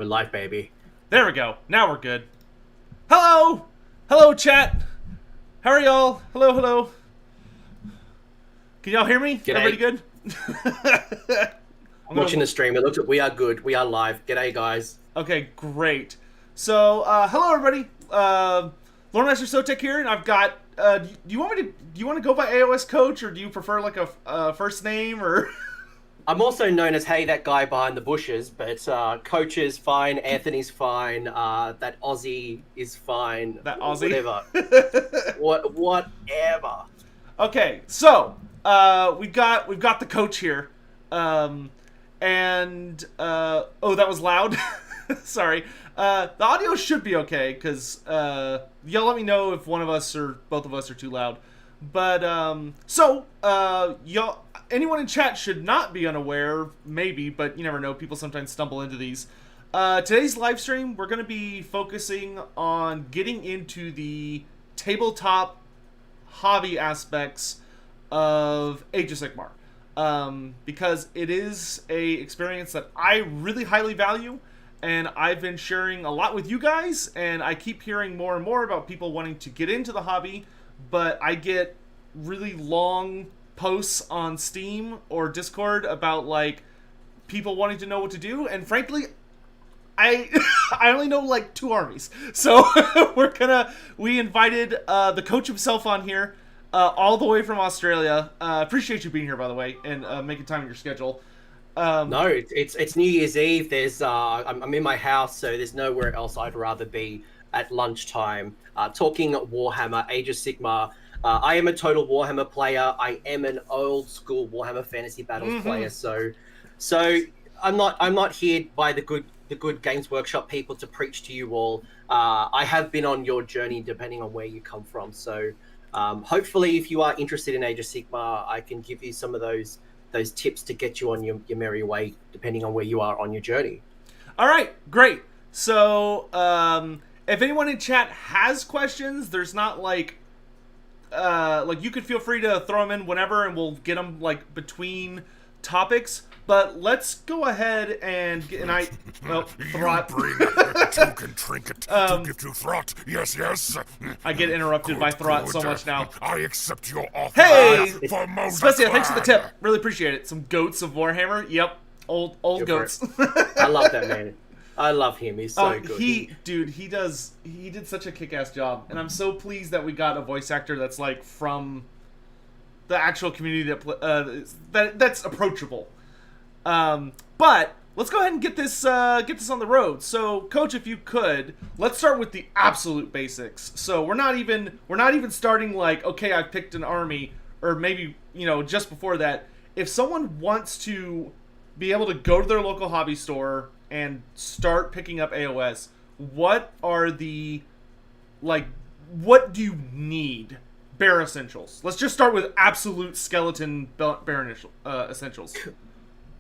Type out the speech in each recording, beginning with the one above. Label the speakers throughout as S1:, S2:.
S1: We're live, baby.
S2: There we go. Now we're good. Hello! Hello, chat! How are y'all? Hello, hello. Can y'all hear me?
S1: G'day.
S2: Everybody good?
S1: Watching the stream, it looks like we are good. We are live. G'day, guys.
S2: Okay, great. So, hello everybody. Lord Master Sotek here, and I've got. Do you want to go by AoS Coach, or do you prefer like a first name or?
S1: I'm also known as Hey, that guy behind the bushes, but Coach is fine. Anthony's fine. That Aussie is fine.
S2: That Aussie.
S1: Whatever. Whatever.
S2: Okay, so we've got the coach here, oh, that was loud. Sorry. The audio should be okay, because y'all let me know if one of us or both of us are too loud. But y'all, anyone in chat should not be unaware, maybe, but you never know. People sometimes stumble into these. Today's live stream, we're going to be focusing on getting into the tabletop hobby aspects of Age of Sigmar, because it is a experience that I really highly value, and I've been sharing a lot with you guys, and I keep hearing more and more about people wanting to get into the hobby, but I get really long posts on Steam or Discord about like people wanting to know what to do, and frankly, I only know like 2 armies, so we invited the coach himself on here, all the way from Australia. Appreciate you being here, by the way, and making time in your schedule.
S1: No, it's New Year's Eve. There's I'm in my house, so there's nowhere else I'd rather be at lunchtime. Talking Warhammer, Age of Sigmar. I am a total Warhammer player. I am an old school Warhammer Fantasy Battles player. So I'm not here by the good Games Workshop people to preach to you all. I have been on your journey, depending on where you come from. So hopefully, if you are interested in Age of Sigmar, I can give you some of those tips to get you on your merry way, depending on where you are on your journey.
S2: All right, great. So if anyone in chat has questions, there's not like you could feel free to throw them in whenever, and we'll get them like between topics. But let's go ahead and get, and I Throt.
S3: Bring a token trinket to give to Throt. Yes.
S2: I get interrupted by Throt so much now.
S3: I accept your offer.
S2: Hey,
S3: for most
S2: Specia, thanks for the tip. Really appreciate it. Some goats of Warhammer. Yep, old goats.
S1: I love that man. I love him. He's so good. He
S2: did such a kick-ass job, and I'm so pleased that we got a voice actor that's like from the actual community that's approachable. But let's go ahead and get this on the road. So, Coach, if you could, let's start with the absolute basics. So we're not even starting like, okay, I've picked an army, or maybe just before that. If someone wants to be able to go to their local hobby store and start picking up AoS, what do you need? Bare essentials. Let's just start with absolute skeleton bare essentials.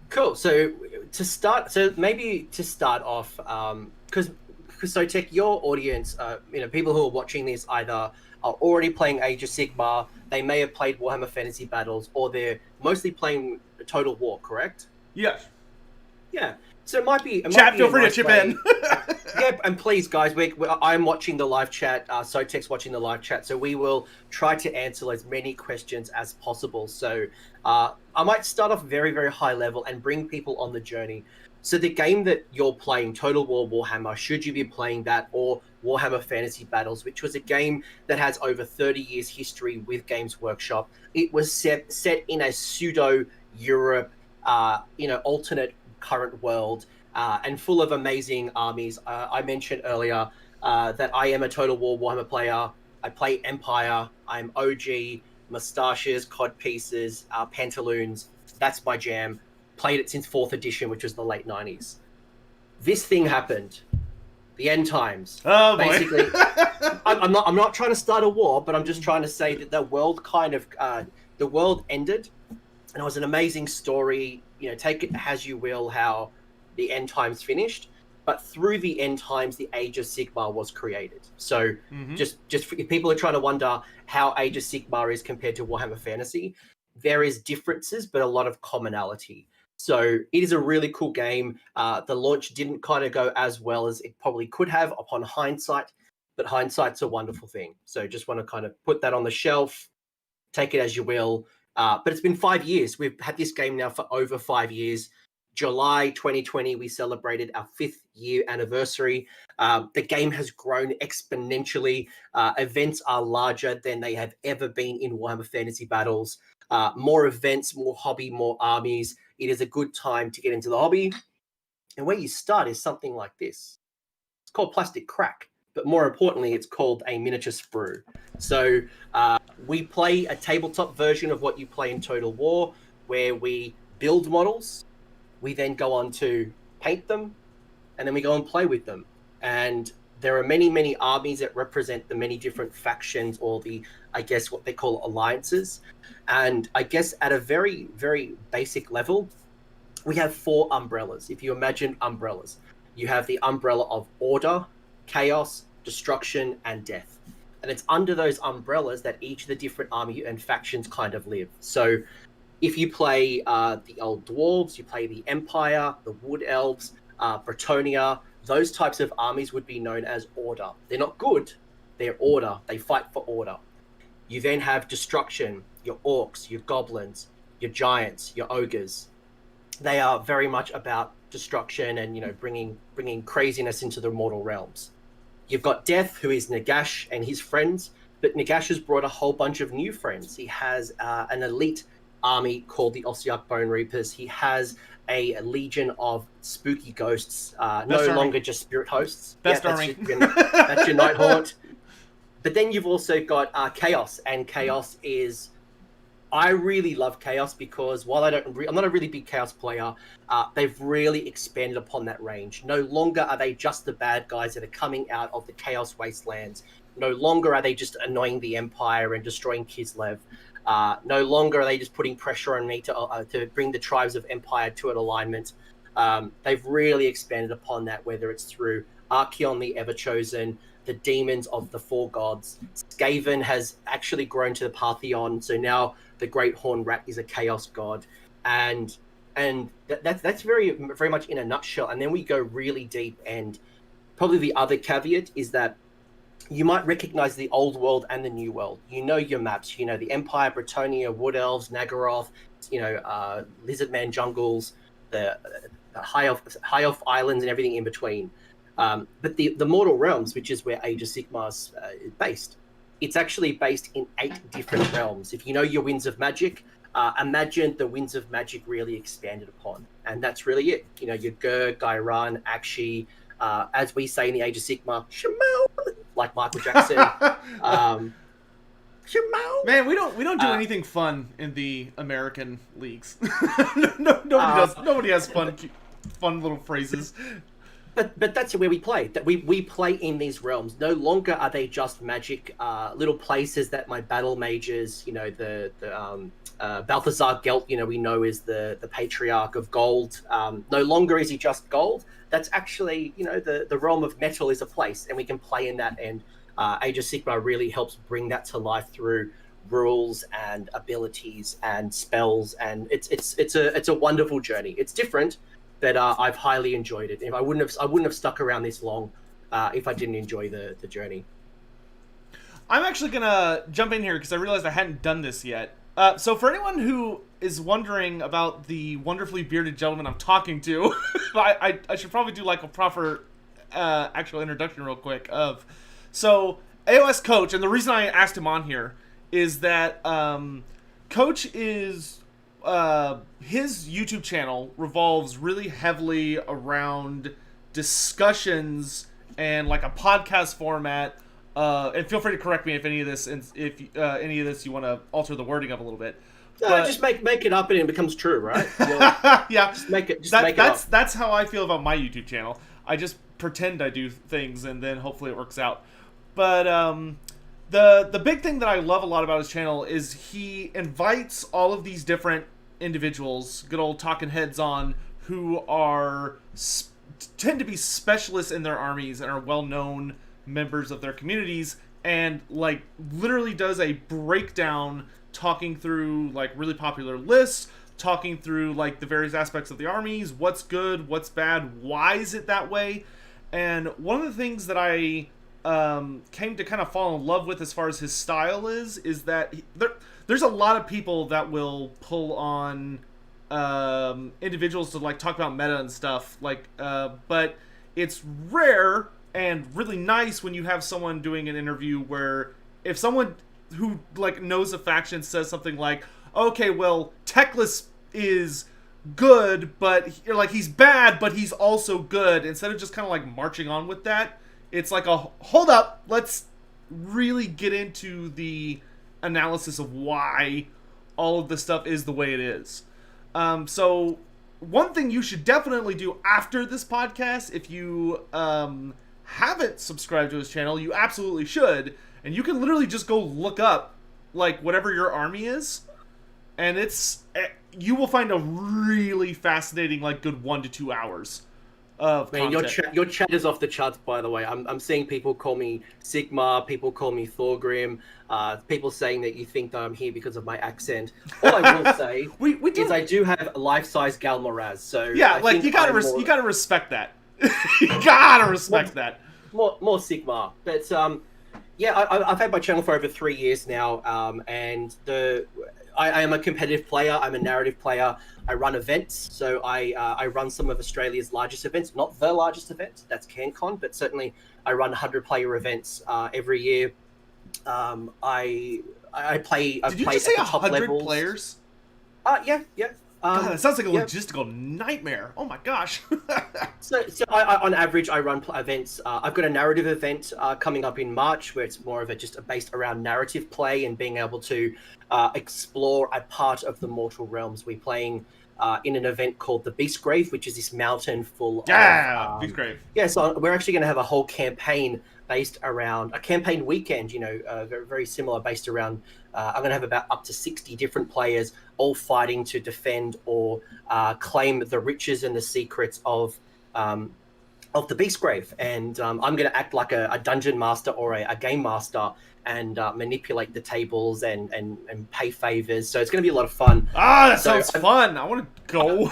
S1: Cool. So maybe to start off, because Sotek, your audience, people who are watching this either are already playing Age of Sigmar, they may have played Warhammer Fantasy Battles, or they're mostly playing Total War, correct?
S2: Yes.
S1: Yeah. So it might be.
S2: Chat, feel free to chip in.
S1: Yeah, and please, guys, I'm watching the live chat. Sotek's watching the live chat, so we will try to answer as many questions as possible. So I might start off very, very high level and bring people on the journey. So the game that you're playing, Total War Warhammer, should you be playing that, or Warhammer Fantasy Battles, which was a game that has over 30 years history with Games Workshop. It was set in a pseudo Europe, alternate current world, and full of amazing armies. I mentioned earlier that I am a Total War Warhammer player. I play Empire. I'm OG, mustaches, cod pieces, pantaloons. That's my jam. Played it since 4th edition, which was the late 90s. This thing happened. The end times.
S2: Oh, boy.
S1: Basically, I'm not trying to start a war, but I'm just trying to say that the world the world ended, and it was an amazing story. Take it as you will, how the end times finished, but through the end times, the Age of Sigmar was created. So just if people are trying to wonder how Age of Sigmar is compared to Warhammer Fantasy, there is differences, but a lot of commonality. So it is a really cool game. The launch didn't kind of go as well as it probably could have upon hindsight, but hindsight's a wonderful thing. So just want to kind of put that on the shelf, take it as you will. But it's been 5 years. We've had this game now for over 5 years. July 2020, we celebrated our 5th year anniversary. The game has grown exponentially. Events are larger than they have ever been in Warhammer Fantasy Battles. More events, more hobby, more armies. It is a good time to get into the hobby. And where you start is something like this. It's called Plastic Crack, but more importantly, it's called a miniature sprue. So we play a tabletop version of what you play in Total War, where we build models. We then go on to paint them, and then we go and play with them. And there are many, many armies that represent the many different factions, or the, I guess, what they call alliances. And I guess at a very, very basic level, we have 4 umbrellas. If you imagine umbrellas, you have the umbrella of order, chaos, destruction, and death. And it's under those umbrellas that each of the different army and factions kind of live. So if you play the old dwarves, you play the Empire, the Wood Elves, Bretonia, those types of armies would be known as order. They're not good, they're order. They fight for order. You then have destruction, your orcs, your goblins, your giants, your ogres. They are very much about destruction and, bringing craziness into the mortal realms. You've got Death, who is Nagash and his friends, but Nagash has brought a whole bunch of new friends. He has an elite army called the Ossiarch Bone Reapers. He has a legion of spooky ghosts, longer just spirit hosts.
S2: Best army.
S1: That's your Night Haunt. But then you've also got Chaos, and Chaos is... I really love Chaos because while I'm not a really big Chaos player, they've really expanded upon that range. No longer are they just the bad guys that are coming out of the Chaos Wastelands. No longer are they just annoying the Empire and destroying Kislev. No longer are they just putting pressure on me to bring the tribes of Empire to an alignment. They've really expanded upon that, whether it's through Archeon the Everchosen, the demons of the 4 gods. Skaven has actually grown to the Pantheon, so now the Great Horn Rat is a Chaos god, and that's very, very much in a nutshell. And then we go really deep, and probably the other caveat is that you might recognize the old world and the new world. You know your maps. You know the Empire, Bretonia, Wood Elves, Nagaroth, Lizardman jungles, the High Elf Islands, and everything in between. But the Mortal Realms, which is where Age of Sigmar is based, it's actually based in 8 different realms. If you know your Winds of Magic, imagine the Winds of Magic really expanded upon. And that's really it. Your Gur, Gairan, Akshi, as we say in the Age of Sigmar, Shimon, like Michael Jackson. Shimon.
S2: Man, we don't do anything fun in the American leagues. Nobody has fun little phrases.
S1: But that's where we play. That we play in these realms. No longer are they just magic little places that my battle mages, the Balthazar Gelt, we know is the patriarch of gold. No longer is he just gold. That's actually, the realm of metal is a place, and we can play in that. And Age of Sigmar really helps bring that to life through rules and abilities and spells, and it's a wonderful journey. It's different. But I've highly enjoyed it. If I wouldn't have stuck around this long if I didn't enjoy the journey.
S2: I'm actually gonna jump in here because I realized I hadn't done this yet. So for anyone who is wondering about the wonderfully bearded gentleman I'm talking to, I should probably do like a proper actual introduction real quick. So AoS Coach, and the reason I asked him on here is that Coach is. His YouTube channel revolves really heavily around discussions and like a podcast format. And feel free to correct me if any of this you want to alter the wording of a little bit.
S1: Just make it up and it becomes true, right?
S2: Yeah,
S1: just make it up.
S2: That's how I feel about my YouTube channel. I just pretend I do things and then hopefully it works out. But the big thing that I love a lot about his channel is he invites all of these different individuals, good old talking heads on, who are tend to be specialists in their armies and are well-known members of their communities, and like literally does a breakdown talking through like really popular lists, talking through like the various aspects of the armies, what's good, what's bad, why is it that way. And one of the things that I came to kind of fall in love with as far as his style is that there's a lot of people that will pull on individuals to like talk about meta and stuff, like but it's rare and really nice when you have someone doing an interview where if someone who like knows a faction says something like, okay, well, Teclis is good, but like he's bad, but he's also good, instead of just kind of like marching on with that, it's like a hold up, let's really get into the analysis of why all of this stuff is the way it is. So one thing you should definitely do after this podcast, if you haven't subscribed to his channel, you absolutely should. And you can literally just go look up like whatever your army is, and you will find a really fascinating like good 1 to 2 hours of content.
S1: Your chat is off the charts, by the way. I'm seeing people call me Sigmar, people call me Thorgrim, people saying that you think that I'm here because of my accent. All I will say is I do have life-size Galmoraz, so
S2: yeah, like you gotta respect that. You gotta respect that.
S1: More Sigmar, but yeah, I've had my channel for over 3 years now, and I am a competitive player. I'm a narrative player. I run events, so I run some of Australia's largest events. Not the largest event, that's CanCon, but certainly I run 100-player events every year. I play.
S2: Did you just say 100 players?
S1: Yeah.
S2: God, that sounds like a logistical nightmare. Oh my gosh.
S1: So I, on average, I run events. I've got a narrative event coming up in March where it's more of just based around narrative play and being able to explore a part of the mortal realms. We're playing in an event called the Beastgrave, which is this mountain full of...
S2: Beastgrave.
S1: Yeah, so we're actually going to have a whole campaign based around a campaign weekend, very, very similar, based around I'm going to have about up to 60 different players all fighting to defend or claim the riches and the secrets of the Beastgrave. And I'm going to act like a dungeon master or a game master and manipulate the tables and pay favors. So it's going to be a lot of fun.
S2: That sounds fun. I want to go.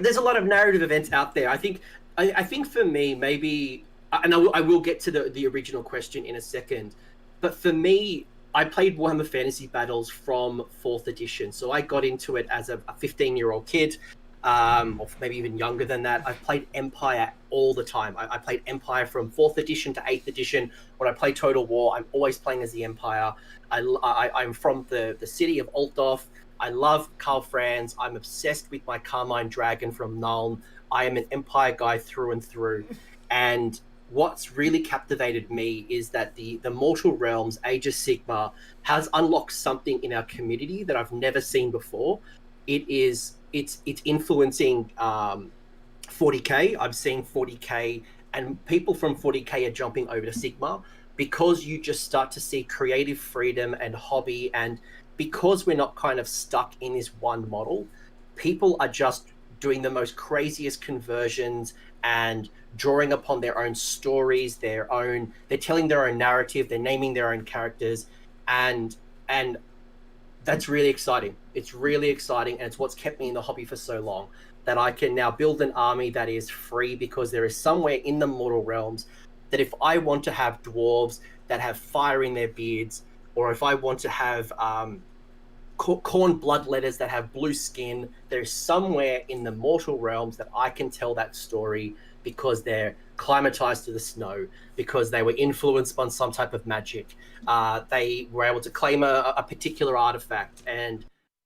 S1: There's a lot of narrative events out there. I think for me, maybe, and I will get to the original question in a second, but for me, I played Warhammer Fantasy Battles from 4th edition. So I got into it as a 15-year-old kid, or maybe even younger than that. I've played Empire all the time. I played Empire from 4th edition to 8th edition. When I play Total War, I'm always playing as the Empire. I'm from the city of Altdorf. I love Karl Franz. I'm obsessed with my Carmine Dragon from Nuln. I am an Empire guy through and through. And what's really captivated me is that the Mortal Realms, Age of Sigmar, has unlocked something in our community that I've never seen before. It's influencing 40k. I'm seeing 40k, and people from 40k are jumping over to Sigmar because you just start to see creative freedom and hobby, and because we're not kind of stuck in this one model, people are just doing the most craziest conversions and drawing upon their own stories, they're telling their own narrative, they're naming their own characters, and that's really exciting. It's really exciting, and it's what's kept me in the hobby for so long, that I can now build an army that is free, because there is somewhere in the Mortal Realms that if I want to have dwarves that have fire in their beards, or if I want to have Khorne bloodletters that have blue skin, there's somewhere in the Mortal Realms that I can tell that story, because they're climatized to the snow, because they were influenced by some type of magic. They were able to claim a particular artifact, and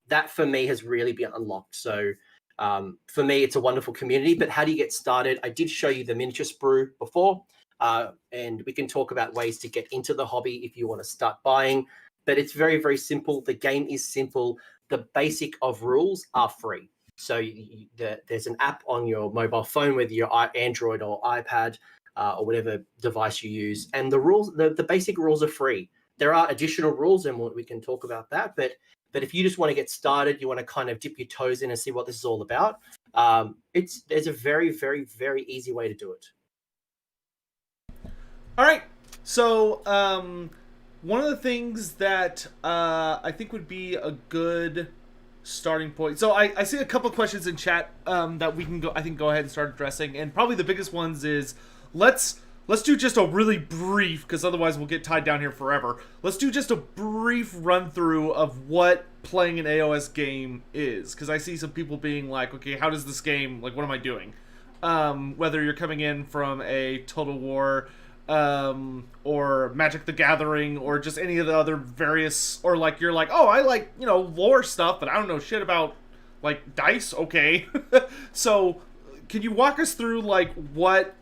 S1: that for me has really been unlocked. So for me, it's a wonderful community. But how do you get started? I did show you the miniature sprue before, and we can talk about ways to get into the hobby if you want to start buying. But it's very, very simple. The game is simple. The basic of rules are free. So there's an app on your mobile phone, whether you're Android or iPad or whatever device you use. And the rules, the basic rules are free. There are additional rules, and we can talk about that. But if you just want to get started, you want to kind of dip your toes in and see what this is all about, there's a very, very, very easy way to do it.
S2: All right. So one of the things that I think would be a good starting point. So I see a couple questions in chat that we can go ahead and start addressing, and probably the biggest ones is let's do just a really brief, because otherwise we'll get tied down here forever. Let's do just a brief run through of what playing an AoS game is, because I see some people being like, okay, how does this game, like, what am I doing? Whether you're coming in from a Total War or Magic the Gathering, or just any of the other various, or like you're like, oh, I like, lore stuff, but I don't know shit about like dice. Okay. So can you walk us through like what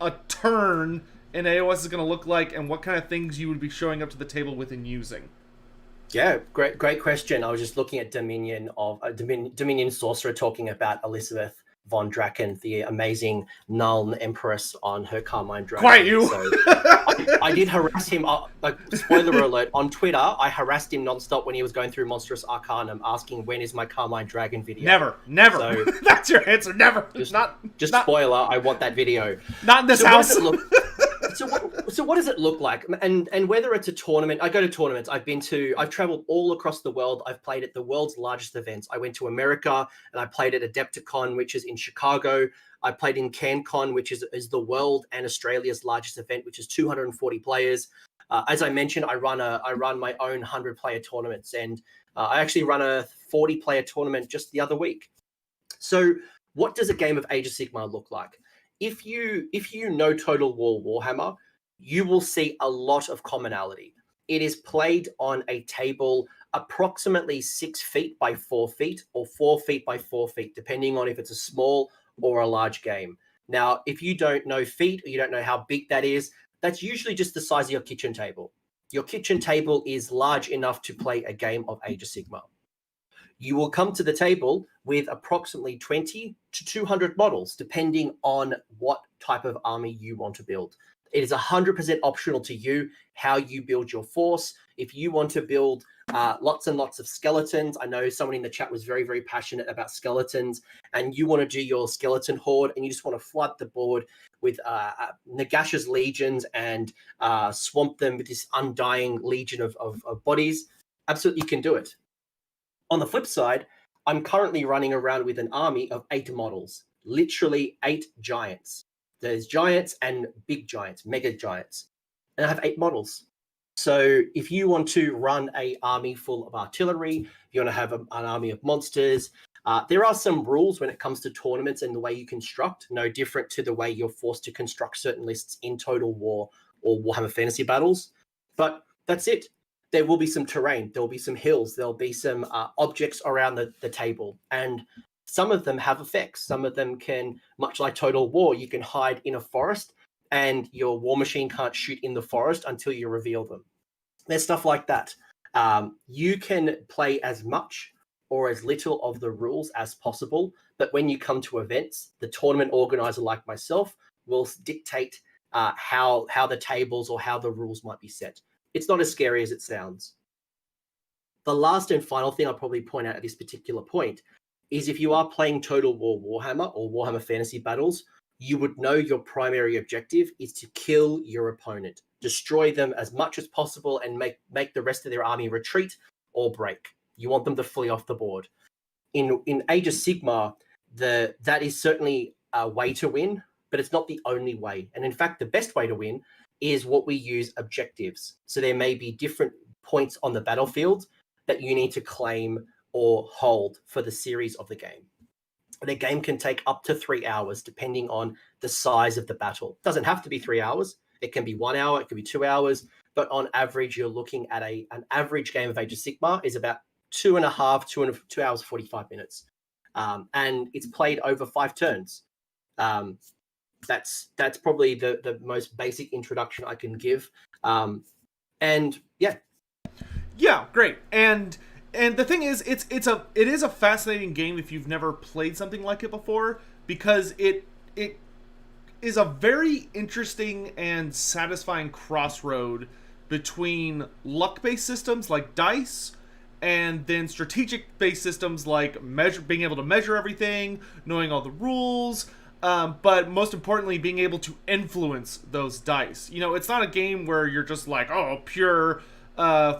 S2: a turn in AoS is going to look like, and what kind of things you would be showing up to the table with and using?
S1: Yeah, great question. I was just looking at Dominion Sorcerer talking about Elizabeth von Draken, the amazing Nuln Empress on her Carmine Dragon.
S2: Quiet you!
S1: So I did harass him, spoiler alert, on Twitter. I harassed him nonstop when he was going through Monstrous Arcanum, asking when is my Carmine Dragon video.
S2: Never.
S1: So,
S2: that's your answer, never.
S1: Just spoiler, I want that video.
S2: Not in this house.
S1: So what does it look like? And whether it's a tournament, I go to tournaments. I've traveled all across the world. I've played at the world's largest events. I went to America and I played at Adepticon, which is in Chicago. I played in CanCon, which is the world and Australia's largest event, which is 240 players. As I mentioned, I run my own 100-player tournaments, and I actually run a 40-player tournament just the other week. So what does a game of Age of Sigmar look like? If you know Total War Warhammer, you will see a lot of commonality. It is played on a table approximately 6 feet by 4 feet, or 4 feet by 4 feet, depending on if it's a small or a large game. Now, if you don't know feet, or you don't know how big that is, that's usually just the size of your kitchen table. Your kitchen table is large enough to play a game of Age of Sigmar. You will come to the table with approximately 20 to 200 models, depending on what type of army you want to build. It is 100% optional to you how you build your force. If you want to build lots and lots of skeletons, I know someone in the chat was very, very passionate about skeletons, and you want to do your skeleton horde and you just want to flood the board with Nagash's legions and swamp them with this undying legion of bodies, absolutely you can do it. On the flip side, I'm currently running around with an army of 8 models, literally 8 giants. There's giants and big giants, mega giants, and I have 8 models. So if you want to run an army full of artillery, if you want to have an army of monsters, there are some rules when it comes to tournaments and the way you construct, no different to the way you're forced to construct certain lists in Total War or Warhammer Fantasy Battles. But that's it. There will be some terrain, there will be some hills, there'll be some objects around the table. And some of them have effects. Some of them can, much like Total War, you can hide in a forest and your war machine can't shoot in the forest until you reveal them. There's stuff like that. You can play as much or as little of the rules as possible, but when you come to events, the tournament organizer like myself will dictate how the tables or how the rules might be set. It's not as scary as it sounds. The last and final thing I'll probably point out at this particular point is if you are playing Total War Warhammer or Warhammer Fantasy Battles, you would know your primary objective is to kill your opponent, destroy them as much as possible, and make the rest of their army retreat or break. You want them to flee off the board. In Age of Sigmar, that is certainly a way to win, but it's not the only way. And in fact, the best way to win is what we use objectives. So there may be different points on the battlefield that you need to claim or hold for the series of the game. The game can take up to 3 hours depending on the size of the battle. It doesn't have to be 3 hours. It can be 1 hour, it could be 2 hours, but on average, you're looking at an average game of Age of Sigmar is about 2 hours, 45 minutes. And it's played over 5 turns. That's probably the most basic introduction I can give. And yeah.
S2: Yeah, great. And the thing is, it is a fascinating game if you've never played something like it before, because it is a very interesting and satisfying crossroad between luck-based systems like dice and then strategic-based systems like being able to measure everything, knowing all the rules, but most importantly, being able to influence those dice. It's not a game where you're just like, oh, pure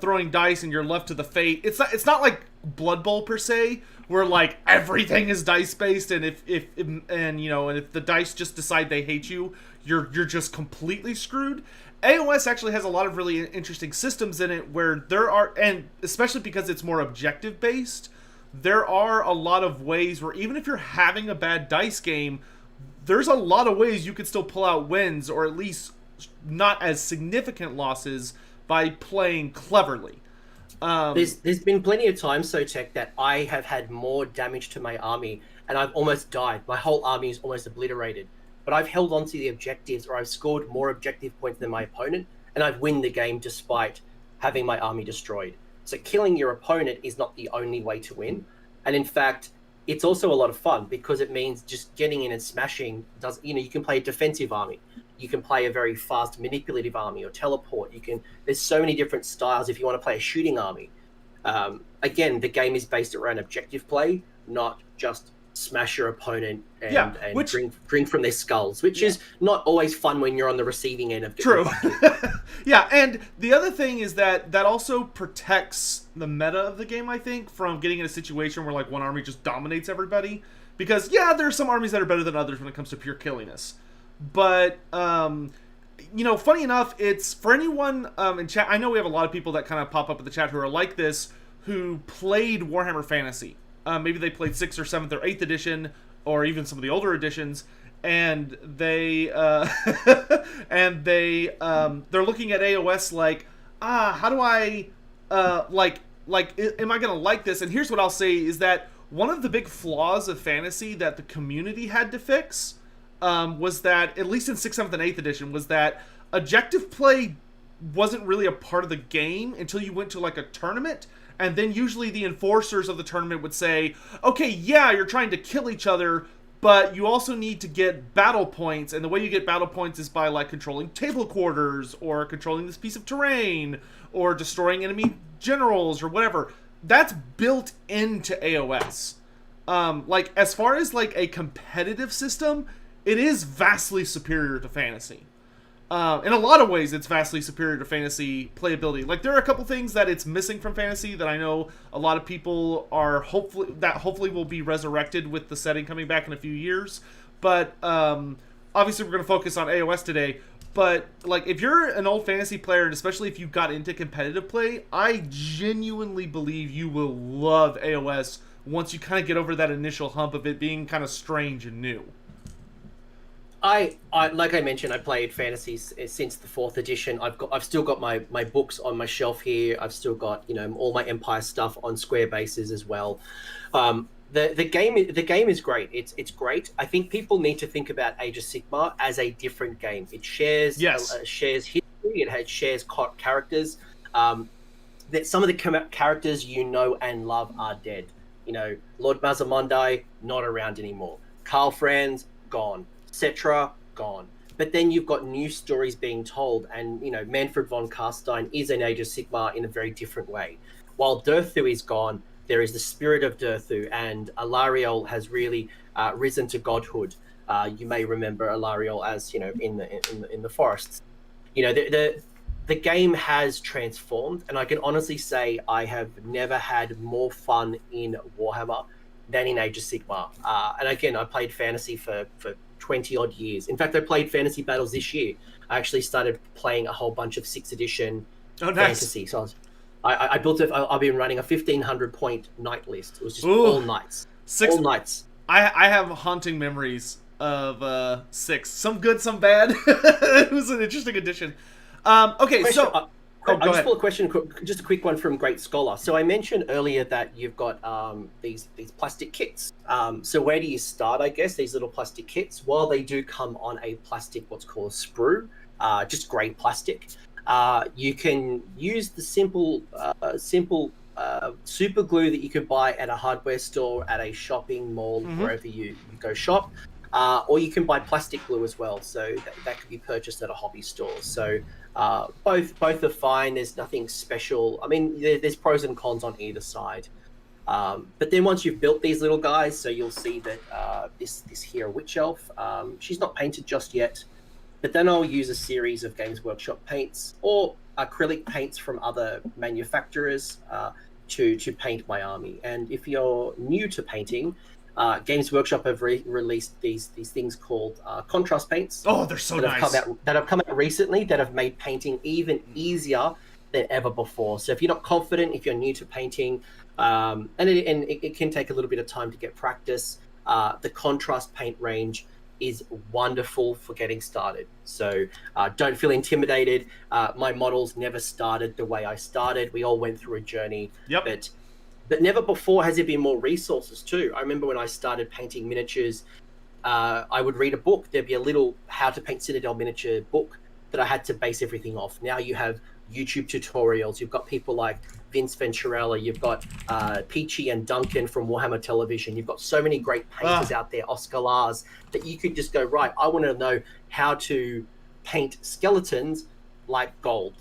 S2: throwing dice and you're left to the fate. It's not like Blood Bowl per se, where like everything is dice based, and if the dice just decide they hate you, you're just completely screwed. AoS actually has a lot of really interesting systems in it where there are, and especially because it's more objective based, there are a lot of ways where even if you're having a bad dice game, there's a lot of ways you could still pull out wins, or at least not as significant losses, by playing cleverly.
S1: There's been plenty of times, so Tech, that I have had more damage to my army and I've almost died. My whole army is almost obliterated. But I've held on to the objectives, or I've scored more objective points than my opponent, and I've won the game despite having my army destroyed. So killing your opponent is not the only way to win. And in fact, it's also a lot of fun because it means just getting in and smashing you can play a defensive army. You can play a very fast manipulative army or teleport. There's so many different styles if you want to play a shooting army. Again, the game is based around objective play, not just smash your opponent and drink from their skulls, which is not always fun when you're on the receiving end of
S2: True. Yeah, and the other thing is that also protects the meta of the game, I think, from getting in a situation where like one army just dominates everybody. Because there are some armies that are better than others when it comes to pure killiness. But funny enough, it's for anyone in chat. I know we have a lot of people that kind of pop up in the chat who are like this, who played Warhammer Fantasy. Maybe they played 6th or 7th or 8th edition, or even some of the older editions, and they're looking at AoS like, how do I am I gonna like this? And here's what I'll say is that one of the big flaws of fantasy that the community had to fix was that, at least in 6th, 7th, and 8th edition, was that objective play wasn't really a part of the game until you went to like a tournament. And then usually the enforcers of the tournament would say, okay, you're trying to kill each other, but you also need to get battle points. And the way you get battle points is by like controlling table quarters, or controlling this piece of terrain, or destroying enemy generals, or whatever. That's built into AoS. As far as like a competitive system, it is vastly superior to fantasy. In a lot of ways, it's vastly superior to fantasy playability. Like, there are a couple things that it's missing from fantasy that I know a lot of people are hopefully will be resurrected with the setting coming back in a few years. But obviously, we're going to focus on AoS today. But like, if you're an old fantasy player, and especially if you got into competitive play, I genuinely believe you will love AoS once you kind of get over that initial hump of it being kind of strange and new.
S1: I like I mentioned, I played fantasy since the 4th edition. I've still got my books on my shelf here. I've still got all my Empire stuff on square bases as well. The game is great. It's great. I think people need to think about Age of Sigmar as a different game. It shares shares history. It shares characters. That some of the characters you know and love are dead. Lord Mazamundai not around anymore. Karl Franz gone. Etc. gone. But then you've got new stories being told, and Manfred von Carstein is an Age of Sigmar in a very different way. While Durthu is gone, there is the spirit of Durthu, and Alariel has really risen to godhood. You may remember Alariel as in the forests. The game has transformed, and I can honestly say I have never had more fun in Warhammer than in Age of Sigmar. And again, I played fantasy for 20 odd years. In fact, I played fantasy battles this year. I actually started playing a whole bunch of 6th edition fantasy. So I built it. I've been running a 1,500 point night list. It was just all nights. All nights.
S2: I have haunting memories of 6. Some good, some bad. It was an interesting addition. Okay,
S1: question,
S2: so
S1: I just pull a question, just a quick one from Great Scholar. So I mentioned earlier that you've got these plastic kits. So where do you start, I guess, these little plastic kits? Well, they do come on a plastic, what's called a sprue, just grey plastic. You can use the simple super glue that you could buy at a hardware store, at a shopping mall, wherever you go shop. Or you can buy plastic glue as well. So that could be purchased at a hobby store. So both are fine. There's nothing special. I mean, there's pros and cons on either side. But then once you've built these little guys, so you'll see that this here witch elf, she's not painted just yet. But then I'll use a series of Games Workshop paints or acrylic paints from other manufacturers to paint my army. And if you're new to painting, Games Workshop have released these things called contrast paints.
S2: Oh, they're so nice.
S1: That have come out recently that have made painting even easier than ever before. So if you're not confident, if you're new to painting, and it can take a little bit of time to get practice, the contrast paint range is wonderful for getting started. So don't feel intimidated. My models never started the way I started. We all went through a journey.
S2: Yep.
S1: But never before has there been more resources too. I remember when I started painting miniatures, I would read a book. There'd be a little How to Paint Citadel miniature book that I had to base everything off. Now you have YouTube tutorials. You've got people like Vince Venturella. You've got Peachy and Duncan from Warhammer Television. You've got so many great painters out there, Oscar Lars, that you could just go, right, I want to know how to paint skeletons like gold.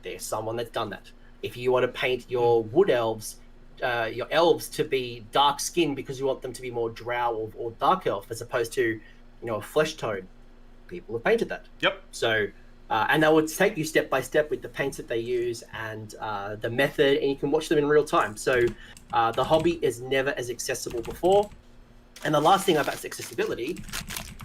S1: There's someone that's done that. If you want to paint your wood elves, your elves to be dark skinned because you want them to be more drow or dark elf as opposed to, a flesh tone, people have painted that.
S2: Yep.
S1: So, and they would take you step by step with the paints that they use and the method, and you can watch them in real time. So the hobby is never as accessible before. And the last thing about accessibility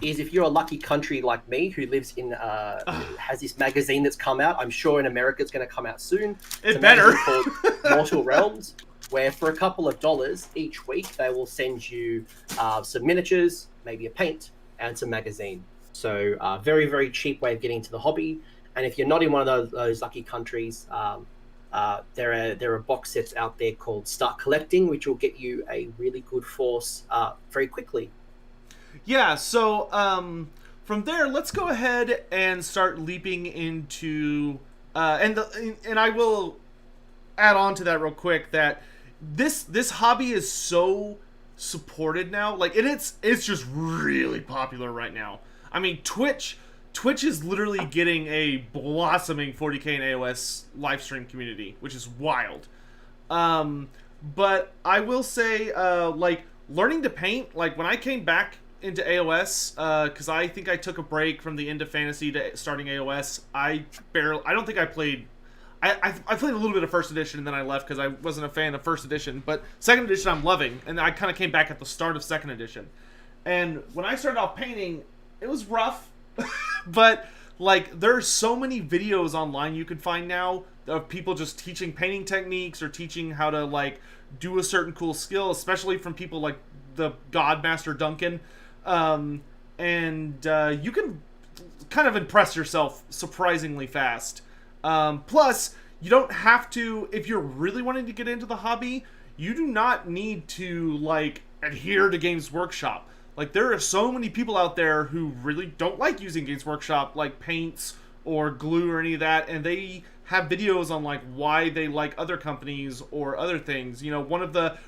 S1: is if you're a lucky country like me who lives in, has this magazine that's come out. I'm sure in America it's going to come out soon.
S2: It better.
S1: Called Mortal Realms, where for a couple of dollars each week, they will send you some miniatures, maybe a paint, and some magazine. So very, very cheap way of getting into the hobby. And if you're not in one of those lucky countries, there are box sets out there called Start Collecting, which will get you a really good force very quickly.
S2: Yeah, so from there, let's go ahead and start leaping into and I will add on to that real quick that this hobby is so supported now. Like it's just really popular right now. I mean, Twitch is literally getting a blossoming 40K and AoS live stream community, which is wild. But I will say, like, learning to paint, like, when I came back into AoS, because I think I took a break from the end of Fantasy to starting AoS, I don't think I played... I played a little bit of First Edition, and then I left because I wasn't a fan of First Edition, but Second Edition I'm loving, and I kind of came back at the start of Second Edition. And when I started off painting, it was rough, but like there's so many videos online you can find now of people just teaching painting techniques or teaching how to like do a certain cool skill, especially from people like the Godmaster Duncan, and you can kind of impress yourself surprisingly fast. Plus, you don't have to, if you're really wanting to get into the hobby, you do not need to like adhere to Games Workshop. Like, there are so many people out there who really don't like using Games Workshop, like paints or glue or any of that, and they have videos on, like, why they like other companies or other things. You know,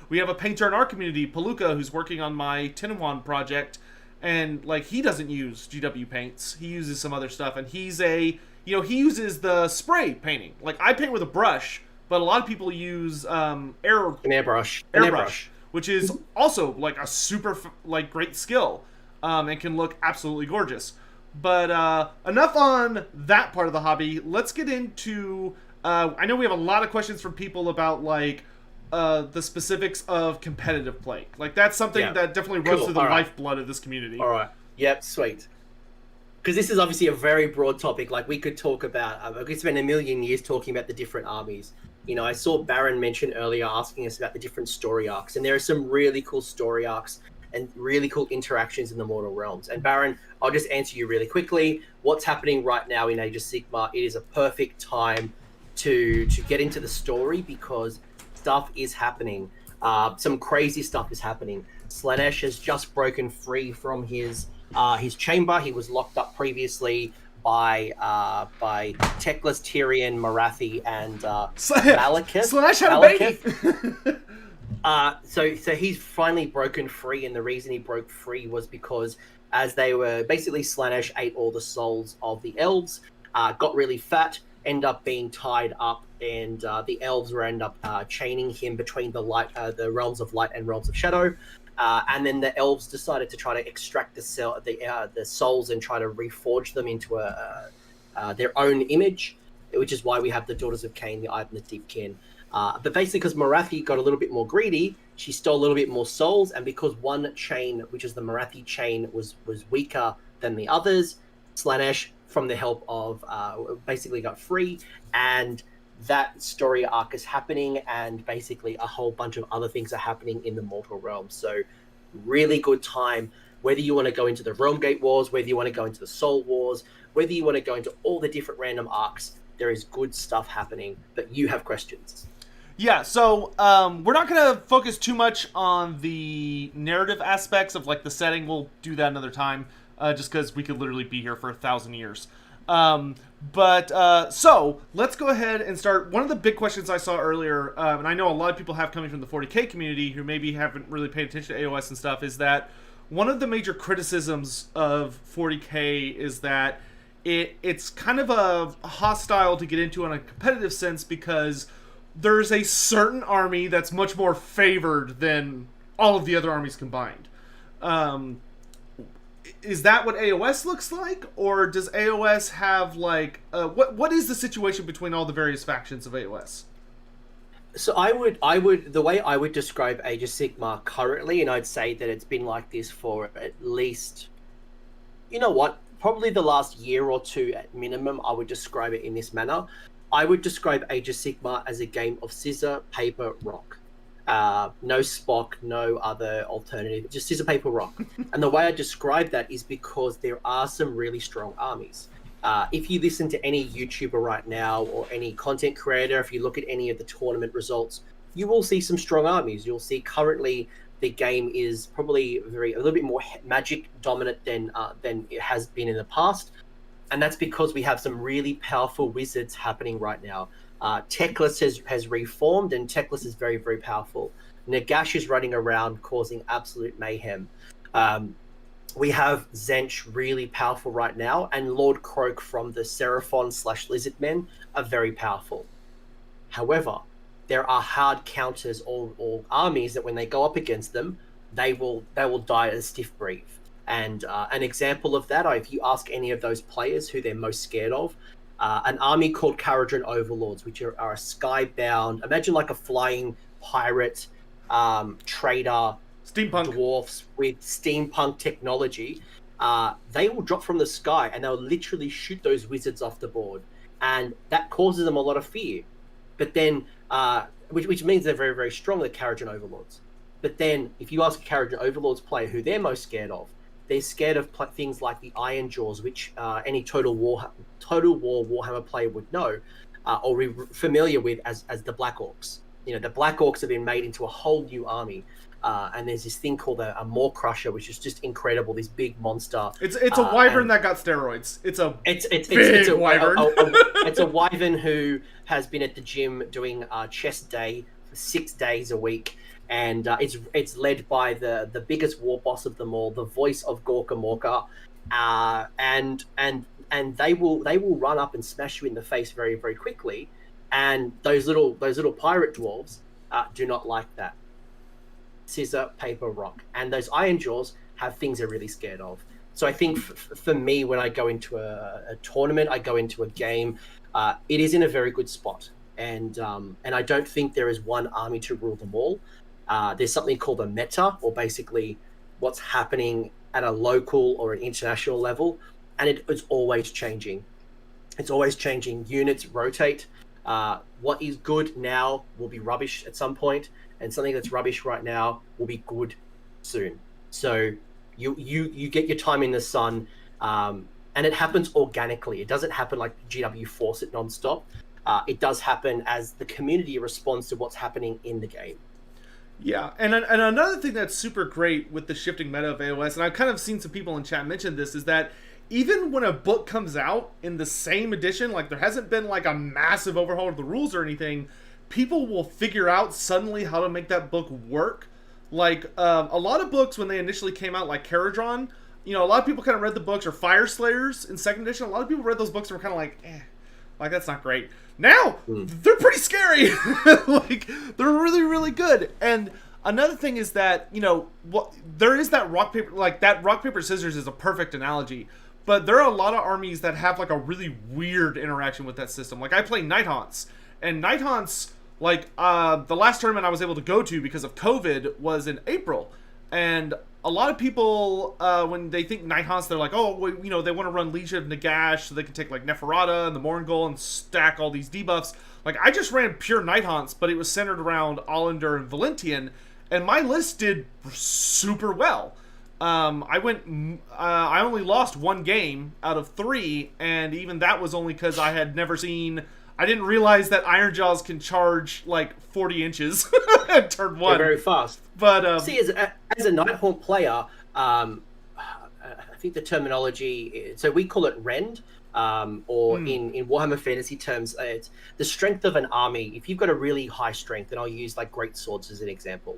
S2: we have a painter in our community, Palooka, who's working on my Tinwan project, and, like, he doesn't use GW paints. He uses some other stuff, and he uses the spray painting. Like, I paint with a brush, but a lot of people use
S1: airbrush.
S2: Which is also like a super like great skill, and can look absolutely gorgeous. But enough on that part of the hobby. Let's get into. I know we have a lot of questions from people about like the specifics of competitive play. Like that's something that definitely runs through the lifeblood of this community.
S1: All right. Yep. Sweet. Because this is obviously a very broad topic. Like we could talk about. We could spend a million years talking about the different armies. You know, I saw Baron mention earlier asking us about the different story arcs, and there are some really cool story arcs and really cool interactions in the Mortal Realms. And Baron, I'll just answer you really quickly. What's happening right now in Age of Sigmar, it is a perfect time to get into the story because stuff is happening. Some crazy stuff is happening. Slaanesh has just broken free from his chamber. He was locked up previously by Teclis, Tyrion, Marathi, and Malekith.
S2: Slaanesh had a baby!
S1: So he's finally broken free, and the reason he broke free was because as they were basically Slaanesh ate all the souls of the elves, got really fat, ended up being tied up, and the elves were end up chaining him between the realms of light and realms of shadow. And then the elves decided to try to extract the souls and try to reforge them into their own image, which is why we have the Daughters of Cain, the Eye and the Deepkin. But basically, because Marathi got a little bit more greedy, she stole a little bit more souls, and because one chain, which is the Marathi chain, was weaker than the others, Slanesh, from the help of, basically got free, and that story arc is happening, and basically a whole bunch of other things are happening in the mortal realm. So, really good time. Whether you want to go into the Realm Gate Wars, whether you want to go into the Soul Wars, whether you want to go into all the different random arcs, there is good stuff happening. But you have questions.
S2: Yeah, so we're not going to focus too much on the narrative aspects of like the setting. We'll do that another time, just because we could literally be here for 1,000 years. So let's go ahead and start. One of the big questions I saw earlier, and I know a lot of people have coming from the 40K community who maybe haven't really paid attention to AoS and stuff, is that one of the major criticisms of 40K is that it's kind of a hostile to get into in a competitive sense because there's a certain army that's much more favored than all of the other armies combined. Is that what AoS looks like, or does AoS have like what is the situation between all the various factions of AoS?
S1: So I would the way I would describe Age of Sigmar currently, and I'd say that it's been like this for at least, you know what, probably the last year or two at minimum. I would describe it in this manner. I would describe Age of Sigmar as a game of scissor, paper, rock. No Spock, no other alternative, just scissor, paper, rock. And the way I describe that is because there are some really strong armies. If you listen to any YouTuber right now or any content creator, if you look at any of the tournament results, you will see some strong armies. You'll see currently the game is probably a little bit more magic dominant than it has been in the past. And that's because we have some really powerful wizards happening right now. Teclis has reformed, and Teclis is very, very powerful. Nagash is running around causing absolute mayhem. We have Zench really powerful right now, and Lord Croak from the Seraphon / Lizardmen are very powerful. However, there are hard counters or armies that when they go up against them, they will die a stiff breathe. And an example of that, if you ask any of those players who they're most scared of, an army called Caradron Overlords, which are a skybound, imagine like a flying pirate, trader,
S2: steampunk
S1: dwarfs with steampunk technology, they will drop from the sky and they'll literally shoot those wizards off the board. And that causes them a lot of fear. But then, which means they're very, very strong, the Caradron Overlords. But then, if you ask a Caradron Overlords player who they're most scared of, they're scared of things like the Iron Jaws, which any Total War Warhammer player would know or be familiar with as the Black Orcs. You know, the Black Orcs have been made into a whole new army, and there's this thing called a Maw Crusher, which is just incredible. This big monster.
S2: It's a wyvern that got steroids. It's a wyvern.
S1: It's a wyvern who has been at the gym doing chest day for 6 days a week. And it's led by the biggest war boss of them all, the voice of Gorka Morka, and they will run up and smash you in the face very, very quickly, and those little pirate dwarves do not like that. Scissor, paper, rock, and those Iron Jaws have things they're really scared of. So I think for me, when I go into a tournament, I go into a game, it is in a very good spot, and I don't think there is one army to rule them all. There's something called a meta, or basically what's happening at a local or an international level, and it's always changing. It's always changing. Units rotate. What is good now will be rubbish at some point, and something that's rubbish right now will be good soon. So you get your time in the sun, and it happens organically. It doesn't happen like GW force it nonstop. It does happen as the community responds to what's happening in the game.
S2: Yeah, and another thing that's super great with the shifting meta of AoS, and I've kind of seen some people in chat mention this, is that even when a book comes out in the same edition, like there hasn't been like a massive overhaul of the rules or anything, people will figure out suddenly how to make that book work. Like a lot of books when they initially came out, like Caradron, you know, a lot of people kind of read the books, or Fire Slayers in second edition. A lot of people read those books and were kind of like that's not great. Now they're pretty scary. Like they're really, really good. And another thing is that, you know, there is that rock paper scissors is a perfect analogy. But there are a lot of armies that have like a really weird interaction with that system. Like I play Night Haunts, and Night Haunts Like, the last tournament I was able to go to because of COVID was in April. And a lot of people, when they think Night Haunts, they're like, oh, well, you know, they want to run Legion of Nagash so they can take, like, Neferata and the Morngul and stack all these debuffs. Like, I just ran pure Night Haunts, but it was centered around Allender and Valentian, and my list did super well. I only lost one game out of 3, and even that was only because I had never seen... I didn't realize that Ironjaws can charge, like, 40 inches at turn 1.
S1: They're very fast.
S2: But,
S1: see, as a Nighthaunt player, I think the terminology... So we call it rend, or in Warhammer Fantasy terms, it's the strength of an army. If you've got a really high strength, and I'll use, like, great swords as an example.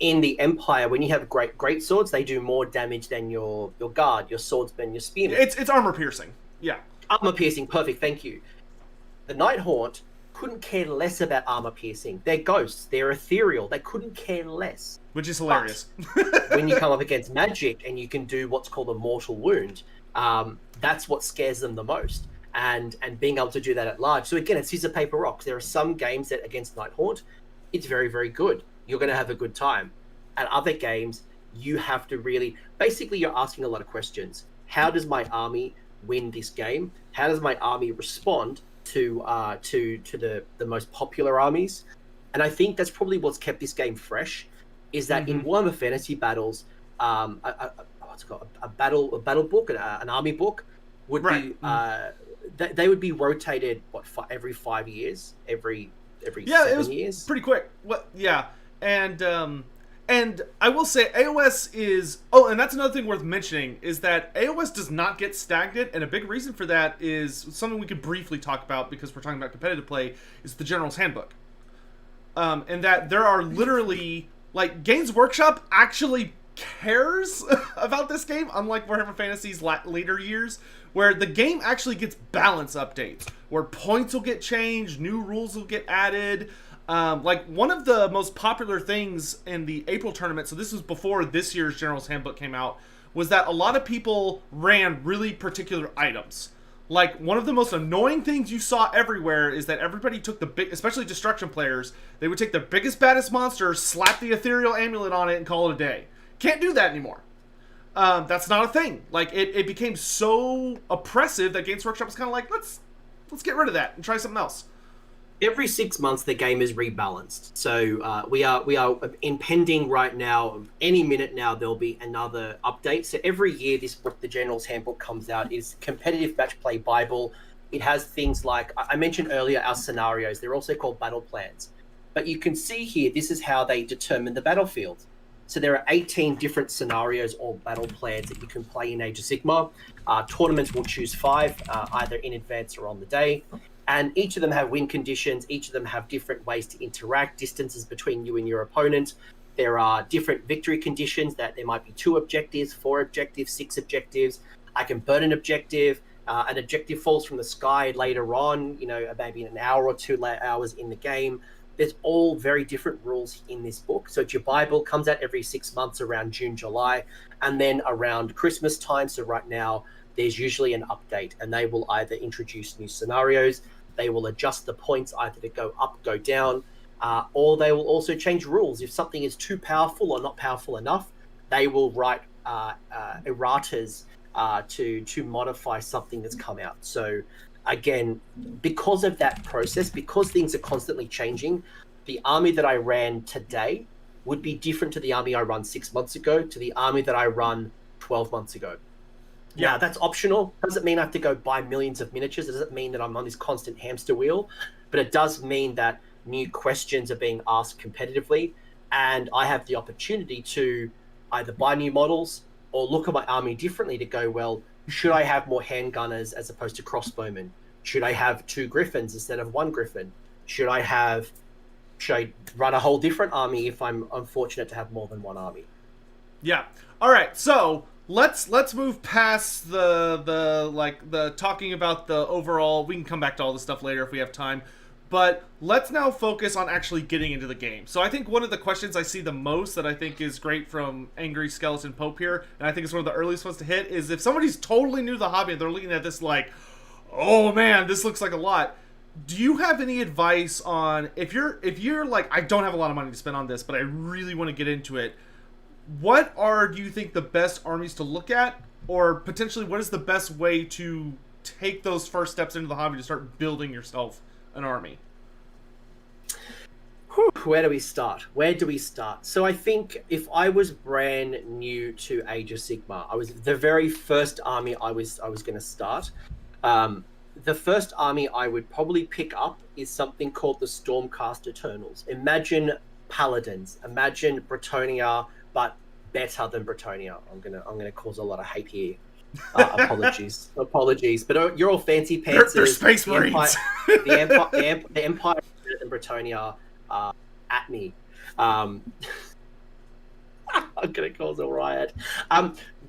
S1: In the Empire, when you have great swords, they do more damage than your guard, your swordsman, your spearman.
S2: It's armor piercing. Yeah.
S1: Armor piercing, perfect, thank you. The Nighthaunt couldn't care less about armor piercing. They're ghosts. They're ethereal. They couldn't care less.
S2: Which is hilarious.
S1: When you come up against magic and you can do what's called a mortal wound, that's what scares them the most. And being able to do that at large. So again, it's scissor, paper, rocks. There are some games that against Nighthaunt, it's very, very good. You're going to have a good time. And other games, you have to really... Basically, you're asking a lot of questions. How does my army win this game? How does my army respond to the most popular armies? And I think that's probably what's kept this game fresh, is that in Warhammer Fantasy battles, what's it called, a battle book, an army book would be they would be rotated every 5 years, every 7 years.
S2: Pretty quick. And I will say AoS is... Oh, and that's another thing worth mentioning, is that AoS does not get stagnant, and a big reason for that is something we could briefly talk about, because we're talking about competitive play, is the General's Handbook. And that there are literally... Like, Games Workshop actually cares about this game, unlike Warhammer Fantasy's later years, where the game actually gets balance updates, where points will get changed, new rules will get added... like, one of the most popular things in the April tournament, so this was before this year's General's Handbook came out, was that a lot of people ran really particular items. Like, one of the most annoying things you saw everywhere is that everybody took the big, especially Destruction players, they would take their biggest, baddest monster, slap the Ethereal Amulet on it, and call it a day. Can't do that anymore. That's not a thing. Like, it became so oppressive that Games Workshop was kind of like, let's get rid of that and try something else.
S1: Every 6 months, the game is rebalanced. So we are impending right now. Any minute now, there'll be another update. So every year, this book, the General's Handbook, comes out. It's competitive match play Bible. It has things like I mentioned earlier, our scenarios. They're also called battle plans. But you can see here, this is how they determine the battlefield. So there are 18 different scenarios or battle plans that you can play in Age of Sigmar. Tournaments will choose 5, either in advance or on the day. And each of them have win conditions. Each of them have different ways to interact, distances between you and your opponent. There are different victory conditions that there might be 2 objectives, 4 objectives, 6 objectives. I can burn an objective. An objective falls from the sky later on, maybe an hour or 2 hours in the game. There's all very different rules in this book. So it's your Bible, comes out every 6 months around June, July, and then around Christmas time. So right now, there's usually an update, and they will either introduce new scenarios, they will adjust the points either to go up, go down, or they will also change rules. If something is too powerful or not powerful enough, they will write erratas to modify something that's come out. So again, because of that process, because things are constantly changing, the army that I ran today would be different to the army I run 6 months ago, to the army that I run 12 months ago. Yeah, that's optional. Doesn't mean I have to go buy millions of miniatures. It doesn't mean that I'm on this constant hamster wheel, but it does mean that new questions are being asked competitively, and I have the opportunity to either buy new models or look at my army differently to go, well, should I have more handgunners as opposed to crossbowmen? Should I have 2 griffins instead of 1 griffin? Should I run a whole different army if I'm unfortunate to have more than one army?
S2: Yeah. All right. So let's move past the talking about the overall. We can come back to all this stuff later if we have time. But let's now focus on actually getting into the game. So I think one of the questions I see the most that I think is great from Angry Skeleton Pope here, and I think it's one of the earliest ones to hit, is if somebody's totally new to the hobby and they're looking at this like, oh man, this looks like a lot. do you have any advice on if you're like, I don't have a lot of money to spend on this, but I really want to get into it? What do you think the best armies to look at, or potentially what is the best way to take those first steps into the hobby to start building yourself an army?
S1: Where do we start? So I think if I was brand new to Age of Sigmar, I was the very first army I was going to start. The first army I would probably pick up is something called the Stormcast Eternals. Imagine Paladins, imagine Bretonia, but better than Bretonia. I'm gonna cause a lot of hate here. Apologies, but you're all fancy pants.
S2: They're Space Marines.
S1: The Empire and Bretonia at me. I'm gonna cause a riot.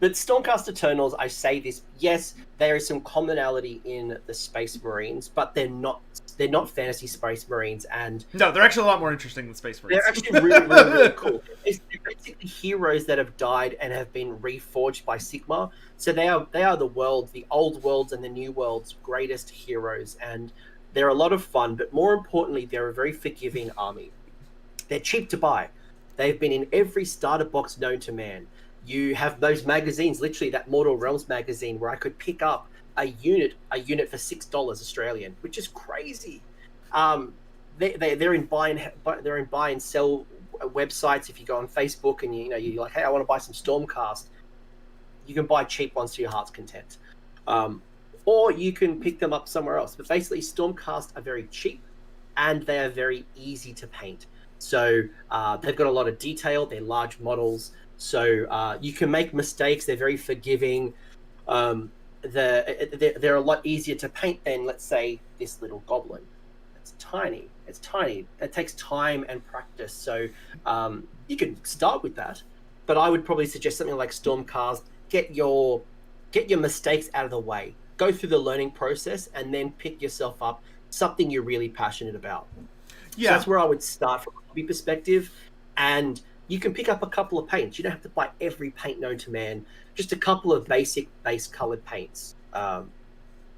S1: But Stormcast Eternals, I say this, yes, there is some commonality in the Space Marines, but they're not fantasy Space Marines, and
S2: no, they're actually a lot more interesting than Space Marines.
S1: They're actually really cool. They're basically heroes that have died and have been reforged by Sigmar. So they are the old world's and the new world's greatest heroes, and they're a lot of fun, but more importantly, they're a very forgiving army. They're cheap to buy. They've been in every starter box known to man. You have those magazines, literally that Mortal Realms magazine, where I could pick up a unit for $6 Australian, which is crazy. They're in buy and sell websites. If you go on Facebook and you're like, hey, I want to buy some Stormcast, you can buy cheap ones to your heart's content, or you can pick them up somewhere else. But basically, Stormcast are very cheap, and they are very easy to paint. So they've got a lot of detail. They're large models. So you can make mistakes. They're very forgiving. They're a lot easier to paint than, let's say, this little goblin. It's tiny. It takes time and practice. So you can start with that. But I would probably suggest something like Stormcast. Get your mistakes out of the way. Go through the learning process and then pick yourself up something you're really passionate about. Yeah. So that's where I would start from a hobby perspective. And you can pick up a couple of paints. You don't have to buy every paint known to man. Just a couple of basic base colored paints.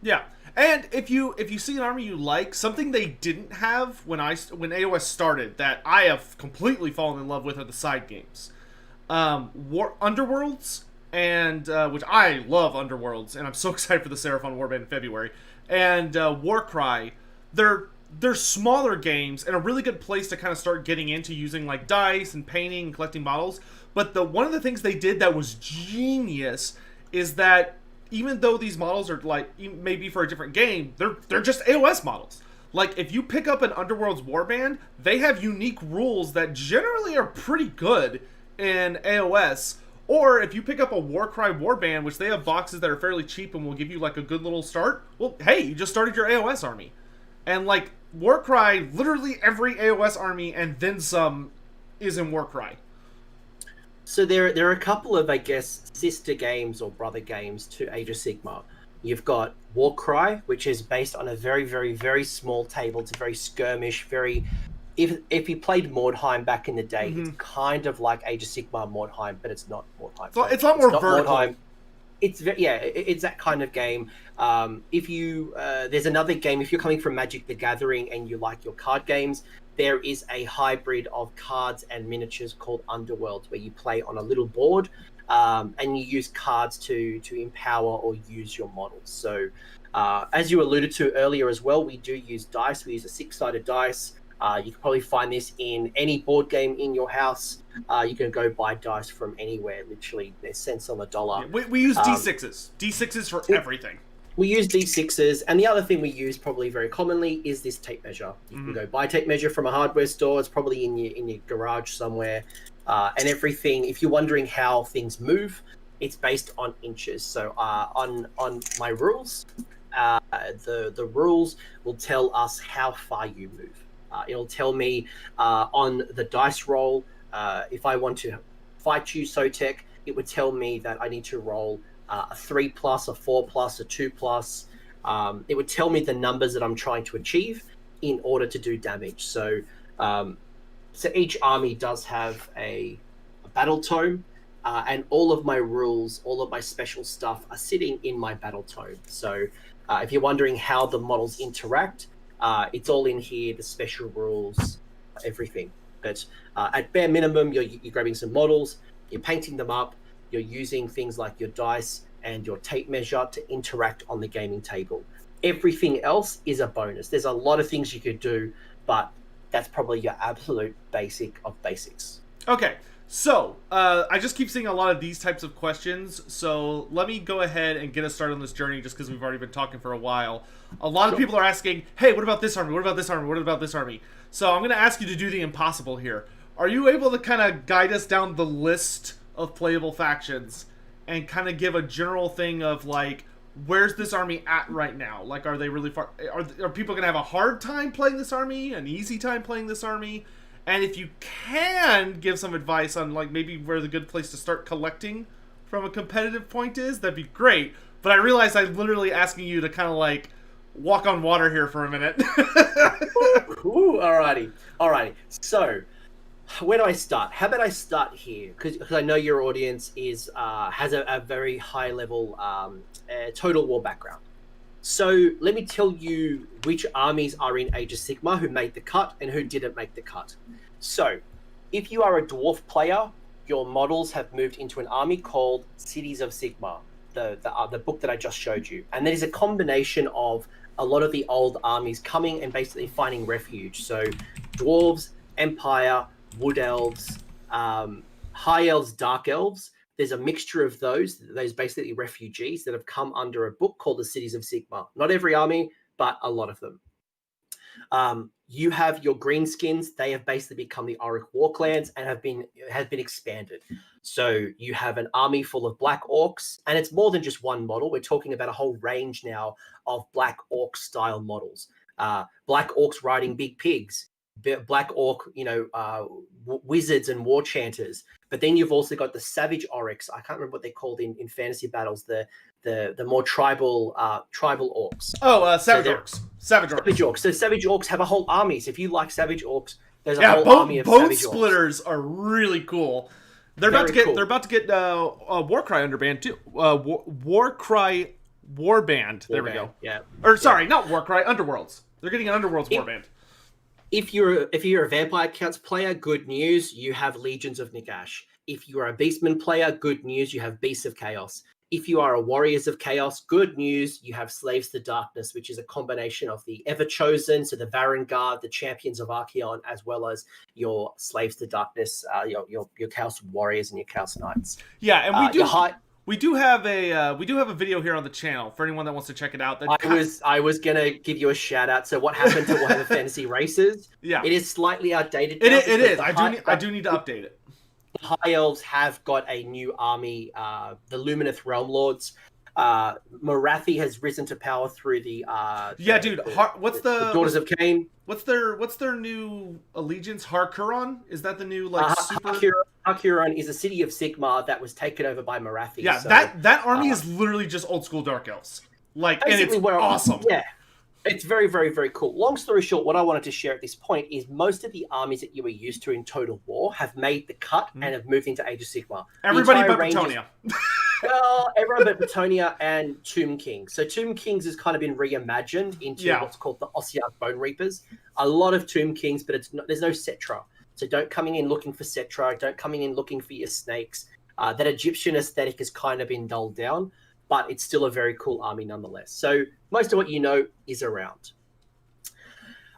S2: Yeah, and if you see an army you like, something they didn't have when AoS started that I have completely fallen in love with are the side games, Underworlds, and which I love Underworlds, and I'm so excited for the Seraphon Warband in February, and Warcry. They're smaller games and a really good place to kind of start getting into using like dice and painting and collecting models. But one of the things they did that was genius is that even though these models are like maybe for a different game, they're just AoS models. Like if you pick up an Underworld's Warband, they have unique rules that generally are pretty good in AoS. Or if you pick up a Warcry Warband, which they have boxes that are fairly cheap and will give you like a good little start, well, hey, you just started your AoS army. And like Warcry, literally every AoS army and then some is in Warcry.
S1: So there are a couple of, I guess, sister games or brother games to Age of Sigmar. You've got Warcry, which is based on a very, very, very small table. It's a very skirmish, very... If you played Mordheim back in the day, it's kind of like Age of Sigmar Mordheim, but it's not Mordheim.
S2: So it's a lot more vertical.
S1: Mordheim. It's that kind of game. There's another game, if you're coming from Magic the Gathering and you like your card games, there is a hybrid of cards and miniatures called Underworld, where you play on a little board and you use cards to empower or use your models. So as you alluded to earlier as well, we do use dice. We use a 6-sided dice. You can probably find this in any board game in your house. You can go buy dice from anywhere. Literally, they're cents on the dollar.
S2: Yeah, we use D6s. D6s for everything.
S1: We use D6s, and the other thing we use probably very commonly is this tape measure. You can go buy a tape measure from a hardware store. It's probably in your garage somewhere, and everything. If you're wondering how things move, it's based on inches. So on my rules, the rules will tell us how far you move. It'll tell me on the dice roll, if I want to fight you, Sotek, it would tell me that I need to roll a 3+, a 4+, a 2+. It would tell me the numbers that I'm trying to achieve in order to do damage. So each army does have a battle tome, and all of my rules, all of my special stuff are sitting in my battle tome. So if you're wondering how the models interact, It's all in here, the special rules, everything. But at bare minimum, you're grabbing some models, you're painting them up, you're using things like your dice and your tape measure to interact on the gaming table. Everything else is a bonus. There's a lot of things you could do, but that's probably your absolute basic of basics.
S2: Okay, so I just keep seeing a lot of these types of questions, so let me go ahead and get us started on this journey just because we've already been talking for a while. A lot of people are asking, hey, what about this army? What about this army? What about this army? So I'm going to ask you to do the impossible here. Are you able to kind of guide us down the list of playable factions and kind of give a general thing of, like, where's this army at right now? Like, are they really far? Are people going to have a hard time playing this army? An easy time playing this army? And if you can give some advice on, like, maybe where the good place to start collecting from a competitive point is, that'd be great. But I realize I'm literally asking you to kind of, like, walk on water here for a minute.
S1: Ooh, alrighty. So, where do I start? How about I start here? Because I know your audience has a very high level Total War background. So let me tell you which armies are in Age of Sigmar who made the cut and who didn't make the cut. So, if you are a dwarf player, your models have moved into an army called Cities of Sigmar, the book that I just showed you. And that is a combination of a lot of the old armies coming and basically finding refuge. So, dwarves, Empire, Wood Elves, High Elves, Dark Elves. There's a mixture of those basically refugees that have come under a book called the Cities of Sigmar. Not every army, but a lot of them. You have your greenskins. They have basically become the Auric War Clans and have been expanded. So you have an army full of Black Orcs, and it's more than just one model. We're talking about a whole range now of Black Orc style models. Black Orcs riding big pigs. Black Orc, wizards and war chanters. But then you've also got the Savage Oryx. I can't remember what they're called in fantasy battles. The more tribal orcs.
S2: Oh, Savage Orcs. Savage
S1: Orcs. So Savage Orcs have a whole army. So if you like Savage Orcs, there's a whole army of
S2: Bone
S1: Savage
S2: Splitters are really cool. They're about to get Warcry underband too. Warcry Warband. There we go.
S1: Yeah.
S2: Or sorry, not Warcry. Underworlds. They're getting an Underworlds Warband.
S1: If you're a Vampire Counts player, good news, you have Legions of Nagash. If you are a Beastman player, good news, you have Beasts of Chaos. If you are a Warriors of Chaos, good news, you have Slaves to Darkness, which is a combination of the Ever-Chosen, so the Varangard, the Champions of Archaon, as well as your Slaves to Darkness, your Chaos Warriors and your Chaos Knights.
S2: Yeah, and we do have a video here on the channel for anyone that wants to check it out.
S1: I was gonna give you a shout out. So what happened to Warhammer Fantasy Races?
S2: Yeah,
S1: it is slightly outdated.
S2: It is. I do need to update it.
S1: The High Elves have got a new army, the Lumineth Realm Lords. Morathi has risen to power through the
S2: the
S1: Daughters of Cain.
S2: What's their new allegiance? Harkuron? Is that the new super?
S1: Harkuron is a city of Sigmar that was taken over by Morathi.
S2: Yeah, so, that army is literally just old school Dark Elves. And it's awesome.
S1: Yeah. It's very, very, very cool. Long story short, what I wanted to share at this point is most of the armies that you were used to in Total War have made the cut and have moved into Age of Sigmar.
S2: Everybody but Betonia.
S1: Well, everyone but Betonia and Tomb Kings. So Tomb Kings has kind of been reimagined into what's called the Ossiarch Bone Reapers. A lot of Tomb Kings, but there's no Cetra. So don't coming in looking for Cetra. Don't coming in looking for your snakes. That Egyptian aesthetic has kind of been dulled down, but it's still a very cool army nonetheless. So most of what you know is around.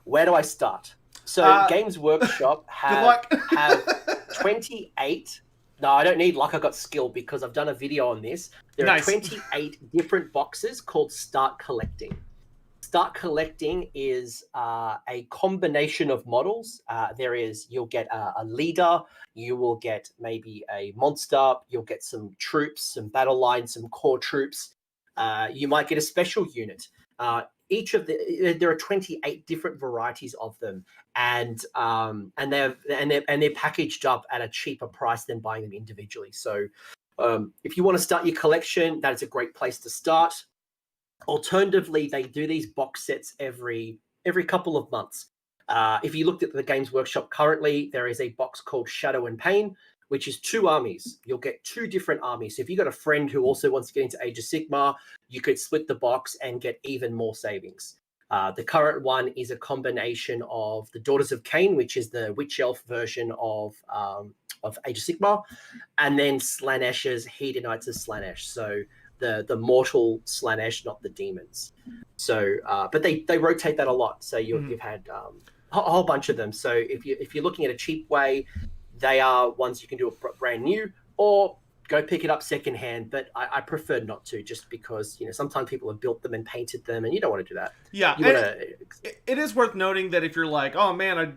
S1: Where do I start? So Games Workshop have 28. No, I don't need luck. I got skill because I've done a video on this. There are 28 different boxes called Start Collecting. Start Collecting is a combination of models. You'll get a leader, you will get maybe a monster, you'll get some troops, some battle lines, some core troops. You might get a special unit. There are 28 different varieties of them, and they're packaged up at a cheaper price than buying them individually. So, if you want to start your collection, that is a great place to start. Alternatively, they do these box sets every couple of months. If you looked at the Games Workshop currently, there is a box called Shadow and Pain, which is 2 armies. You'll get 2 different armies. So if you've got a friend who also wants to get into Age of Sigmar, you could split the box and get even more savings. The current one is a combination of the Daughters of Cain, which is the witch elf version of Age of Sigmar, and then Slanesh's Hedonites of Slanesh. So the mortal Slanesh, not the demons. So, but they rotate that a lot. So you've had a whole bunch of them. So if you're looking at a cheap way, they are ones you can do a brand new, or go pick it up secondhand. But I prefer not to, just because sometimes people have built them and painted them, and you don't want to do that.
S2: Yeah, it is worth noting that if you're like, oh man,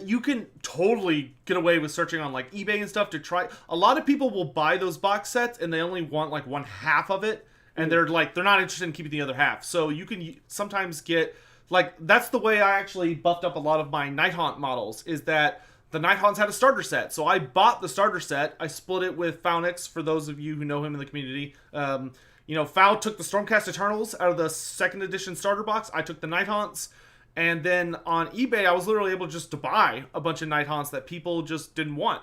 S2: you can totally get away with searching on like eBay and stuff to try. A lot of people will buy those box sets and they only want like one half of it, and they're not interested in keeping the other half. So you can sometimes get that's the way I actually buffed up a lot of my Nighthaunt models, is that the Nighthaunts had a starter set. So I bought the starter set. I split it with Founix, for those of you who know him in the community. Foul took the Stormcast Eternals out of the 2nd edition starter box. I took the Nighthaunts. And then on eBay, I was literally able just to buy a bunch of Nighthaunts that people just didn't want.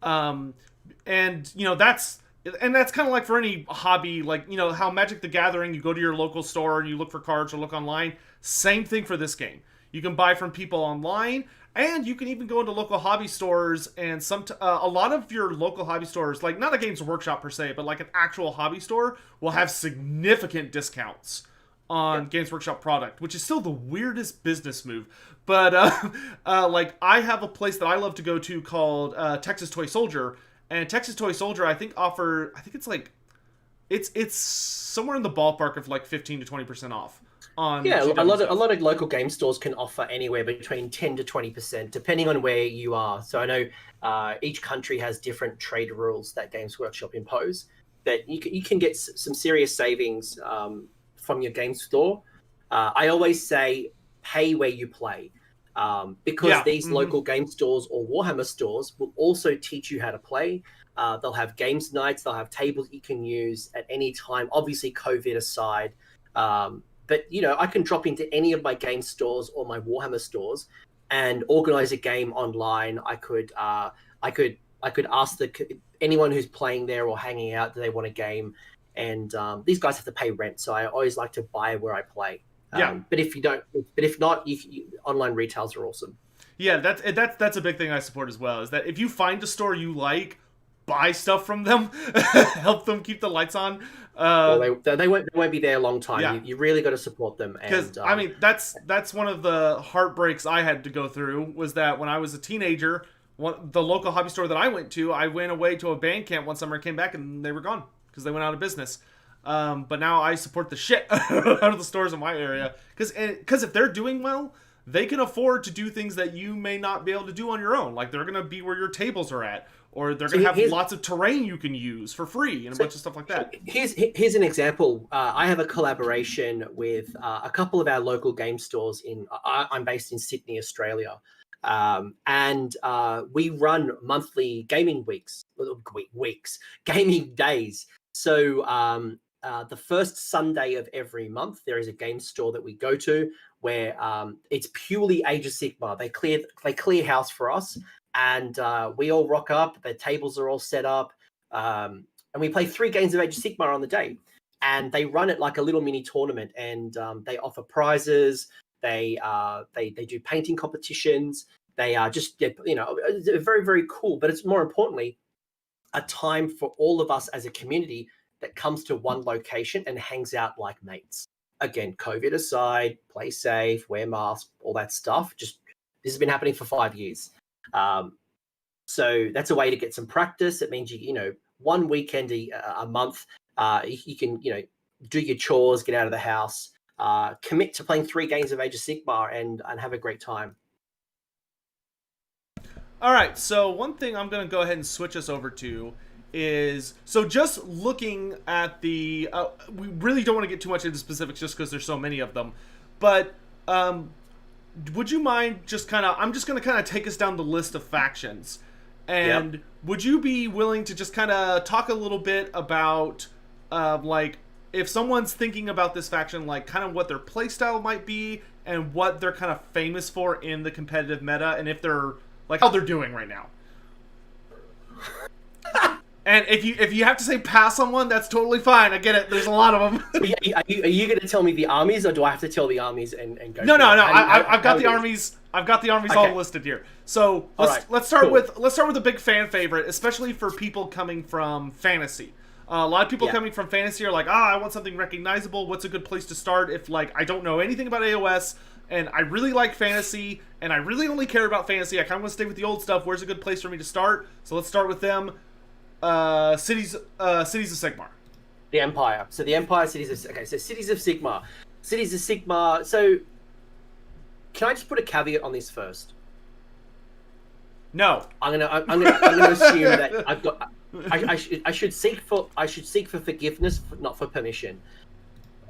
S2: That's kind of like for any hobby, how Magic the Gathering, you go to your local store and you look for cards or look online. Same thing for this game. You can buy from people online, and you can even go into local hobby stores, and a lot of your local hobby stores, like not a Games Workshop per se, but like an actual hobby store, will have significant discounts on Games Workshop product, which is still the weirdest business move. But I have a place that I love to go to called Texas Toy Soldier, and Texas Toy Soldier I think it's somewhere in the ballpark of like 15 to 20% off. A
S1: lot of local game stores can offer anywhere between 10 to 20%, depending on where you are. So I know each country has different trade rules that Games Workshop impose, but you can get some serious savings from your game store. I always say pay where you play, because these local game stores or Warhammer stores will also teach you how to play. They'll have games nights, they'll have tables you can use at any time, obviously COVID aside. But I can drop into any of my game stores or my Warhammer stores and organize a game online. I could ask anyone who's playing there or hanging out, do they want a game? And these guys have to pay rent, so I always like to buy where I play. But if not, online retails are awesome.
S2: Yeah, that's a big thing I support as well. Is that if you find a store you like, buy stuff from them, help them keep the lights on.
S1: They won't be there a long time. Yeah. You really got to support them.
S2: Because that's one of the heartbreaks I had to go through, was that when I was a teenager, the local hobby store that I went to, I went away to a band camp one summer, came back, and they were gone because they went out of business. But now I support the shit out of the stores in my area, because if they're doing well, they can afford to do things that you may not be able to do on your own. Like they're going to be where your tables are at, or they're going to have lots of terrain you can use for free and a bunch of stuff like that.
S1: Here's an example. I have a collaboration with a couple of our local game stores. I'm based in Sydney, Australia. And we run monthly gaming gaming days. So the first Sunday of every month, there is a game store that we go to where it's purely Age of Sigmar. They clear house for us, and we all rock up. The tables are all set up, and we play 3 games of Age of Sigmar on the day. And they run it like a little mini tournament, and they offer prizes. They do painting competitions. They are very, very cool. But it's more importantly a time for all of us as a community that comes to one location and hangs out like mates. Again, COVID aside, play safe, wear masks, all that stuff. This has been happening for 5 years. So that's a way to get some practice. It means one weekend a month, you can do your chores, get out of the house, commit to playing 3 games of Age of Sigmar and have a great time.
S2: All right, so one thing I'm going to go ahead and switch us over to is, so just looking at the, we really don't want to get too much into specifics just because there's so many of them, but would you mind I'm just going to kind of take us down the list of factions, and would you be willing to just kind of talk a little bit about, if someone's thinking about this faction, like kind of what their playstyle might be and what they're kind of famous for in the competitive meta, and if they're, how they're doing right now. And if you have to say pass on one, that's totally fine. I get it. There's a lot of them.
S1: Are you going to tell me the armies, or do I have to tell the armies and go?
S2: No. I've got the armies. I've got the armies all listed here. So let's start with a big fan favorite, especially for people coming from fantasy. A lot of people coming from fantasy are like, I want something recognizable. What's a good place to start if like I don't know anything about AoS and I really like fantasy and I really only care about fantasy. I kind of want to stay with the old stuff. Where's a good place for me to start? So let's start with them. Cities of Sigmar.
S1: The Empire. So the Empire, Cities of... Okay, so Cities of Sigmar. Cities of Sigmar... So, can I just put a caveat on this first?
S2: No.
S1: I'm gonna assume that I've got... I should seek for forgiveness, not for permission.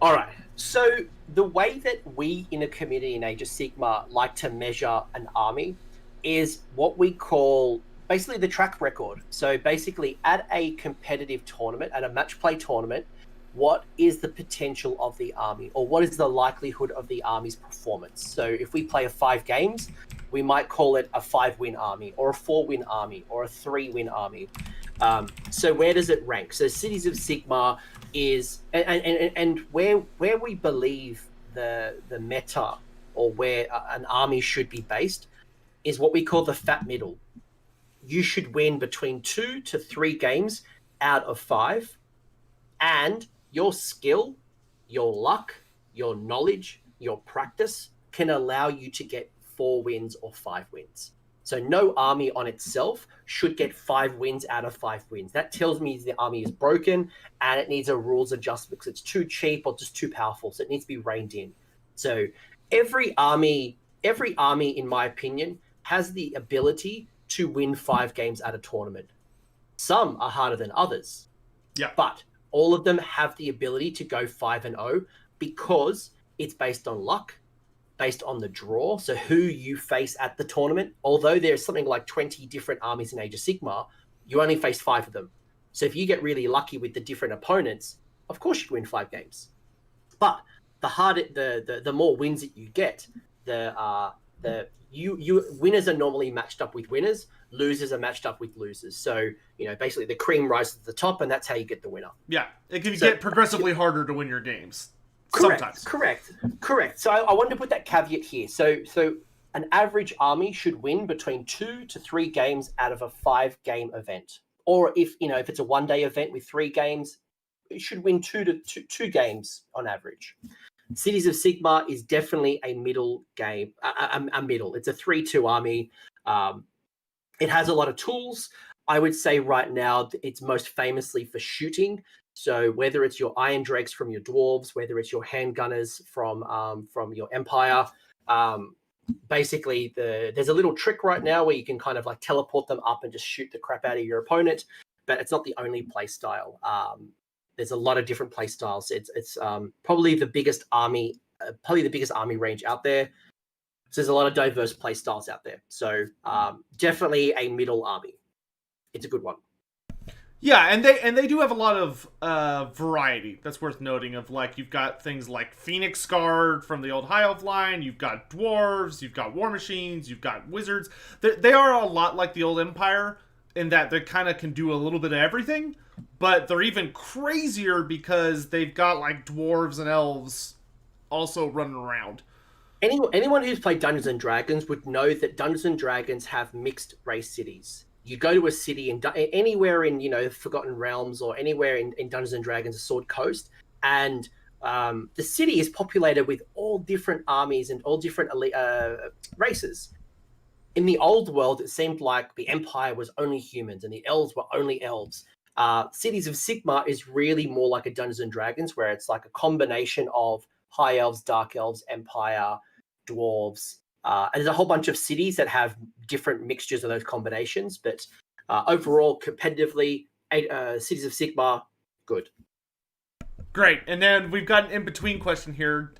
S1: All right. So the way that we in a community in Age of Sigmar like to measure an army is what we call basically the track record. So basically, at a competitive tournament, at a match play tournament, what is the potential of the army, or what is the likelihood of the army's performance? So if we play 5 games, we might call it a 5-win army, or a 4-win army, or a 3-win army. So where does it rank? So Cities of Sigmar is, and where we believe the meta, or where an army should be based, is what we call the fat middle. You should win between 2 to 3 games out of 5, and your skill, your luck, your knowledge, your practice can allow you to get 4 wins or 5 wins. So no army on itself should get 5 wins out of 5 wins. That tells me the army is broken and it needs a rules adjustment because it's too cheap or just too powerful. So it needs to be reined in. So every army, in my opinion, has the ability to win 5 games at a tournament. Some are harder than others.
S2: Yeah.
S1: But all of them have the ability to go 5-0 because it's based on luck, based on the draw, so who you face at the tournament. Although there's something like 20 different armies in Age of Sigmar, you only face 5 of them. So if you get really lucky with the different opponents, of course you can win 5 games. But the harder, the more wins that you get, you winners are normally matched up with winners, losers are matched up with losers. So, basically the cream rises to the top, and that's how you get the winner.
S2: Yeah, it can get progressively harder to win your games.
S1: Correct,
S2: Sometimes.
S1: Correct. So I wanted to put that caveat here. So an average army should win between 2 to 3 games out of a 5-game event. Or if it's a 1-day event with 3 games, it should win 2 games on average. Cities of Sigmar is definitely a middle game, a middle. It's a 3-2 army. It has a lot of tools. I would say right now it's most famously for shooting. So whether it's your Iron Drakes from your Dwarves, whether it's your Handgunners from your Empire, basically there's a little trick right now where you can kind of like teleport them up and just shoot the crap out of your opponent. But it's not the only play style. There's a lot of different play styles. It's probably the biggest army range out there. So there's a lot of diverse play styles out there. So definitely a middle army. It's a good one.
S2: Yeah, and they do have a lot of variety. That's worth noting. Of like, you've got things like Phoenix Guard from the old High Elf line. You've got dwarves. You've got war machines. You've got wizards. They are a lot like the old Empire in that they kind of can do a little bit of everything. But they're even crazier because they've got like dwarves and elves also running around.
S1: Anyone who's played Dungeons and Dragons would know that Dungeons and Dragons have mixed race cities. You go to a city anywhere in Forgotten Realms or anywhere in Dungeons and Dragons, Sword Coast, and the city is populated with all different armies and all different races. In the old world, it seemed like the Empire was only humans and the elves were only elves. Cities of Sigmar is really more like a Dungeons and Dragons, where it's like a combination of high elves, dark elves, Empire, dwarves. And there's a whole bunch of cities that have different mixtures of those combinations. But overall, competitively, Cities of Sigmar, good.
S2: Great. And then we've got an in-between question here.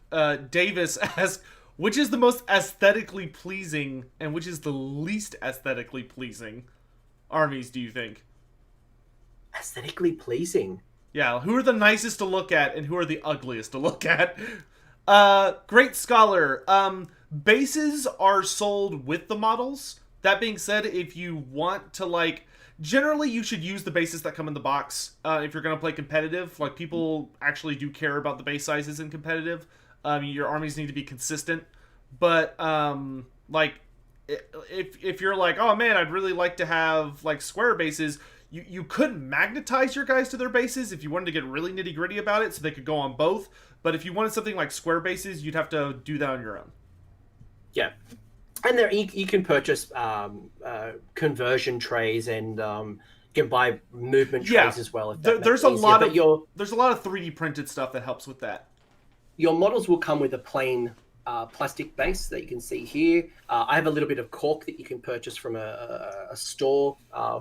S2: Davis asks, which is the most aesthetically pleasing and which is the least aesthetically pleasing armies, do you think?
S1: Aesthetically pleasing?
S2: Yeah, who are the nicest to look at and who are the ugliest to look at? Great Scholar. Bases are sold with the models. That being said, if you want to Generally, you should use the bases that come in the box if you're going to play competitive. Like, people actually do care about the base sizes in competitive. Your armies need to be consistent. But, like, if you're like, oh man, I'd really like to have, like, square bases, you could magnetize your guys to their bases if you wanted to get really nitty-gritty about it so they could go on both. But if you wanted something like square bases, you'd have to do that on your own.
S1: Yeah. And there you can purchase conversion trays and you can buy movement trays as well. If
S2: there's a lot of 3D printed stuff that helps with that.
S1: Your models will come with a plain plastic base that you can see here. I have a little bit of cork that you can purchase from a store.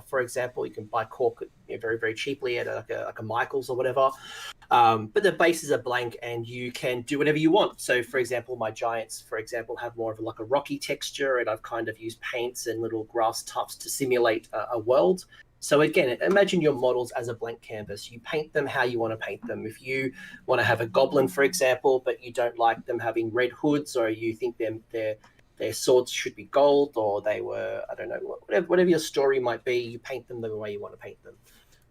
S1: For example, you can buy cork very, very cheaply at like a Michael's or whatever. But the bases are blank and you can do whatever you want. So, for example, my giants, have more of like a rocky texture, and I've kind of used paints and little grass tufts to simulate a world. So again, imagine your models as a blank canvas. You paint them how you want to paint them. If you want to have a goblin, for example, but you don't like them having red hoods, or you think their swords should be gold, or they were, I don't know, whatever your story might be, you paint them the way you want to paint them.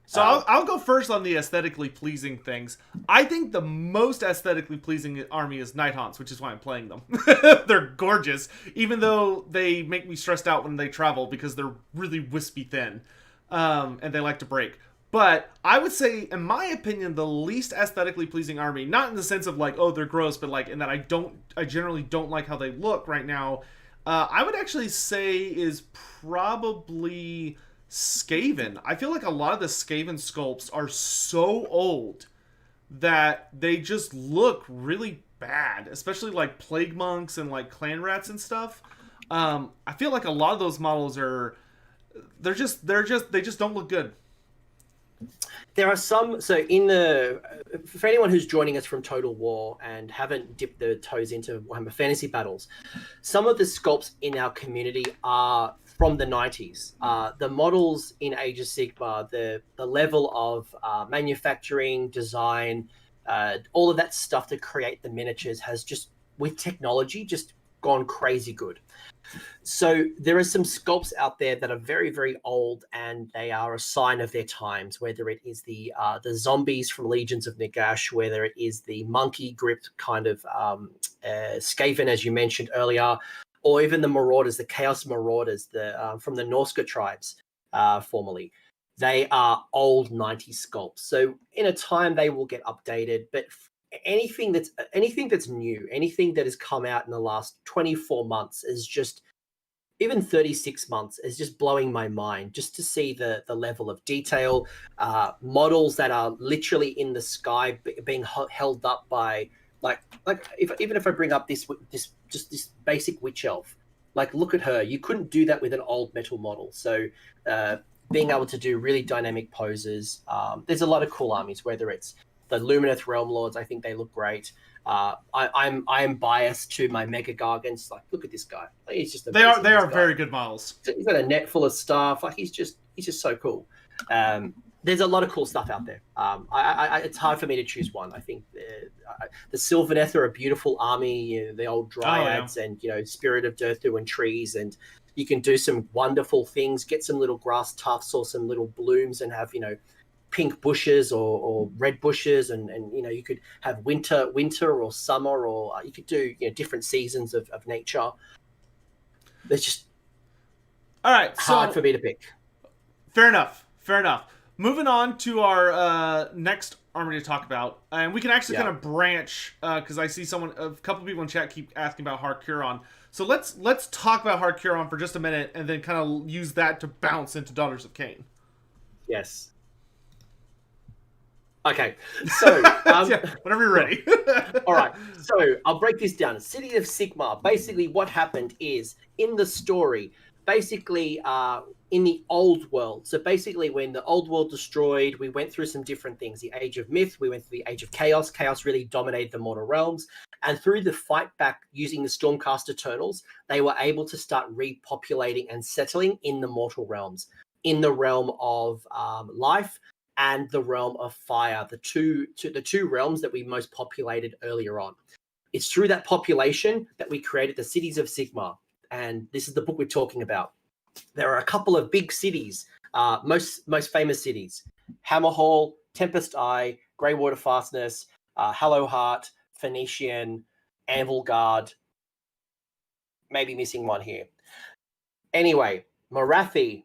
S2: So I'll go first on the aesthetically pleasing things. I think the most aesthetically pleasing army is Nighthawks, which is why I'm playing them. They're gorgeous, even though they make me stressed out when they travel because they're really wispy thin. And they like to break. But I would say, in my opinion, the least aesthetically pleasing army, not in the sense of like, oh, they're gross, but like in that I generally don't like how they look right now. I would actually say is probably Skaven. I feel like a lot of the Skaven sculpts are so old that they just look really bad, especially like plague monks and like clan rats and stuff. I feel like a lot of those models are. They just don't look good.
S1: There are some. So for anyone who's joining us from Total War and haven't dipped their toes into Warhammer Fantasy Battles, some of the sculpts in our community are from the 90s. The models in Age of Sigmar, the level of manufacturing, design, all of that stuff to create the miniatures has just, with technology, just gone crazy good. So there are some sculpts out there that are very, very old, and they are a sign of their times, whether it is the zombies from Legions of Nagash, whether it is the monkey-gripped kind of Skaven, as you mentioned earlier, or even the Marauders, the Chaos Marauders from the Norska tribes formerly. They are old 90s sculpts. So in a time, they will get updated, but anything that's new, anything that has come out in the last 24 months is just, even 36 months is just blowing my mind, just to see the level of detail, models that are literally in the sky being held up by even if I bring up this basic witch elf, like, look at her. You couldn't do that with an old metal model. So being able to do really dynamic poses, there's a lot of cool armies, whether it's the Lumineth Realm Lords. I think they look great. I am biased to my Mega Gargants. Like, look at this guy. He's just amazing.
S2: They are very good models.
S1: He's got a net full of stuff. Like, he's just so cool. There's a lot of cool stuff out there. It's hard for me to choose one. I think the Sylvaneth are a beautiful army. The old Dryads and Spirit of Durthu and trees, and you can do some wonderful things. Get some little grass tufts or some little blooms, and have pink bushes or red bushes, and you could have winter or summer, or you could do different seasons of nature. It's just
S2: all right.
S1: Hard for me to pick.
S2: Fair enough. Moving on to our next army to talk about, and we can actually kind of branch because I see a couple people in chat keep asking about Harkuron. So let's talk about Harkuron for just a minute, and then kind of use that to bounce into Daughters of Cain.
S1: Yes. Okay, so
S2: whenever you're ready.
S1: All right, so I'll break this down. City of Sigmar. Basically, what happened is, in the story, basically in the old world. So basically, when the old world destroyed, we went through some different things. The Age of Myth, we went through the Age of Chaos. Chaos really dominated the mortal realms. And through the fight back using the Stormcast Eternals, they were able to start repopulating and settling in the mortal realms, in the realm of life and the realm of fire, the two realms that we most populated earlier on. It's through that population that we created the cities of Sigmar. And this is the book we're talking about. There are a couple of big cities Most famous cities: Hammerhall, Tempest Eye, Greywater Fastness, Hallowheart, Phoenician, Anvilgard. Maybe missing one here. Anyway, Morathi,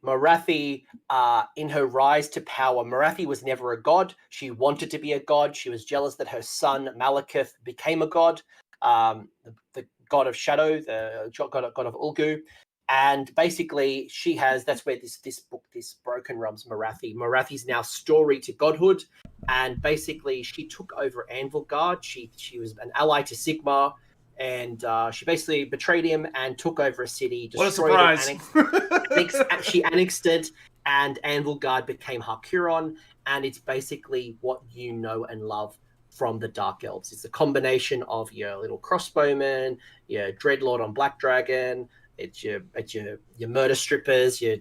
S1: in her rise to power, Morathi was never a god. She wanted to be a god. She was jealous that her son Malekith became a god, the god of shadow, the god of Ulgu. And basically, that's where this book, this Broken Realms Morathi's now story to godhood. And basically, she took over Anvilgard. She was an ally to Sigmar. And she basically betrayed him and took over a city.
S2: What a surprise!
S1: She annexed it, and Anvilgard became Harkuron. And it's basically what you know and love from the Dark Elves. It's a combination of your little crossbowmen, your dreadlord on Black Dragon. It's your murder strippers, your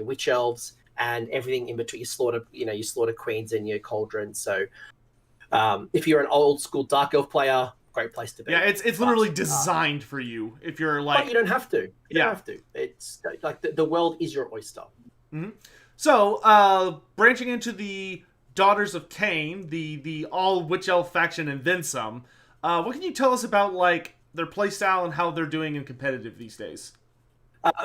S1: witch elves, and everything in between. Your slaughter queens and your cauldron. So, if you're an old school Dark Elf player, great place to be.
S2: Yeah, it's literally designed for you. If you're like,
S1: but you don't have to. You don't have to. It's like the world is your oyster.
S2: Mm-hmm. So, branching into the Daughters of Cain, the all witch elf faction and then some. What can you tell us about like their playstyle and how they're doing in competitive these days?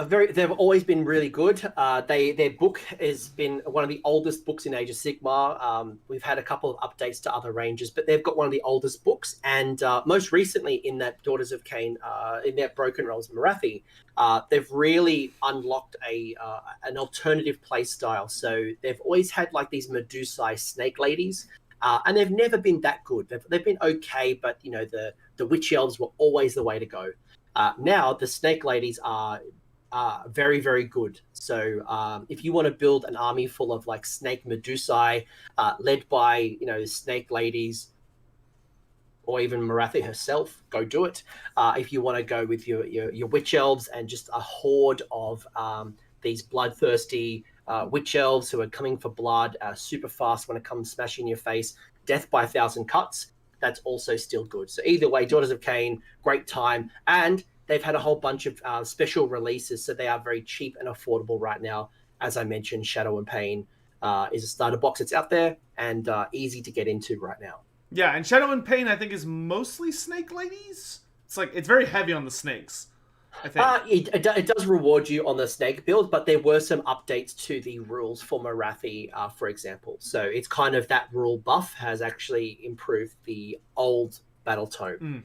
S1: They've always been really good. Their book has been one of the oldest books in Age of Sigmar. We've had a couple of updates to other ranges, but they've got one of the oldest books. And most recently, in that Daughters of Cain, in that Broken Realms Morathi, they've really unlocked an alternative play style. So they've always had like these Medusae snake ladies, and they've never been that good. They've been okay, but the witch elves were always the way to go. Now the snake ladies are very, very good. So if you want to build an army full of like snake Medusae, led by snake ladies, or even Morathi herself, go do it. If you want to go with your witch elves and just a horde of these bloodthirsty witch elves who are coming for blood, super fast when it comes smashing your face, death by 1,000 cuts, that's also still good. So either way, Daughters of Cain, great time. And they've had a whole bunch of special releases, so they are very cheap and affordable right now. As I mentioned, Shadow and Pain is a starter box that's out there and easy to get into right now.
S2: Yeah, and Shadow and Pain, I think, is mostly snake ladies. It's very heavy on the snakes, I think.
S1: It does reward you on the snake build, but there were some updates to the rules for Morathi, for example. So it's kind of that rule buff has actually improved the old battle tone.
S2: Mm.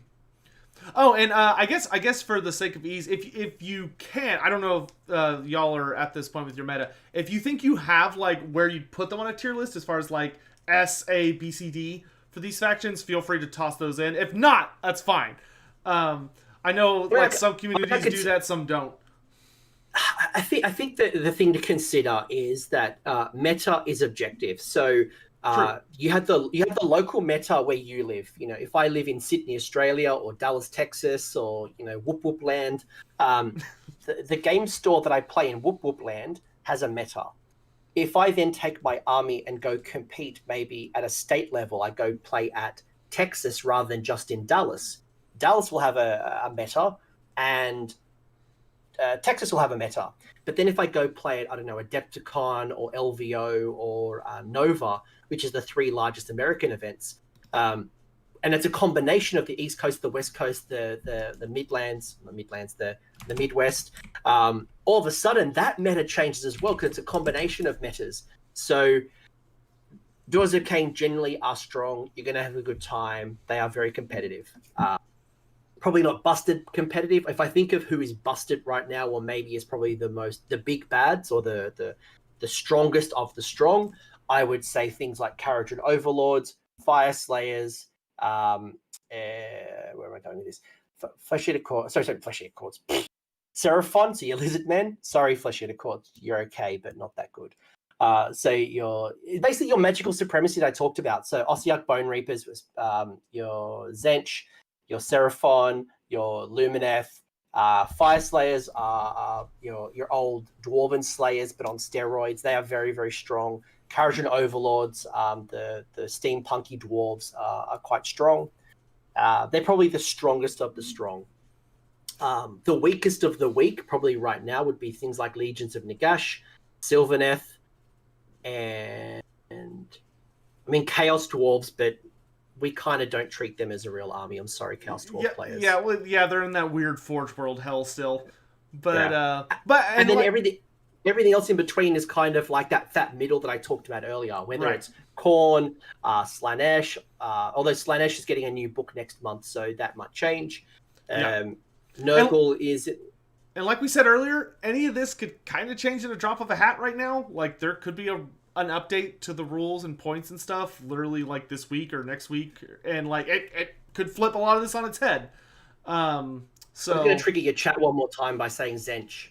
S2: Oh, and I guess for the sake of ease, if you can, I don't know if y'all are at this point with your meta. If you think you have like where you'd put them on a tier list as far as like S, A, B, C, D for these factions, feel free to toss those in. If not, that's fine. I know like some communities do that, some don't.
S1: I think that the thing to consider is that meta is objective. So you have the local meta where you live. If I live in Sydney, Australia, or Dallas, Texas, or Whoop Whoop Land, the game store that I play in Whoop Whoop Land has a meta. If I then take my army and go compete maybe at a state level, I go play at Texas rather than just in Dallas. Dallas will have a meta, and Texas will have a meta. But then if I go play at, I don't know, Adepticon or LVO or Nova, which is the 3 largest American events, and it's a combination of the East Coast, the West Coast, the Midwest, all of a sudden that meta changes as well because it's a combination of metas. So Daughters of Cain generally are strong. You're going to have a good time. They are very competitive. Probably not busted competitive. If I think of who is busted right now, or maybe is probably the big bads or the strongest of the strong, I would say things like Kharadron Overlords, Fire Slayers, where am I going with this? Flesh-eater Courts. Sorry, Flesh-eater Courts. Seraphon, so your Lizard Men. Sorry, Flesh-eater Courts. You're okay, but not that good. So basically your magical supremacy that I talked about. So Ossiarch Bone Reapers was your Zench, your Seraphon, your Lumineth. Fire Slayers are your old Dwarven Slayers, but on steroids. They are very, very strong. Kharadron Overlords, the steampunky dwarves are quite strong. They're probably the strongest of the strong. The weakest of the weak, probably right now, would be things like Legions of Nagash, Sylvaneth, and I mean Chaos Dwarves, but we kind of don't treat them as a real army. I'm sorry, Chaos Dwarf players.
S2: Yeah, well, they're in that weird Forge World hell still. But
S1: and then everything else in between is kind of like that middle that I talked about earlier, whether it's Khorne, Slanesh, although Slanesh is getting a new book next month, so that might change. Nurgle is...
S2: And like we said earlier, any of this could kind of change in a drop of a hat right now. Like, there could be an update to the rules and points and stuff, literally, like, this week or next week. And, like, it could flip a lot of this on its head. So
S1: I'm going to trigger your chat one more time by saying Zench.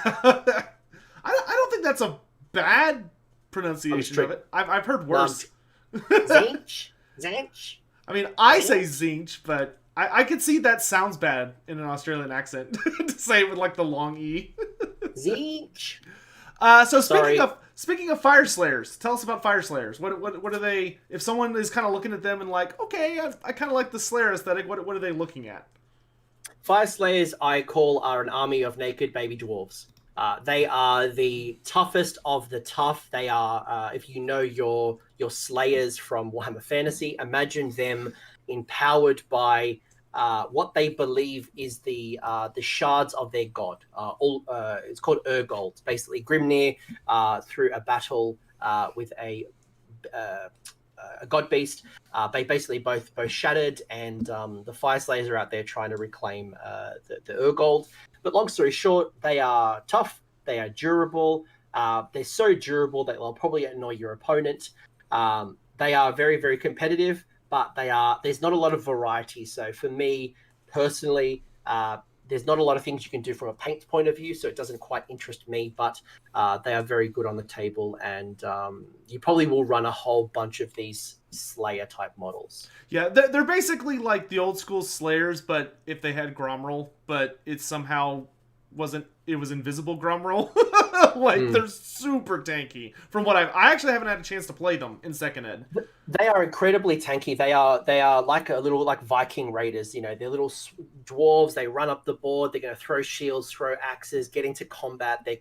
S2: I don't think that's a bad pronunciation of it. I've heard worse.
S1: Zench?
S2: I mean, I say Zinch, but I could see that sounds bad in an Australian accent to say it with like the long E.
S1: Zinch.
S2: So speaking of Fire Slayers, tell us about Fire Slayers. What are they? If someone is kind of looking at them and like, okay, I kind of like the Slayer aesthetic. What are they looking at?
S1: Fire Slayers, I call, are an army of naked baby dwarves. They are the toughest of the tough. They are, if you know your Slayers from Warhammer Fantasy, imagine them empowered by what they believe is the shards of their god. It's called Urgold. Basically, Grimnir, through a battle with a god beast, they basically both shattered, and the Fire Slayers are out there trying to reclaim the Urgold. But long story short, they are tough, they are durable, they're so durable that they'll probably annoy your opponent. They are very, very competitive, but there's not a lot of variety. So for me personally, there's not a lot of things you can do from a paint point of view, so it doesn't quite interest me, but they are very good on the table, and you probably will run a whole bunch of these Slayer-type models.
S2: Yeah, they're basically like the old school Slayers, but if they had Gromrol, but it somehow it was invisible Gromrol. They're super tanky. From what I actually haven't had a chance to play them in second ed.
S1: They are incredibly tanky. They are like a little like Viking raiders. You know, they're little dwarves. They run up the board. They're going to throw shields, throw axes, get into combat. They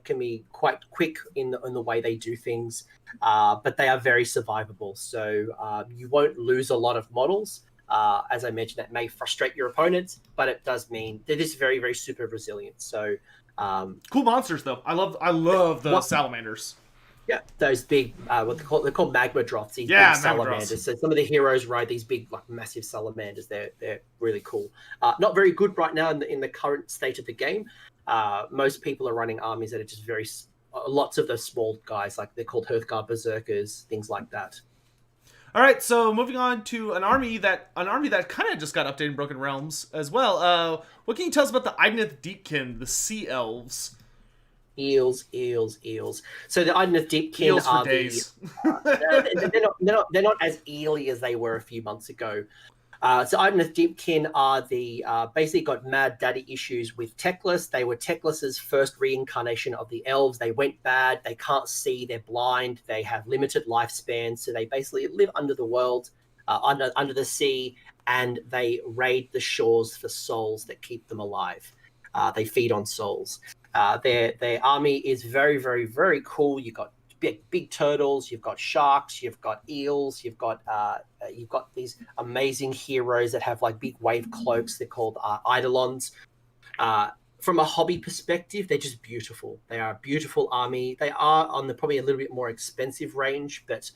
S1: can be quite quick in the way they do things, but they are very survivable. So you won't lose a lot of models. As I mentioned, that may frustrate your opponents, but it does mean they're just very, very super resilient. So
S2: cool monsters, though. I love the salamanders.
S1: Yeah, those big they're called magma drops. These big salamanders.
S2: Drops.
S1: So some of the heroes ride these big, like massive salamanders. They're really cool. Not very good right now in the current state of the game. Most people are running armies that are just lots of the small guys, like they're called Hearthguard Berserkers, things like that.
S2: All right, so moving on to an army that kind of just got updated in Broken Realms as well. What can you tell us about the Idoneth Deepkin, the Sea Elves?
S1: Eels. So the Idoneth Deepkin are
S2: days.
S1: They're not as eely as they were a few months ago. So Idoneth Deepkin are the basically got mad daddy issues with Teclis. They were Teclis's first reincarnation of the elves. They went bad. They can't see. They're blind. They have limited lifespan. So they basically live under the world, under the sea, and they raid the shores for souls that keep them alive. They feed on souls. Their army is very, very, very cool. You've got big turtles, you've got sharks, you've got eels, you've got these amazing heroes that have like big wave cloaks. They're called eidolons. From a hobby perspective, they're just beautiful. They are a beautiful army. They are on the probably a little bit more expensive range, but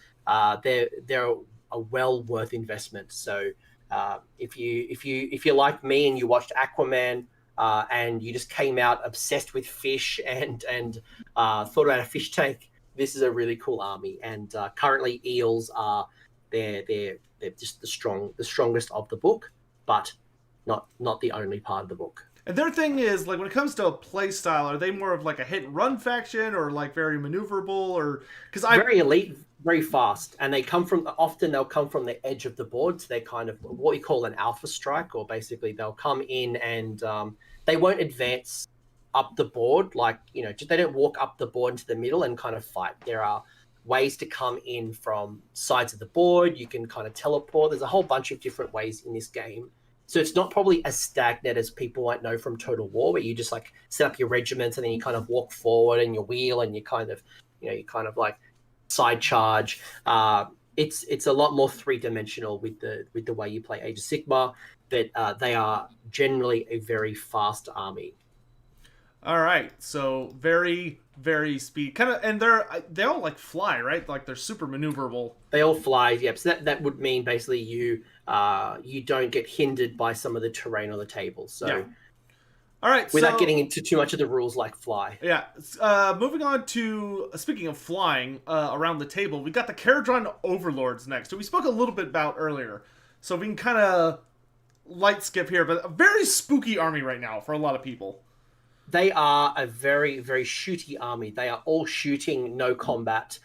S1: they're a well worth investment. So if you're like me and you watched Aquaman, and you just came out obsessed with fish and thought about a fish tank, this is a really cool army. And currently eels are they're just the strongest of the book, but not the only part of the book.
S2: And their thing is, like, when it comes to a play style, are they more of like a hit and run faction, or like very maneuverable, or
S1: very elite, very fast, and they'll come from the edge of the board. So they're kind of what we call an alpha strike, or basically they'll come in and they won't advance up the board, like, you know, they don't walk up the board into the middle and kind of fight. There are ways to come in from sides of the board. You can kind of teleport. There's a whole bunch of different ways in this game. So it's not probably as stagnant as people might know from Total War, where you just like set up your regiments and then you kind of walk forward and you wheel and you kind of you kind of like side charge. It's a lot more three-dimensional with the way you play Age of Sigmar, but they are generally a very fast army.
S2: All right, so very very speed kind of, and they all like fly, right? Like they're super maneuverable.
S1: They all fly. Yep. So that would mean basically you don't get hindered by some of the terrain on the table. So
S2: yeah. All right,
S1: without getting into too much of the rules like fly.
S2: Yeah. Moving on to speaking of flying around the table, we got the Caradron Overlords next, who we spoke a little bit about earlier. So we can kind of light skip here, but a very spooky army right now for a lot of people.
S1: They are a very, very shooty army. They are all shooting, no combat.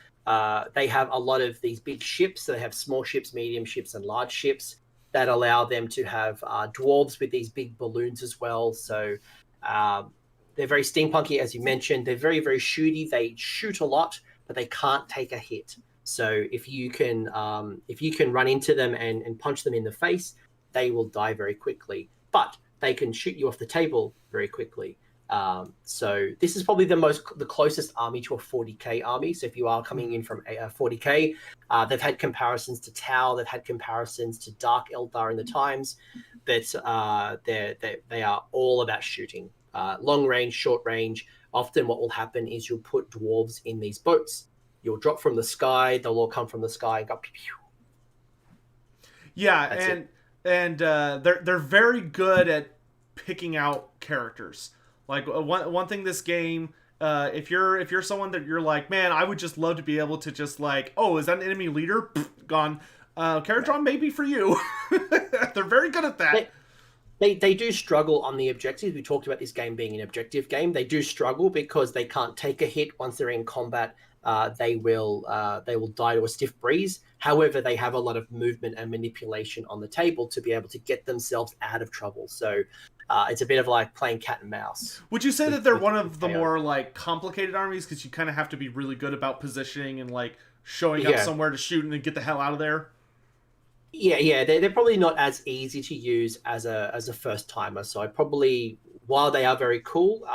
S1: They have a lot of these big ships. So they have small ships, medium ships, and large ships that allow them to have dwarves with these big balloons as well. So they're very steampunky, as you mentioned. They're very, very shooty. They shoot a lot, but they can't take a hit. So if you can run into them and punch them in the face, they will die very quickly. But they can shoot you off the table very quickly. So this is probably the closest army to a 40k army. So if you are coming in from a 40k, they've had comparisons to Tau, they've had comparisons to Dark Eldar in the times, but they are all about shooting, long range, short range. Often what will happen is you'll put dwarves in these boats. You'll drop from the sky. They'll all come from the sky and go. Pew, pew.
S2: Yeah, and they're very good at picking out characters. Like one thing this game, if you're someone that you're like, man, I would just love to be able to just like, oh, is that an enemy leader? Pfft, gone. Caradron may be for you. They're very good at that.
S1: They do struggle on the objectives. We talked about this game being an objective game. They do struggle because they can't take a hit once they're in combat. They will die to a stiff breeze. However, they have a lot of movement and manipulation on the table to be able to get themselves out of trouble. So it's a bit of like playing cat and mouse.
S2: Would you say that they're one of the more like complicated armies because you kind of have to be really good about positioning and like showing up somewhere to shoot and then get the hell out of there?
S1: Yeah. They're probably not as easy to use as a first timer. So I probably, while they are very cool,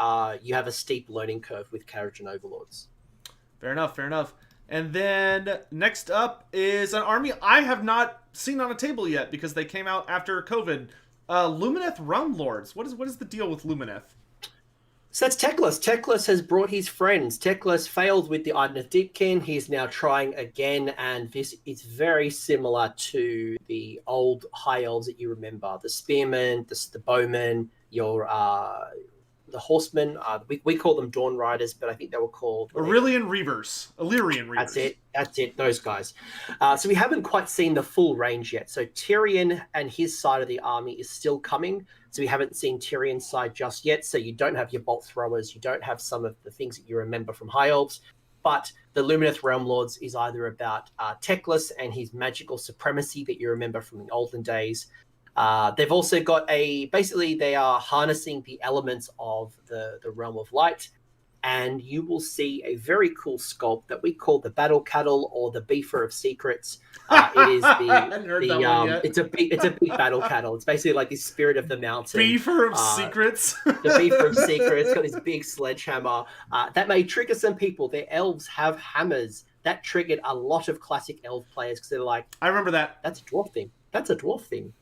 S1: you have a steep learning curve with Caradron Overlords. Fair
S2: enough. And then next up is an army I have not seen on a table yet because they came out after COVID. Lumineth Realm Lords. What is the deal with Lumineth?
S1: So that's Teclis. Teclis has brought his friends. Teclis failed with the Iden of Deepkin. He's now trying again, and this is very similar to the old High Elves that you remember. The Spearmen, the Bowmen, the Horsemen. We call them Dawn Riders, but I think they were called
S2: Illyrian Reavers.
S1: That's it. Those guys. So we haven't quite seen the full range yet. So Tyrion and his side of the army is still coming. So we haven't seen Tyrion's side just yet. So you don't have your bolt throwers. You don't have some of the things that you remember from High Elves. But the Lumineth Realm Lords is either about Teclis and his magical supremacy that you remember from the olden days. They've also got basically they are harnessing the elements of the realm of light, and you will see a very cool sculpt that we call the Battle Cattle or the Beefer of Secrets. It is it's a big battle cattle. It's basically like the spirit of the mountain.
S2: Beefer of Secrets.
S1: The Beefer of Secrets. It's got this big sledgehammer. That may trigger some people. Their elves have hammers. That triggered a lot of classic elf players because they're like,
S2: I remember that.
S1: That's a dwarf thing.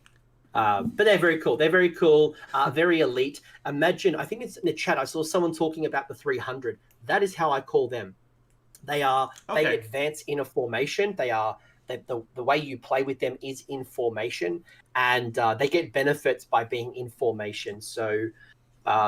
S1: But they're very cool. Very elite. Imagine, I think it's in the chat, I saw someone talking about the 300. That is how I call them. They advance in a formation. The way you play with them is in formation, and they get benefits by being in formation. So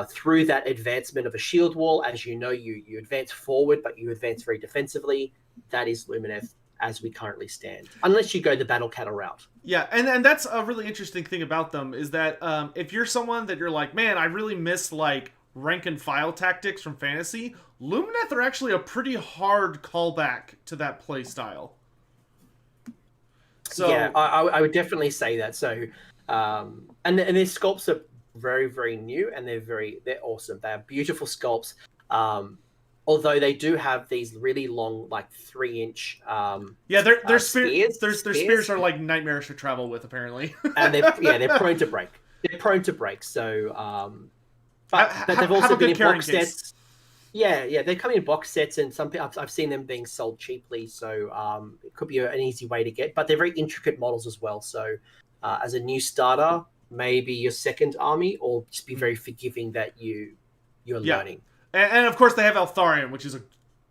S1: through that advancement of a shield wall, as you know, you advance forward, but you advance very defensively. That is Lumineth as we currently stand, unless you go the battle cattle route.
S2: Yeah, and that's a really interesting thing about them is that if you're someone that you're like, man, I really miss like rank and file tactics from fantasy, Lumineth are actually a pretty hard callback to that play style. So
S1: yeah, I would definitely say that. So and their sculpts are very, very new, and they're awesome. They are beautiful sculpts. Although they do have these really long, like 3-inch.
S2: Their spears are like nightmarish to travel with, apparently.
S1: And they're prone to break. So, but they've also been in box sets. Yeah, they come in box sets, and some people I've seen them being sold cheaply, so it could be an easy way to get. But they're very intricate models as well. So as a new starter, maybe your second army, or just be very forgiving that you're learning.
S2: And of course they have Eltharion, which is a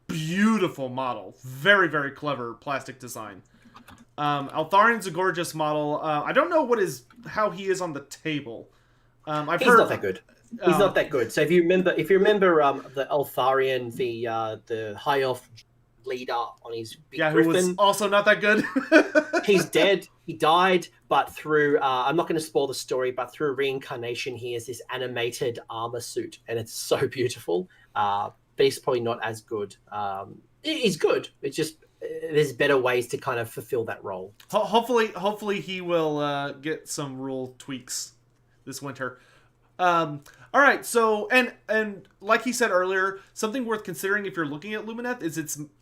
S2: beautiful model, very very clever plastic design. Altharion's a gorgeous model. I don't know how he is on the table. I've
S1: He's
S2: heard
S1: not that good. He's not that good. So if you remember the Eltharion, the high elf leader on his big
S2: who
S1: griffin,
S2: was also not that good.
S1: he's dead. He died, but through I'm not going to spoil the story, but through reincarnation, he has this animated armor suit, and it's so beautiful. But he's probably not as good. He's good. It's just there's better ways to kind of fulfill that role.
S2: Hopefully he will get some rule tweaks this winter. All right, so and like he said earlier, something worth considering if you're looking at Lumineth is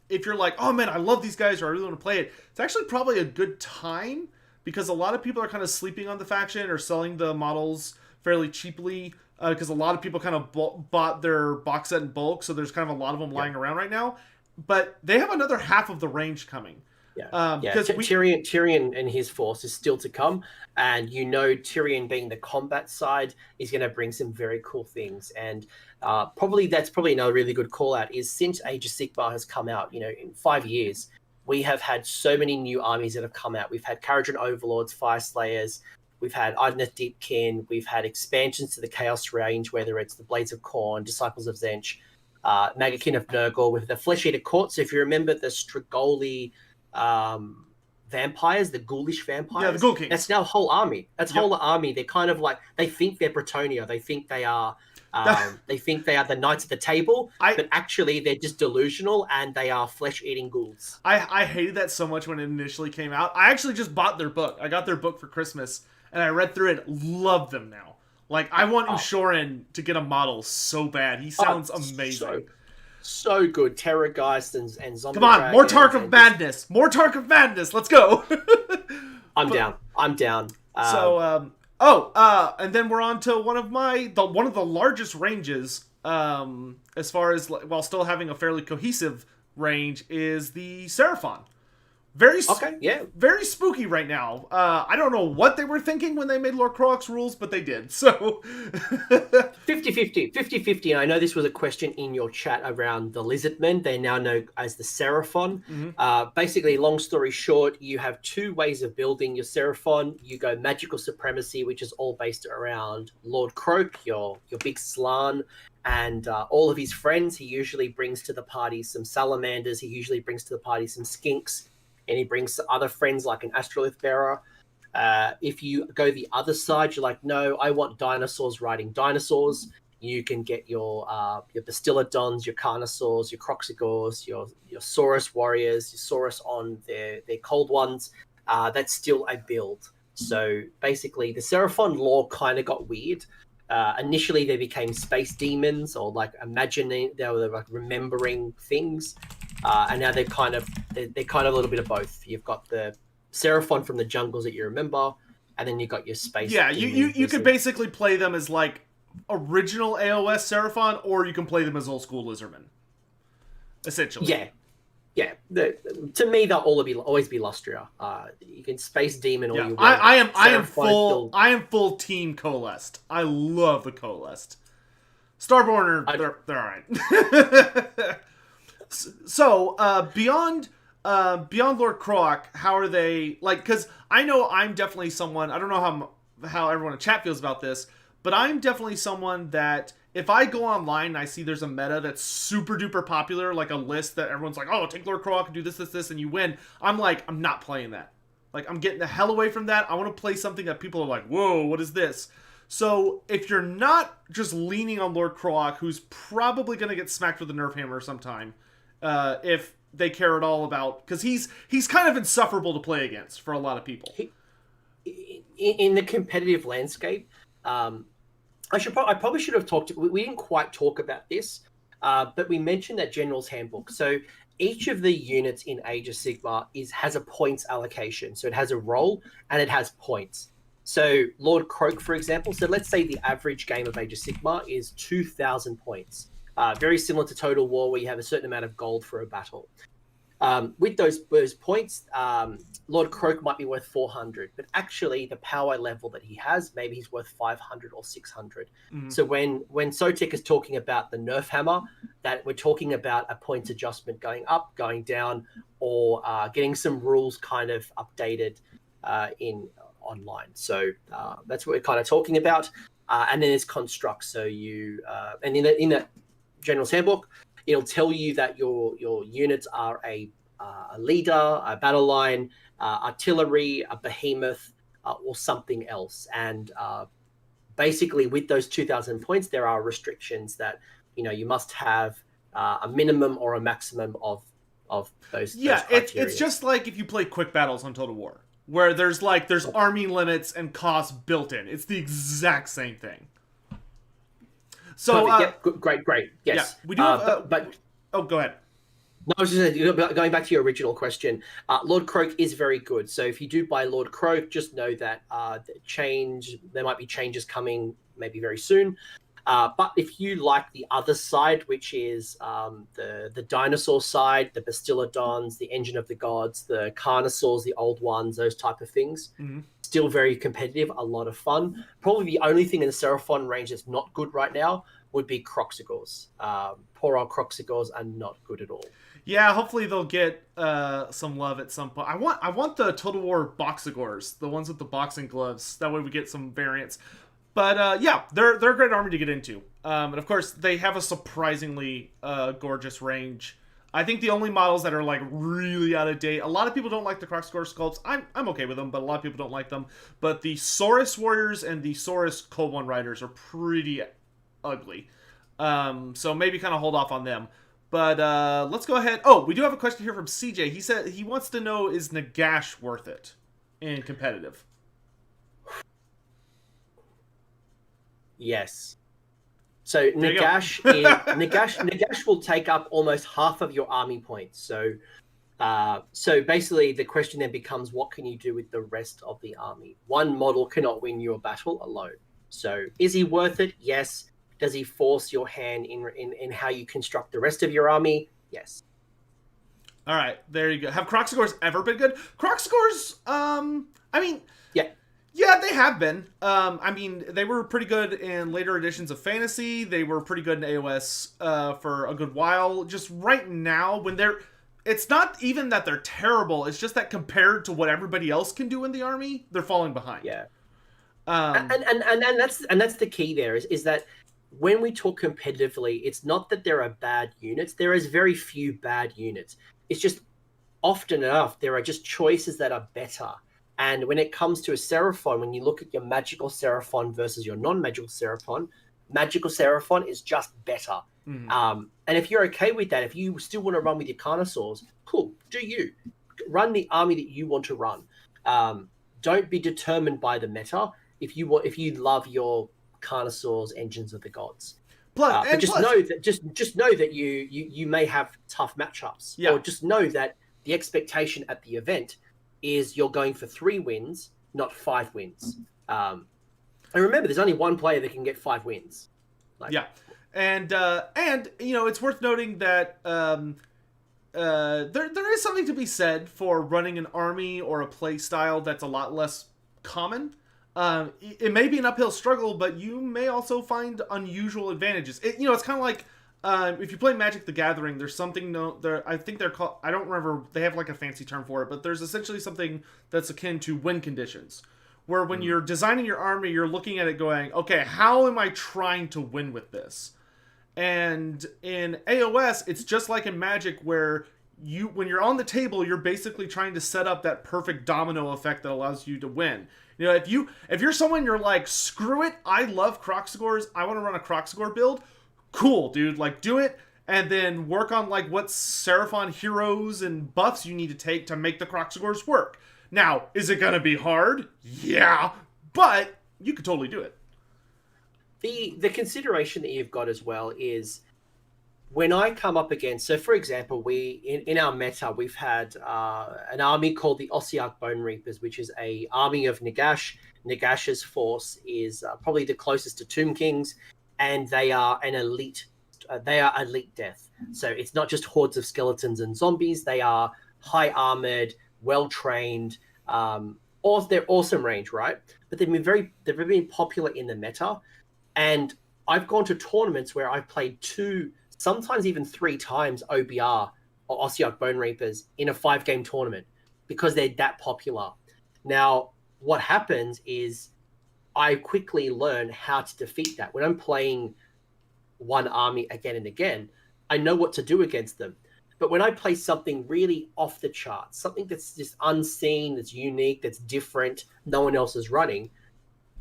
S2: if you're like, oh man, I love these guys, or I really want to play it. It's actually probably a good time because a lot of people are kind of sleeping on the faction or selling the models fairly cheaply because a lot of people kind of bought their box set in bulk, so there's kind of a lot of them lying around right now. But they have another half of the range coming.
S1: Because Tyrion and his force is still to come, and Tyrion being the combat side is going to bring some very cool things, and that's probably another really good call out is since Age of Sigmar has come out, in 5 years, we have had so many new armies that have come out. We've had Kharadron Overlords, Fire Slayers, we've had Idoneth Deepkin, we've had expansions to the Chaos range, whether it's the Blades of Khorne, Disciples of Zench, Maggotkin of Nurgle, with the Flesh Eater Court. So if you remember the Strigoli vampires, the ghoulish vampires,
S2: the Ghoul Kings.
S1: That's now a whole army. That's whole army. They're kind of like, they think they're Bretonia. They think they are the Knights of the Table, but actually they're just delusional and they are flesh-eating ghouls.
S2: I hated that so much when it initially came out. I actually just bought their book. I got their book for Christmas and I read through it. Love them now. Like, I want Ushoran to get a model so bad. He sounds amazing.
S1: So good. Terrorgeist and Zombie.
S2: Come on, more Tark of Madness. More Tark of Madness. Let's go.
S1: I'm down.
S2: And then we're on to one of the largest ranges, as far as while still having a fairly cohesive range, is the Seraphon. Very spooky right now. I don't know what they were thinking when they made Lord Croak's rules, but they did. So
S1: 50-50. And I know this was a question in your chat around the Lizardmen. They now know as the Seraphon.
S2: Mm-hmm.
S1: Basically, long story short, you have two ways of building your Seraphon. You go Magical Supremacy, which is all based around Lord Croak, your big Slann, and all of his friends. He usually brings to the party some Salamanders. He usually brings to the party some Skinks. And he brings other friends like an Astrolith Bearer. If you go the other side, you're like, no, I want dinosaurs riding dinosaurs. You can get your Bastiladons, your Carnosaurs, your Croxigors, your Saurus warriors, your Saurus on their cold ones. That's still a build. So basically, the Seraphon lore kind of got weird. Initially, they became space demons, or like imagining they were like remembering things. And now they're kind of a little bit of both. You've got the Seraphon from the jungles that you remember, and then you've got your space.
S2: Yeah, you could basically play them as like original AoS Seraphon, or you can play them as old school Lizardmen. Essentially.
S1: Yeah. To me, they'll always be Lustria. You can space demon all you want.
S2: I am full team Coalesced. I love the Coalesced. Starborn they're alright. So, beyond Lord Croak, how are they, like, because I know I'm definitely someone, I don't know how everyone in chat feels about this, but I'm definitely someone that if I go online and I see there's a meta that's super duper popular, like a list that everyone's like, oh, take Lord Croak and do this, and you win, I'm like, I'm not playing that. Like, I'm getting the hell away from that. I want to play something that people are like, whoa, what is this? So, if you're not just leaning on Lord Croak, who's probably going to get smacked with a Nerf hammer sometime, if they care at all about, because he's kind of insufferable to play against for a lot of people.
S1: In the competitive landscape, I probably should have talked. We didn't quite talk about this, but we mentioned that General's Handbook. So each of the units in Age of Sigmar has a points allocation. So it has a role and it has points. So Lord Croak, for example, so let's say the average game of Age of Sigmar is 2,000 points. very similar to Total War, where you have a certain amount of gold for a battle. With those points, Lord Croak might be worth 400, but actually the power level that he has, maybe he's worth 500 or 600. So when Sotek is talking about the nerf hammer, that we're talking about a points adjustment going up, going down, or getting some rules kind of updated in online. So that's what we're kind of talking about. And then there's constructs. So you and in that General's Handbook, it'll tell you that your units are a leader, a battle line, artillery, a behemoth, or something else. And basically, with those 2,000 points, there are restrictions that you must have a minimum or a maximum of those.
S2: Yeah,
S1: those
S2: it's just like if you play quick battles on Total War, where there's army limits and costs built in. It's the exact same thing. So
S1: yep, great, yes.
S2: Yeah, we do have,
S1: but
S2: oh, go ahead.
S1: No, I was just saying, going back to your original question, Lord Croak is very good. So if you do buy Lord Croak, just know that there might be changes coming maybe very soon. But if you like the other side, which is the dinosaur side, the Bastillodons, the Engine of the Gods, the Carnosaurs, the old ones, those type of things, still very competitive, a lot of fun. Probably the only thing in the Seraphon range that's not good right now would be Croxigors. Poor old Croxigors are not good at all.
S2: Yeah, hopefully they'll get some love at some point. I want the Total War Boxigors, the ones with the boxing gloves. That way we get some variants. But yeah, they're a great army to get into. And of course, they have a surprisingly gorgeous range. I think the only models that are really out of date. A lot of people don't like the Croxigor sculpts. I'm okay with them, but a lot of people don't like them. But the Saurus Warriors and the Saurus Cold One Riders are pretty ugly. So maybe kind of hold off on them. But let's go ahead. Oh, we do have a question here from CJ. He said he wants to know, is Nagash worth it in competitive?
S1: Yes. So Nagash Nagash will take up almost half of your army points. So basically the question then becomes, what can you do with the rest of the army? One model cannot win your battle alone. So is he worth it? Yes. Does he force your hand in how you construct the rest of your army? Yes.
S2: All right, there you go. Have Croxigors ever been good? Croxigors, I mean, yeah, they have been. I mean, they were pretty good in later editions of Fantasy. They were pretty good in AoS for a good while. Just right now, it's not even that they're terrible. It's just that compared to what everybody else can do in the army, they're falling behind.
S1: Yeah. And that's the key there is that when we talk competitively, it's not that there are bad units. There is very few bad units. It's just often enough there are just choices that are better. And when it comes to a Seraphon, when you look at your magical Seraphon versus your non-magical Seraphon, magical Seraphon is just better. And if you're okay with that, if you still want to run with your Carnosaurs, cool, do you. Run the army that you want to run. Don't be determined by the meta. If you love your Carnosaurs, Engines of the Gods. But know that you may have tough matchups.
S2: Yeah.
S1: Or just know that the expectation at the event is you're going for 3 wins, not 5 wins. And remember, there's only one player that can get 5 wins.
S2: And it's worth noting that there is something to be said for running an army or a play style that's a lot less common. It may be an uphill struggle, but you may also find unusual advantages. It's kind of like if you play Magic the Gathering, there's something I think they're called, I don't remember, they have a fancy term for it, but there's essentially something that's akin to win conditions, where when you're designing your army, you're looking at it going, okay, how am I trying to win with this? And in AoS, it's just like in Magic, where when you're on the table, you're basically trying to set up that perfect domino effect that allows you to win. If you're someone, you're like, screw it, I love Croxigors, I want to run a Croxigor build, cool, dude, do it, and then work on what Seraphon heroes and buffs you need to take to make the Croxigors work. Now, is it gonna be hard? Yeah, but you could totally do it.
S1: The consideration that you've got as well is when I come up against, so for example, in our meta, we've had an army called the Ossiarch Bone Reapers, which is a army of Nagash. Nagash's force is probably the closest to Tomb Kings, and they are an elite they are elite death. So it's not just hordes of skeletons and zombies. They are high armored, well trained. Or they're awesome range, right? But they've been popular in the meta, and I've gone to tournaments where I've played 2, sometimes even 3 times OBR or Ossiarch Bone Reapers in a 5-game tournament because they're that popular. Now, what happens is I quickly learn how to defeat that. When I'm playing one army again and again, I know what to do against them. But when I play something really off the charts, something that's just unseen, that's unique, that's different, no one else is running,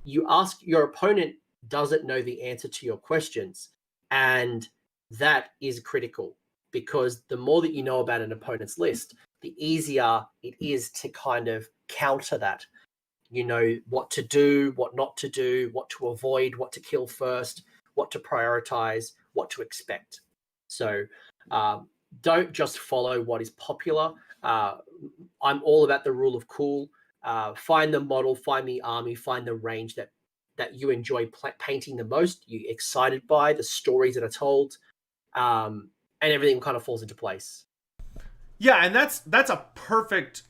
S1: you ask your opponent doesn't know the answer to your questions. And that is critical, because the more that you know about an opponent's list, the easier it is to kind of counter that. You know what to do, what not to do, what to avoid, what to kill first, what to prioritize, what to expect. So don't just follow what is popular. I'm all about the rule of cool. Find the model, find the army, find the range that you enjoy painting the most, you're excited by, the stories that are told, and everything kind of falls into place.
S2: Yeah, and that's a perfect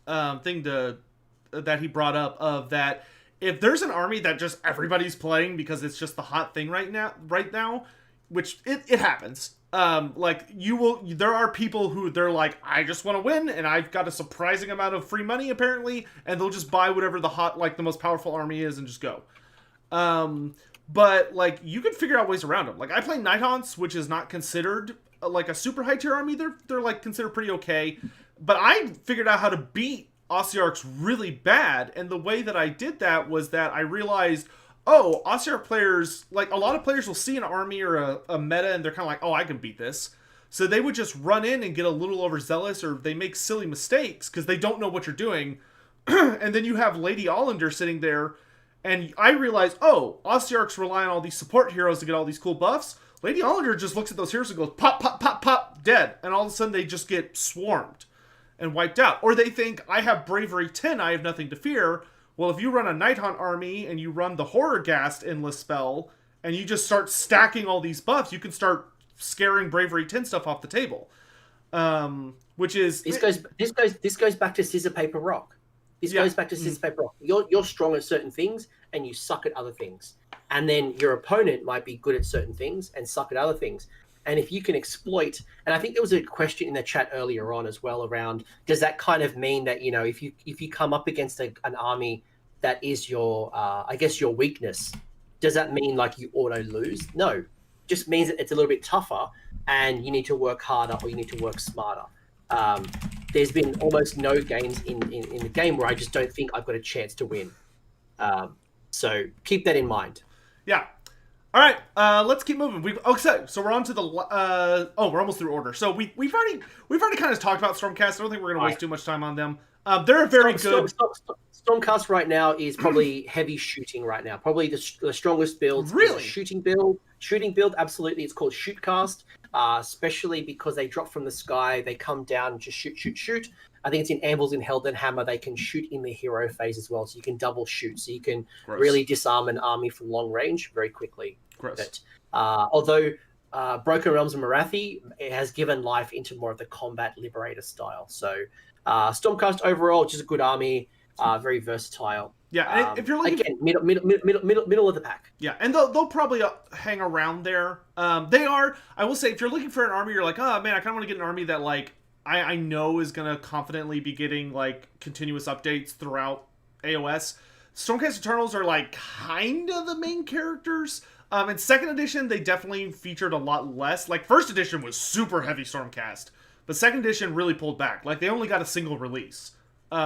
S2: thing that he brought up, of that if there's an army that just everybody's playing because it's just the hot thing right now, which it happens. There are people who they're like, I just want to win, and I've got a surprising amount of free money apparently, and they'll just buy whatever the most powerful army is and just go. But like you can figure out ways around them. Like I play Night Haunts, which is not considered like a super high tier army. They're like considered pretty okay, but I figured out how to beat Ossiarchs really bad, and the way that I did that was that I realized, oh, Ossiarch players, like a lot of players will see an army or a meta and they're kind of like, oh, I can beat this. So they would just run in and get a little overzealous, or they make silly mistakes because they don't know what you're doing. And then you have Lady Allender sitting there, and I realized, oh, Ossiarchs rely on all these support heroes to get all these cool buffs. Lady Allender just looks at those heroes and goes, pop, pop, pop, pop, dead. And all of a sudden they just get swarmed and wiped out. Or they think, I have Bravery 10, I have nothing to fear. Well, if you run a Night Hunt army and you run the Horror Ghast endless spell, and you just start stacking all these buffs, you can start scaring Bravery 10 stuff off the table. Which is... This
S1: goes back to scissor, paper, rock. This goes back to scissor, paper, rock. You're strong at certain things and you suck at other things. And then your opponent might be good at certain things and suck at other things. And if you can exploit, and I think there was a question in the chat earlier on as well around, does that kind of mean that, you know, if you come up against an army that is your, I guess, your weakness, does that mean like you auto lose? No, it just means that it's a little bit tougher and you need to work harder or you need to work smarter. There's been almost no games in the game where I just don't think I've got a chance to win. So keep that in mind.
S2: Yeah. All right, let's keep moving. So we're on to the we're almost through order. So we've already kind of talked about Stormcast. I don't think we're going to waste too much time on them. They're a very good.
S1: Stormcast right now is probably heavy shooting right now. Probably the strongest build.
S2: Really?
S1: Shooting build. Absolutely, it's called Shootcast. Especially because they drop from the sky, they come down and just shoot. I think it's in Anvils in Heldenhammer. They can shoot in the hero phase as well, so you can double shoot. So you can really disarm an army from long range very quickly. But, although Broken Realms and Marathi, it has given life into more of the combat liberator style. So Stormcast overall, just a good army, very versatile.
S2: Yeah, and if you're looking
S1: again, middle of the pack.
S2: Yeah, and they'll probably hang around there. They are. I will say, if you're looking for an army, you're like, oh man, I kind of want to get an army that like I know is gonna confidently be getting like continuous updates throughout AoS. Stormcast Eternals are like kind of the main characters. In second edition, they definitely featured a lot less. Like first edition was super heavy Stormcast, but second edition really pulled back. Like they only got a single release,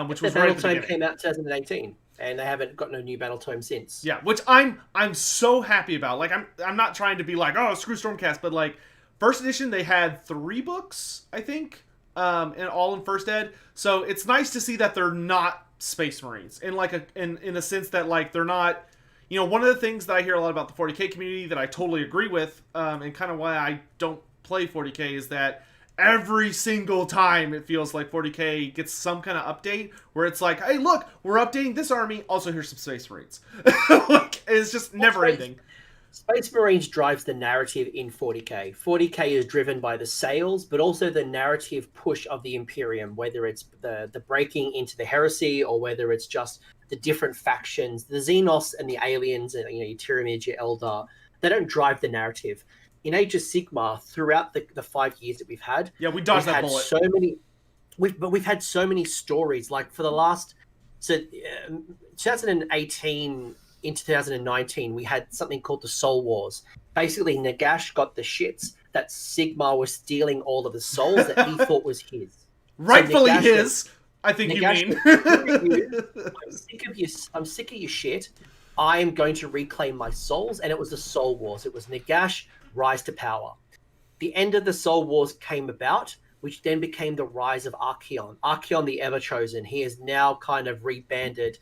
S2: which was right at the beginning.
S1: Came out 2018. And they haven't got no new battle tome since.
S2: Yeah, which I'm so happy about. Like I'm not trying to be like, oh, screw Stormcast, but like first edition they had 3 books, I think, and all in first ed. So it's nice to see that they're not Space Marines in like in a sense that like they're not. You know, one of the things that I hear a lot about the 40k community that I totally agree with, and kind of why I don't play 40k is that every single time it feels like 40k gets some kind of update where it's like, hey, look, we're updating this army. Also, here's some Space Marines. Like, it's just never ending.
S1: Space Marines drives the narrative in 40k. 40k is driven by the sales, but also the narrative push of the Imperium, whether it's the breaking into the heresy or whether it's just the different factions, the Xenos and the aliens, and your Tyranid, your Eldar. They don't drive the narrative. In Age of Sigmar, throughout the 5 years that we've had,
S2: we dodged that bullet.
S1: So many. We've had so many stories. Like for the last 2018 in 2019, we had something called the Soul Wars. Basically, Nagash got the shits that Sigmar was stealing all of the souls that he thought was his.
S2: Rightfully his, I think Nagash
S1: you mean. I'm sick of your shit. I am going to reclaim my souls. And it was the Soul Wars. It was Nagash, rise to power. The end of the Soul Wars came about, which then became the rise of Archaon. Archaon the Ever-Chosen. He has now kind of rebanded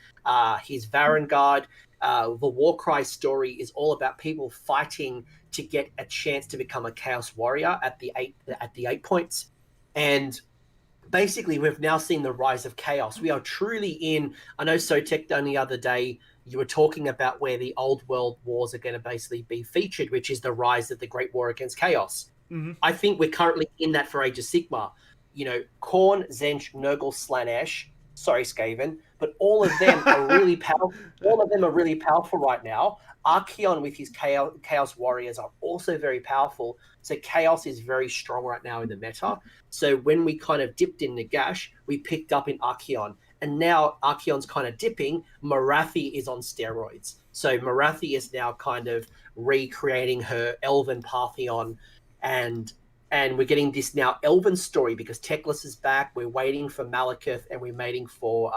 S1: his Varangard. The Warcry story is all about people fighting to get a chance to become a Chaos Warrior at the 8 points. And basically, we've now seen the rise of Chaos. We are truly in... I know Sotek the only other day, you were talking about where the old world wars are going to basically be featured, which is the rise of the Great War against Chaos. Mm-hmm. I think we're currently in that for Age of Sigmar. Khorne, Tzeentch, Nurgle, Slaanesh, sorry, Skaven, but all of them are really powerful. All of them are really powerful right now. Archaon with his Chaos Warriors are also very powerful. So Chaos is very strong right now in the meta. So when we kind of dipped in Nagash, we picked up in Archaon. And now Archaon's kind of dipping. Morathi is on steroids. So Morathi is now kind of recreating her Elven Pantheon. And we're getting this now Elven story because Teclis is back. We're waiting for Malekith and we're waiting for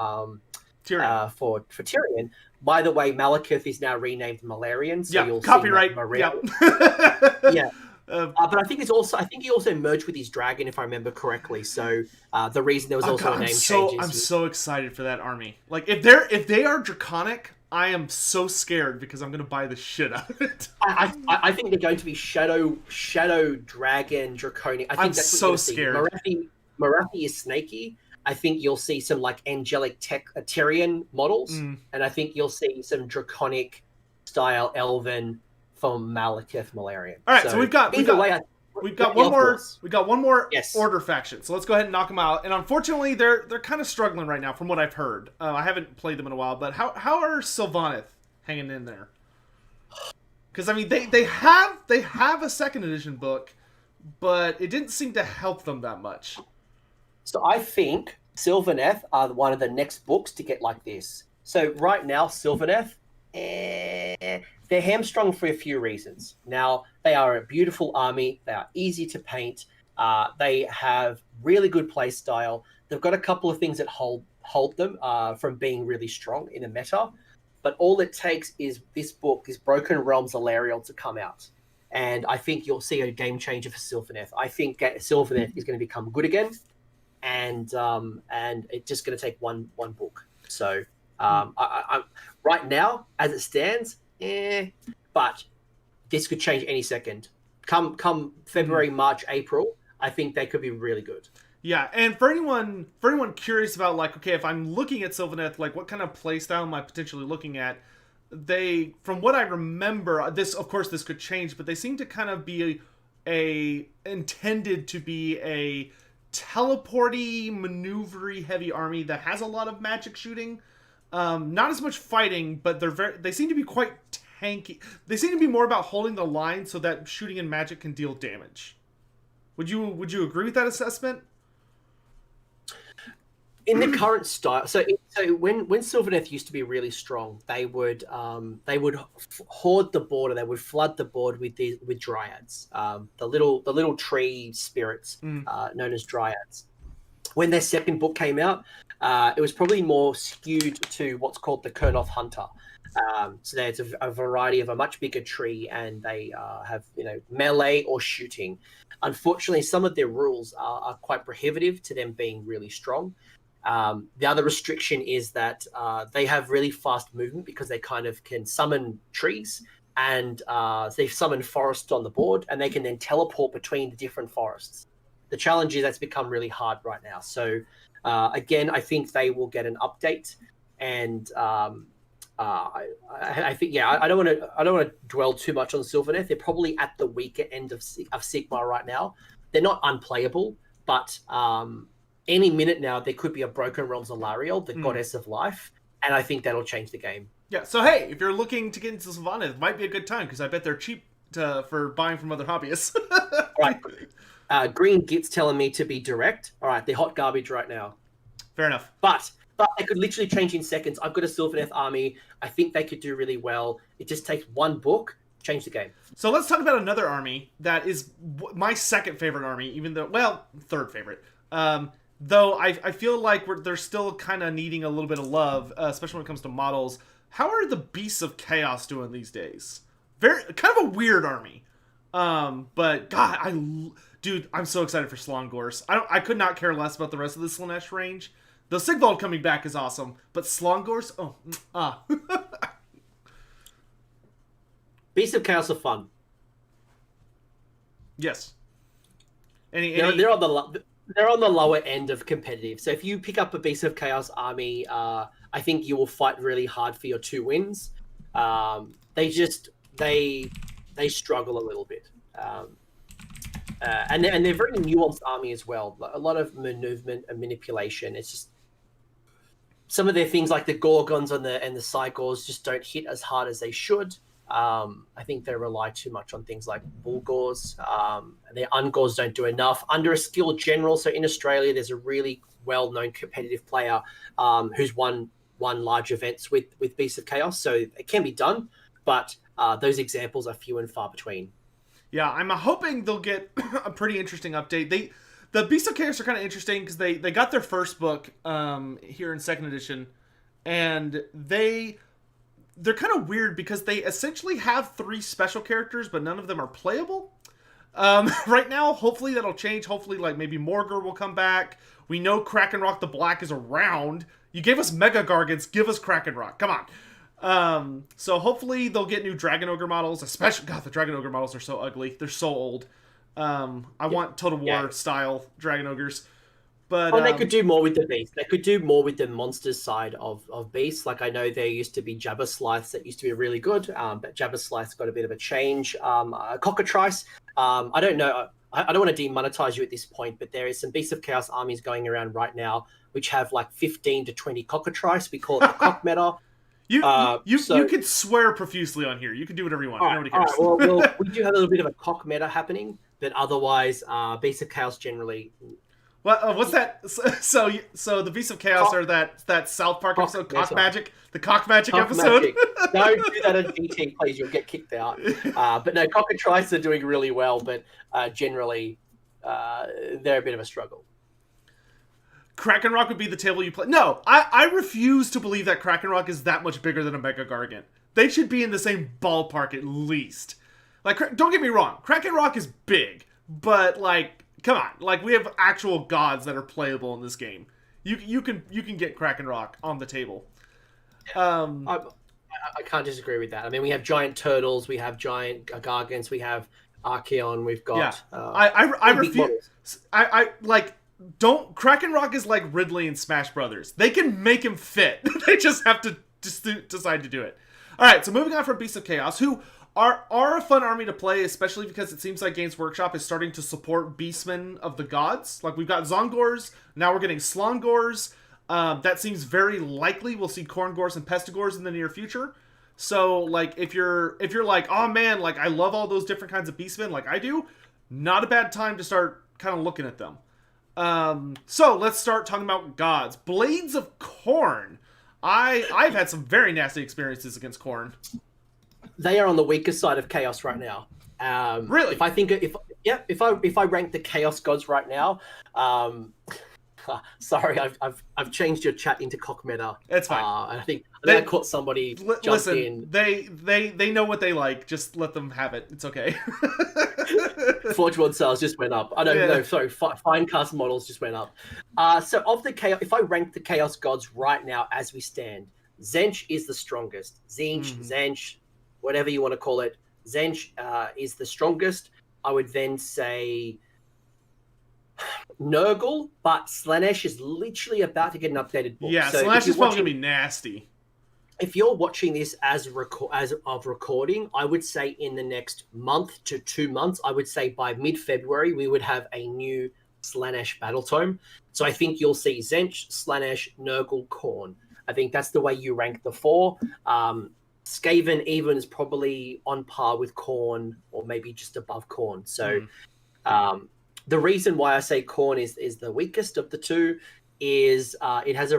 S2: Tyrion.
S1: For Tyrion. By the way, Malekith is now renamed Malarian. So you'll
S2: copyright.
S1: Yeah. But I think he also merged with his dragon, if I remember correctly. So the reason there was also a name change.
S2: I'm so excited for that army. Like if they are draconic, I am so scared because I'm going to buy the shit out of it.
S1: I think they're going to be Shadow Dragon Draconic. I think
S2: I'm
S1: that's what
S2: so scared.
S1: Morathi is snaky. I think you'll see some like angelic Tyrion models, and I think you'll see some draconic style Elven from Malekith Malarian.
S2: All right, so we've got one more Order faction. So let's go ahead and knock them out. And unfortunately, they're kind of struggling right now, from what I've heard. I haven't played them in a while, but how are Sylvaneth hanging in there? Because I mean, they have a second edition book, but it didn't seem to help them that much.
S1: So I think Sylvaneth are one of the next books to get like this. So right now, Sylvaneth, they're hamstrung for a few reasons. Now, they are a beautiful army. They are easy to paint. They have really good play style. They've got a couple of things that hold them from being really strong in the meta. But all it takes is this book, this Broken Realms Alariel, to come out. And I think you'll see a game changer for Sylvaneth. I think Sylvaneth is going to become good again. And it's just going to take one book. So I right now, as it stands, but this could change any second. Come February, March, April, I think they could be really good.
S2: Yeah, and for anyone curious about, like, okay, if I'm looking at Sylvaneth, like, what kind of playstyle am I potentially looking at? They, from what I remember, this could change, but they seem to kind of be intended to be a teleporty, maneuvery heavy army that has a lot of magic shooting. Not as much fighting, but they seem to be quite tanky. They seem to be more about holding the line so that shooting and magic can deal damage. Would you agree with that assessment?
S1: In the current style, so when Sylvaneth used to be really strong, they would hoard the board, or they would flood the board with dryads, the little tree spirits known as dryads. When their second book came out, it was probably more skewed to what's called the Kurnoth Hunter. So there's a variety of a much bigger tree, and they have melee or shooting. Unfortunately, some of their rules are quite prohibitive to them being really strong. The other restriction is that they have really fast movement because they kind of can summon trees, and they summon forests on the board, and they can then teleport between the different forests. The challenge is that's become really hard right now. So again, I think they will get an update, and I think I don't want to dwell too much on Sylvaneth. They're probably at the weaker end of Sigmar right now. They're not unplayable, but any minute now there could be a Broken Realms Alariel, the goddess of life, and I think that'll change the game.
S2: Yeah. So hey, if you're looking to get into Sylvaneth, it might be a good time because I bet they're cheap for buying from other hobbyists.
S1: Right. Green Git's telling me to be direct. All right, they're hot garbage right now.
S2: Fair enough.
S1: But they could literally change in seconds. I've got a Sylvaneth army. I think they could do really well. It just takes one book, change the game.
S2: So let's talk about another army that is my second favorite army, even though, well, third favorite. Though I feel like they're still kind of needing a little bit of love, especially when it comes to models. How are the Beasts of Chaos doing these days? Kind of a weird army. But God, dude, I'm so excited for Slongors. I could not care less about the rest of the Slaanesh range. The Sigvald coming back is awesome, but Slongors,
S1: Beasts of Chaos are fun.
S2: Yes.
S1: They're on the lower end of competitive. So if you pick up a Beast of Chaos army, I think you will fight really hard for your 2 wins. They struggle a little bit. And they're very nuanced army as well. A lot of movement and manipulation. It's just some of their things like the Gorgons and the Cygors just don't hit as hard as they should. I think they rely too much on things like Bulgors. And their Ungors don't do enough. Under a skilled general, so in Australia, there's a really well-known competitive player who's won large events with Beasts of Chaos. So it can be done, but those examples are few and far between.
S2: Yeah, I'm hoping they'll get a pretty interesting update. The Beasts of Chaos are kind of interesting because they got their first book here in 2nd edition, and they're kind of weird because they essentially have 3 special characters, but none of them are playable. Right now, hopefully that'll change. Hopefully, like, maybe Morgur will come back. We know Krakenrock the Black is around. You gave us Mega Gargants, give us Krakenrock. Come on. So hopefully they'll get new Dragon Ogre models, especially, God, the Dragon Ogre models are so ugly. They're so old. I want Total War style Dragon Ogres. But
S1: they could do more with the beast. They could do more with the monsters side of beasts. Like I know there used to be Jabba Slice that used to be really good, but Jabba Slice got a bit of a change. Cockatrice, I don't know. I don't want to demonetize you at this point, but there is some Beasts of Chaos armies going around right now which have like 15 to 20 Cockatrice. We call it the cock meta.
S2: You can swear profusely on here. You can do whatever you want. Nobody cares.
S1: All right, well, we do have a little bit of a cock meta happening, but otherwise, Beasts of Chaos generally.
S2: Well, what's that? So the Beasts of Chaos are that South Park episode, Cock Magic, the Cock Magic episode.
S1: Magic. Don't do that on GT, please. You'll get kicked out. But no, Cockatrice are doing really well, but generally, they're a bit of a struggle.
S2: Krakenrock would be the table you play. No, I refuse to believe that Krakenrock is that much bigger than a Mega Gargant. They should be in the same ballpark at least. Like, don't get me wrong, Krakenrock is big, but like, come on, like we have actual gods that are playable in this game. You can get Krakenrock on the table.
S1: I can't disagree with that. I mean, we have giant turtles, we have giant gargants, we have Archeon, we've got.
S2: Yeah. I refuse. I like. Don't Krakenrock is like Ridley and Smash Brothers. They can make him fit. They just have to decide to do it. All right, so moving on from Beasts of Chaos, who are a fun army to play, especially because it seems like Games Workshop is starting to support Beastmen of the Gods. Like we've got Zongors, now we're getting Slongors. That seems very likely. We'll see Korngors and Pestigors in the near future. So like if you're like, oh man, like I love all those different kinds of Beastmen like I do, not a bad time to start kind of looking at them. So let's start talking about gods. Blades of Khorne. I've had some very nasty experiences against Khorne.
S1: They are on the weaker side of chaos right now.
S2: Really?
S1: If I rank the chaos gods right now, sorry, I've changed your chat into cock meta.
S2: It's fine.
S1: And I think I caught somebody jumped in.
S2: They know what they like. Just let them have it. It's okay.
S1: Forge World sales just went up. I don't know. Sorry, Finecast models just went up. So of the chaos, if I rank the chaos gods right now as we stand, Tzeentch is the strongest. Tzeentch, whatever you want to call it, Tzeentch is the strongest. I would then say Nurgle, but Slaanesh is literally about to get an updated book.
S2: Yeah,
S1: so
S2: Slaanesh is probably going to be nasty.
S1: if you're watching this as of recording, I would say in the next month to 2 months, I would say by mid-February, we would have a new Slaanesh battle tome. So I think you'll see Tzeentch, Slaanesh, Nurgle, Khorne. I think that's the way you rank the four. Skaven even is probably on par with Khorne, or maybe just above Khorne. So the reason why I say Khorne is the weakest of the two is it has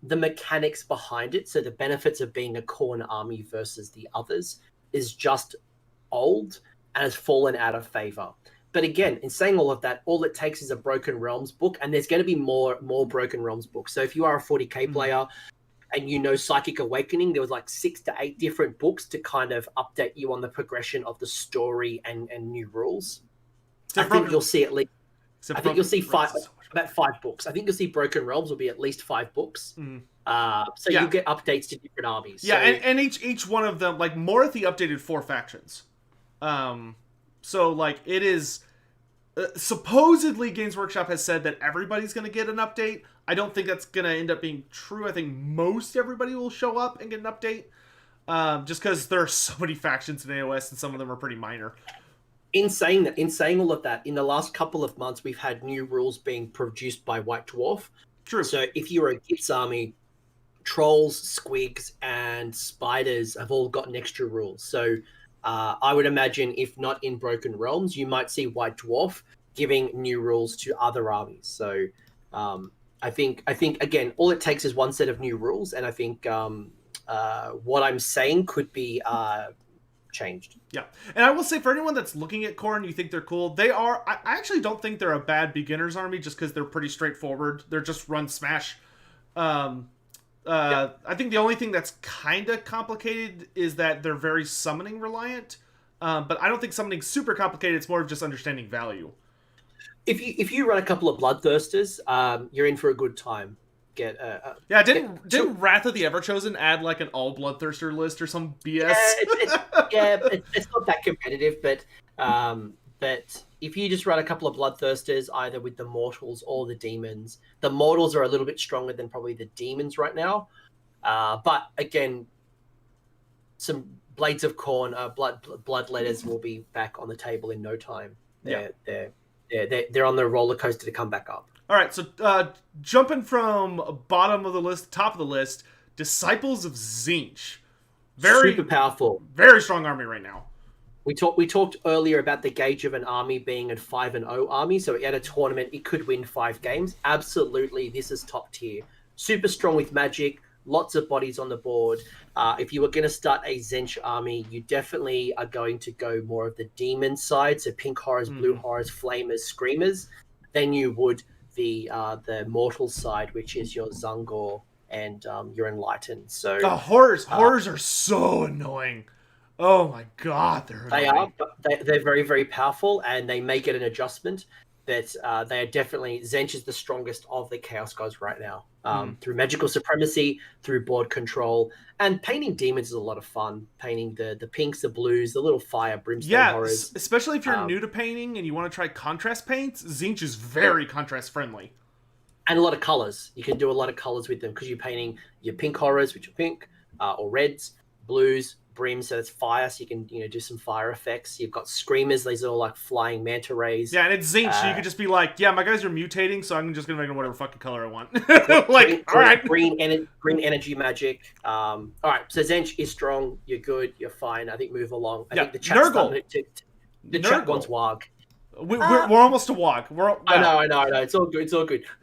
S1: the mechanics behind it. So the benefits of being a Khorne army versus the others is just old and has fallen out of favor. But again, in saying all of that, all it takes is a Broken Realms book, and there's going to be more Broken Realms books. So if you are a 40k player and you know Psychic Awakening, there was like 6 to 8 different books to kind of update you on the progression of the story and new rules. I think you'll see at least. I think you'll see about 5 books. I think you'll see Broken Realms will be at least 5 books. So you'll get updates to different armies.
S2: Yeah,
S1: so,
S2: and each one of them, like Morathi updated 4 factions. So like it is supposedly Games Workshop has said that everybody's going to get an update. I don't think that's going to end up being true. I think most everybody will show up and get an update. Just because there are so many factions in AoS and some of them are pretty minor.
S1: In saying all of that, in the last couple of months, we've had new rules being produced by White Dwarf.
S2: True.
S1: So if you're a Gits army, trolls, squigs, and spiders have all gotten extra rules. So I would imagine, if not in Broken Realms, you might see White Dwarf giving new rules to other armies. So I think again, all it takes is one set of new rules, and I think what I'm saying could be changed.
S2: Yeah, and I will say, for anyone that's looking at Khorne, you think they're cool, they are. I actually don't think they're a bad beginner's army, just because they're pretty straightforward. They're just run smash. I think the only thing that's kind of complicated is that they're very summoning reliant. But I don't think summoning's super complicated. It's more of just understanding value.
S1: If you run a couple of Bloodthirsters, you're in for a good time. Didn't
S2: Wrath of the Everchosen add like an all Bloodthirster list or some BS?
S1: It's not that competitive, but if you just run a couple of Bloodthirsters, either with the Mortals or the Demons, the Mortals are a little bit stronger than probably the Demons right now. But again, some Blades of Khorne, Bloodletters will be back on the table in no time. They're on the roller coaster to come back up.
S2: All right, so jumping from bottom of the list, top of the list, Disciples of Tzeentch.
S1: Super powerful.
S2: Very strong army right now.
S1: We talked earlier about the gauge of an army being a 5-0 army, so at a tournament it could win 5 games. Absolutely, this is top tier. Super strong with magic, lots of bodies on the board. If you were going to start a Tzeentch army, you definitely are going to go more of the demon side, so pink horrors, blue horrors, flamers, screamers, than you would the mortal side, which is your Zungor and your Enlightened. So
S2: horrors are so annoying. Oh my god, they're annoying.
S1: They're very, very powerful, and they may get an adjustment, but they are definitely, Tzeentch is the strongest of the Chaos Gods right now. Through magical supremacy, through board control, and painting demons is a lot of fun. Painting the pinks, the blues, the little fire brimstone horrors.
S2: Especially if you're new to painting and you want to try contrast paints, Tzeentch is very contrast friendly.
S1: And a lot of colors. You can do a lot of colors with them because you're painting your pink horrors, which are pink, or reds, blues, brim, so it's fire, so you can do some fire effects. You've got screamers; these are all like flying manta rays.
S2: Yeah, and it's Tzeentch. You could just be like, yeah, my guys are mutating, so I'm just gonna make them whatever fucking color I want.
S1: Green energy magic. All right, so Tzeentch is strong. You're good. You're fine. I think move along. I think the chat's chat wants Warg.
S2: We're almost to Warg.
S1: I know. It's all good.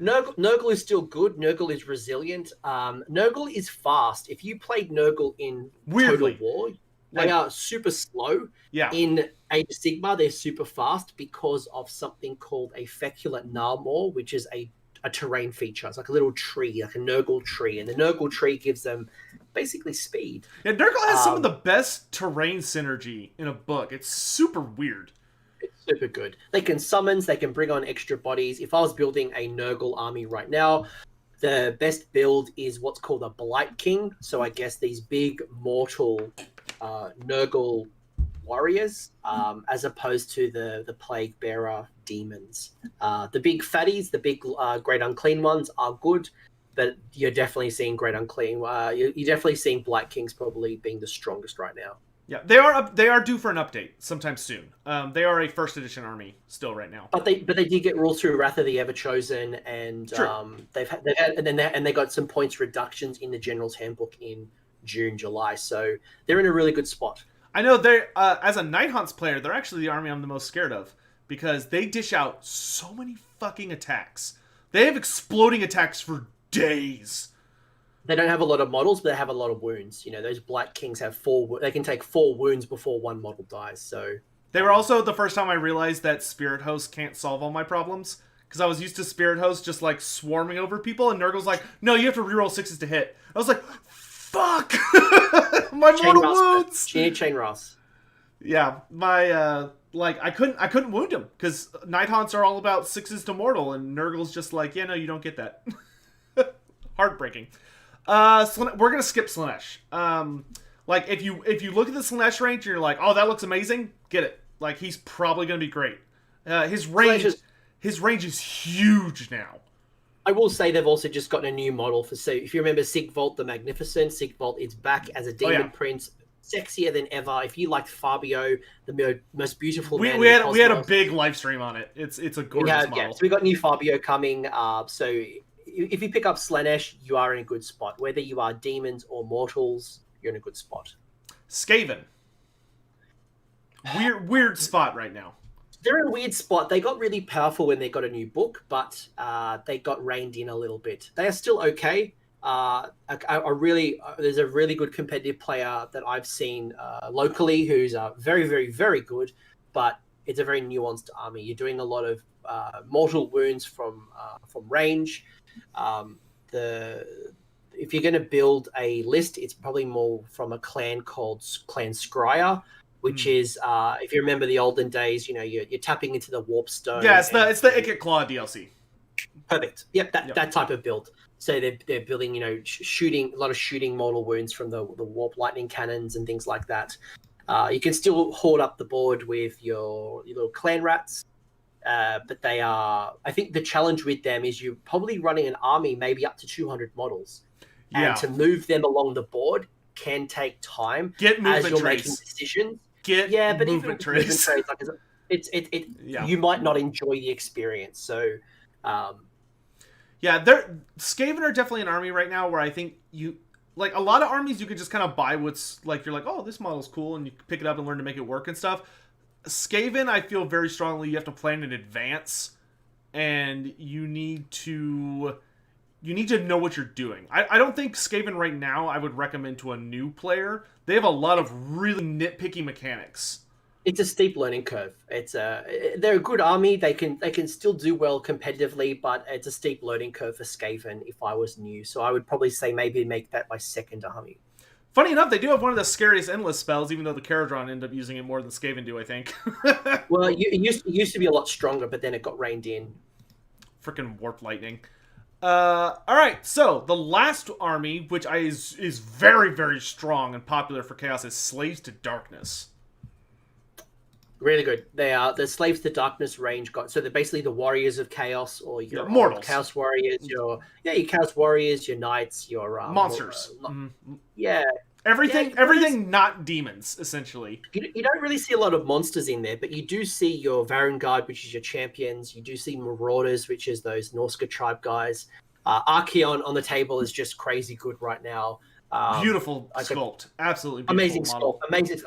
S1: Nurgle is still good. Nurgle is resilient. Nurgle is fast. If you played Nurgle in Total War, they are super slow.
S2: Yeah.
S1: In Age of Sigmar, they're super fast because of something called a Feculent Gnarlmaw, which is a terrain feature. It's like a little tree, like a Nurgle tree. And the Nurgle tree gives them basically speed.
S2: Yeah, Nurgle has some of the best terrain synergy in a book. It's super weird.
S1: It's super good. They can summons, they can bring on extra bodies. If I was building a Nurgle army right now, the best build is what's called a Blight King. So I guess these big mortal Nurgle warriors, as opposed to the Plague Bearer demons. The big fatties, the big great unclean ones are good, but you're definitely seeing Great Unclean. You're definitely seeing Black Kings probably being the strongest right now.
S2: Yeah, they are due for an update sometime soon. They are a first edition army still right now.
S1: But they did get rules through Wrath of the Everchosen, and they've had and they got some points reductions in the General's Handbook in June, July. So they're in a really good spot.
S2: I know they as a Night Haunts player, they're actually the army I'm the most scared of because they dish out so many fucking attacks. They have exploding attacks for days.
S1: They don't have a lot of models, but they have a lot of wounds. You know, those Black Kings have 4. They can take 4 wounds before one model dies. So
S2: they were also the first time I realized that Spirit Host can't solve all my problems because I was used to Spirit Host just like swarming over people, and Nurgle's like, "No, you have to reroll 6s to hit." I was like, "Fuck, my mortal wounds."
S1: Chain Ross.
S2: Yeah, my I couldn't wound him because Night Haunts are all about 6s to mortal, and Nurgle's just like, "Yeah, no, you don't get that." Heartbreaking. We're gonna skip Slanesh. Like if you look at the Slanesh range and you're like, oh, that looks amazing, get it. Like he's probably gonna be great. His range is huge now.
S1: I will say they've also just gotten a new model for. So if you remember Sigvolt the Magnificent, Sigvolt is back as a demon prince, sexier than ever. If you liked Fabio, the most beautiful man,
S2: we had a big live stream on it. It's a gorgeous model.
S1: Yeah, so we got new Fabio coming. So if you pick up Slanesh, you are in a good spot. Whether you are demons or mortals, you're in a good spot.
S2: Skaven. Weird spot right now.
S1: They're in a weird spot. They got really powerful when they got a new book, but they got reined in a little bit. They are still okay. There's a really good competitive player that I've seen locally who's very, very, very good, but it's a very nuanced army. You're doing a lot of mortal wounds from range. If you're going to build a list, it's probably more from a clan called Clan Scryer, which is if you remember the olden days, you know, you're tapping into the Warpstone.
S2: Yeah, it's the Ikit Claw DLC.
S1: Perfect. Yep, that type of build. So they're building, you know, a lot of shooting mortal wounds from the warp lightning cannons and things like that. You can still hoard up the board with your little clan rats. But they are. I think the challenge with them is you're probably running an army maybe up to 200 models, and to move them along the board can take time.
S2: Get movement
S1: as you're
S2: trace.
S1: Making decisions.
S2: But
S1: even
S2: trace.
S1: movement trace, you might not enjoy the experience. So,
S2: Skaven are definitely an army right now where I think you like a lot of armies you could just kind of buy what's like you're like, oh, this model's cool, and you pick it up and learn to make it work and stuff. Skaven, I feel very strongly you have to plan in advance, and you need to know what you're doing. I don't think Skaven right now I would recommend to a new player. They have a lot of really nitpicky mechanics.
S1: It's a steep learning curve. They're a good army. They can still do well competitively, but it's a steep learning curve for Skaven if I was new. So I would probably say maybe make that my second army.
S2: Funny enough, they do have one of the scariest endless spells, even though the Caradron end up using it more than Skaven do, I think.
S1: Well, it used to be a lot stronger, but then it got reined in.
S2: Freaking Warp Lightning. Alright, so the last army, which is very, very strong and popular for Chaos, is Slaves to Darkness.
S1: Really good. They are the Slaves to Darkness range. So they're basically the Warriors of Chaos, or your
S2: mortals.
S1: Chaos Warriors, your Chaos Warriors, your Knights, your
S2: monsters. Everything not demons, essentially.
S1: You don't really see a lot of monsters in there, but you do see your Varangard, which is your champions. You do see Marauders, which is those Norska tribe guys. Archeon on the table is just crazy good right now.
S2: Beautiful sculpt, absolutely beautiful
S1: amazing
S2: model.
S1: sculpt, amazing.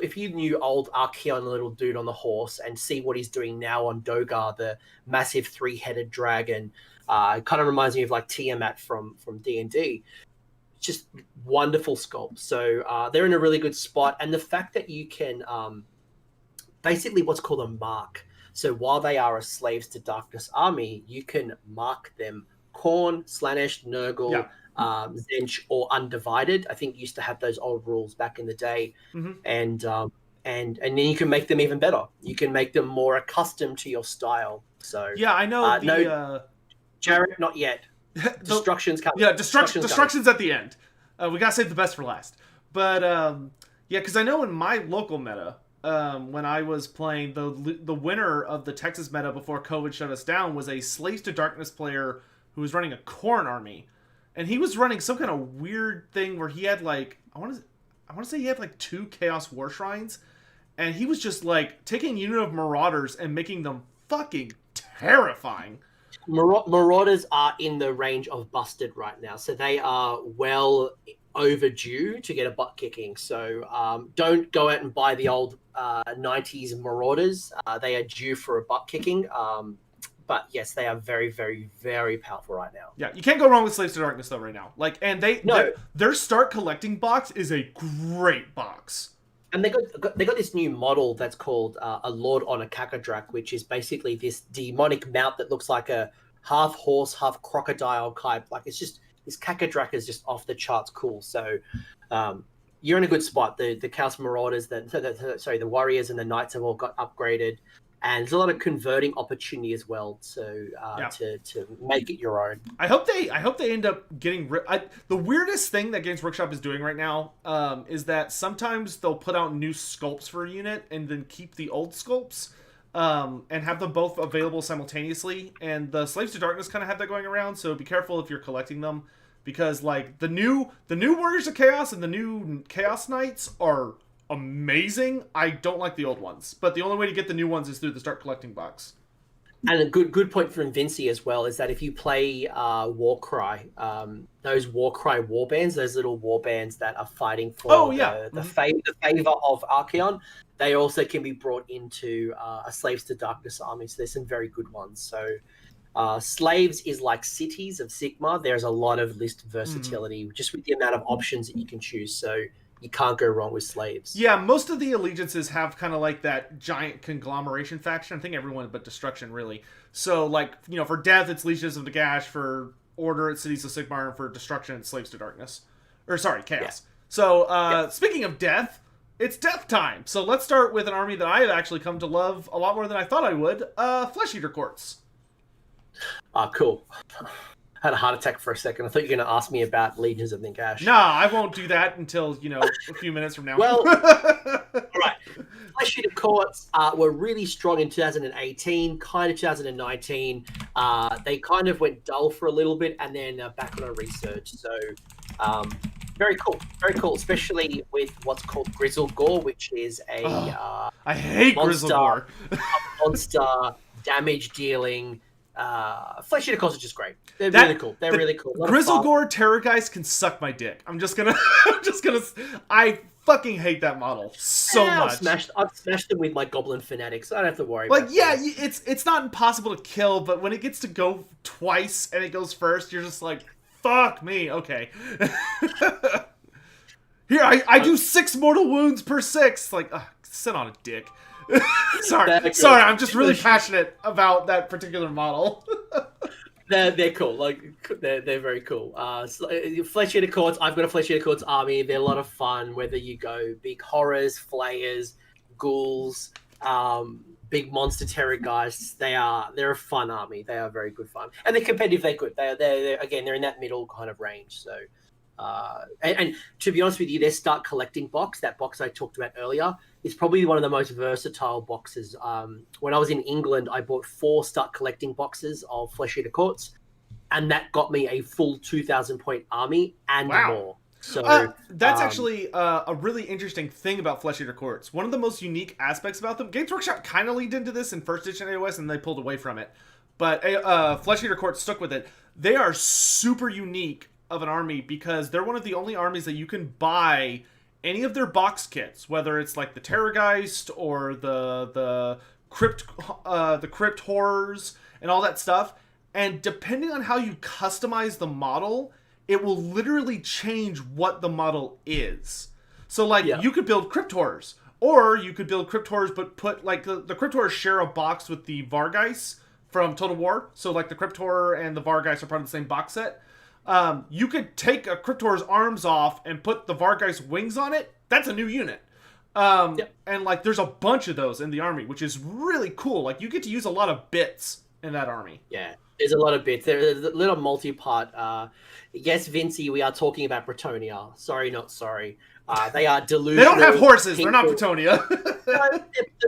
S1: If you knew old Archeon, the little dude on the horse, and see what he's doing now on Dogar, the massive 3-headed dragon, it kind of reminds me of like Tiamat from D&D. Just wonderful sculpt. So they're in a really good spot, and the fact that you can basically what's called a mark. So while they are a Slaves to Darkness army, you can mark them Khorne, Slanesh, Nurgle, Zench, or Undivided. I think used to have those old rules back in the day, and then you can make them even better. You can make them more accustomed to your style. So
S2: I know
S1: Jared, not yet. Destruction's coming.
S2: Yeah, destruction's at the end. We gotta save the best for last. But because I know in my local meta, when I was playing, the winner of the Texas meta before COVID shut us down was a Slaves to Darkness player who was running a Khorne army. and he was running some kind of weird thing where he had like I want to say he had like 2 Chaos War Shrines, and he was just like taking a unit of Marauders and making them fucking terrifying.
S1: Marauders are in the range of busted right now, so they are well overdue to get a butt kicking. So don't go out and buy the old 90s Marauders. They are due for a butt kicking. But yes, they are very, very, very powerful right now.
S2: Yeah, you can't go wrong with Slaves to Darkness though right now. Like, and their start collecting box is a great box.
S1: And they got this new model that's called a Lord on a Kakadrak, which is basically this demonic mount that looks like a half horse, half crocodile type. Like, it's just, this Kakadrak is just off the charts cool. So you're in a good spot. The Chaos Marauders, the Warriors and the Knights have all got upgraded. And there's a lot of converting opportunity as well to make it your own.
S2: I hope they end up getting the weirdest thing that Games Workshop is doing right now is that sometimes they'll put out new sculpts for a unit and then keep the old sculpts and have them both available simultaneously. And the Slaves to Darkness kind of have that going around, so be careful if you're collecting them, because like the new Warriors of Chaos and the new Chaos Knights are amazing. I don't like the old ones, but the only way to get the new ones is through the start collecting box.
S1: And a good point from Vinci as well is that if you play Warcry, those Warcry warbands, those little warbands that are fighting for the favor of Archaon, they also can be brought into a Slaves to Darkness army. So there's some very good ones. So Slaves is like Cities of Sigmar. There's a lot of list versatility just with the amount of options that you can choose. So you can't go wrong with Slaves.
S2: Yeah, most of the allegiances have kind of like that giant conglomeration faction. I think everyone but Destruction, really. So, like, you know, for Death, it's Legions of Nagash. For Order, it's Cities of Sigmar. And for Destruction, it's Slaves to Darkness. Or, sorry, Chaos. Yeah. So, speaking of Death, it's Death time. So let's start with an army that I have actually come to love a lot more than I thought I would. Flesh Eater Courts.
S1: Cool. Had a heart attack for a second. I thought you were going to ask me about Legions of Nagash.
S2: Nah, I won't do that until, you know, a few minutes from now.
S1: Well, all right. Flesh Eater Courts were really strong in 2018, kind of 2019. They kind of went dull for a little bit and then back on a resurge. So very cool, especially with what's called Grizzle Gore, which is a
S2: I hate Grizzle Gore.
S1: A monster damage dealing. Flesh Eater Courts are just great. They're really cool. They're really cool.
S2: Grizzle Gore Terror Guys can suck my dick. I fucking hate that model so much.
S1: I've smashed them with my Goblin Fanatics. So I don't have to worry.
S2: Like, yeah, it's not impossible to kill, but when it gets to go twice and it goes first, you're just like, fuck me. Okay. Here, I do 6 mortal wounds per 6. Like, sit on a dick. Sorry, I'm just really passionate about that particular model.
S1: They're cool. Like, they're very cool. Flesh Eater Courts. I've got a Flesh Eater Courts army. They're a lot of fun. Whether you go big horrors, flayers, ghouls, big monster terror guys, they're a fun army. They are very good fun, and they're competitive. They're good. They're again, they're in that middle kind of range. So. And to be honest with you, their start collecting box, that box I talked about earlier, is probably one of the most versatile boxes. When I was in England, I bought 4 start collecting boxes of Flesh Eater Courts, and that got me a full 2,000 point army and more. So
S2: that's actually a really interesting thing about Flesh Eater Courts. One of the most unique aspects about them, Games Workshop kind of leaned into this in first edition AoS, and they pulled away from it. But Flesh Eater Courts stuck with it. They are super unique of an army because they're one of the only armies that you can buy any of their box kits, whether it's like the Terrorgeist or the crypt horrors and all that stuff, and depending on how you customize the model, it will literally change what the model is. So like you could build crypt horrors, or you could build crypt horrors but put like the crypt horrors share a box with the Vargeist from Total War, so like the crypt horror and the Vargeist are part of the same box set. You could take a Crypt Horror's arms off and put the Vargeist wings on it. That's a new unit. And like there's a bunch of those in the army, which is really cool. Like you get to use a lot of bits in that army.
S1: Yeah, there's a lot of bits. There's a little multi-part. Yes, Vinci, we are talking about Bretonia. Sorry, not sorry. They are delusional.
S2: They don't have horses. They're not Bretonia.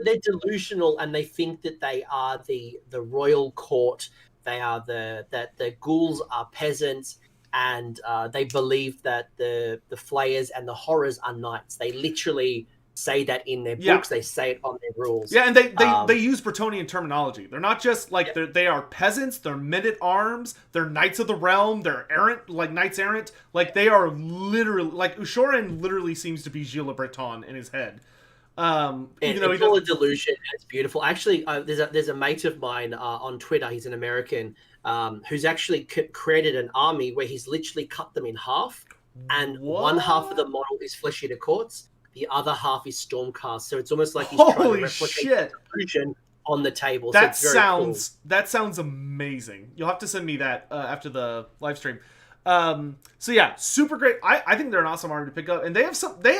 S1: They're delusional, and they think that they are the royal court. They are the ghouls are peasants. and they believe that the flayers and the horrors are knights. They literally say that in their books. They say it on their rules.
S2: Yeah, and they use Bretonnian terminology. They're not just like they are peasants. They're men-at-arms. They're knights of the realm. They're errant, like knights errant. Like they are literally like Ushoran literally seems to be Gilles Le Breton in his head.
S1: Even though it's all a delusion, and it's beautiful. Actually, there's a mate of mine on Twitter. He's an American who's actually created an army where he's literally cut them in half, and one half of the model is Flesh Eater Courts, the other half is Stormcast. So it's almost like he's trying to replicate the delusion on the table.
S2: That
S1: so
S2: sounds amazing. You'll have to send me that after the live stream. So yeah, super great. I think they're an awesome army to pick up, and they have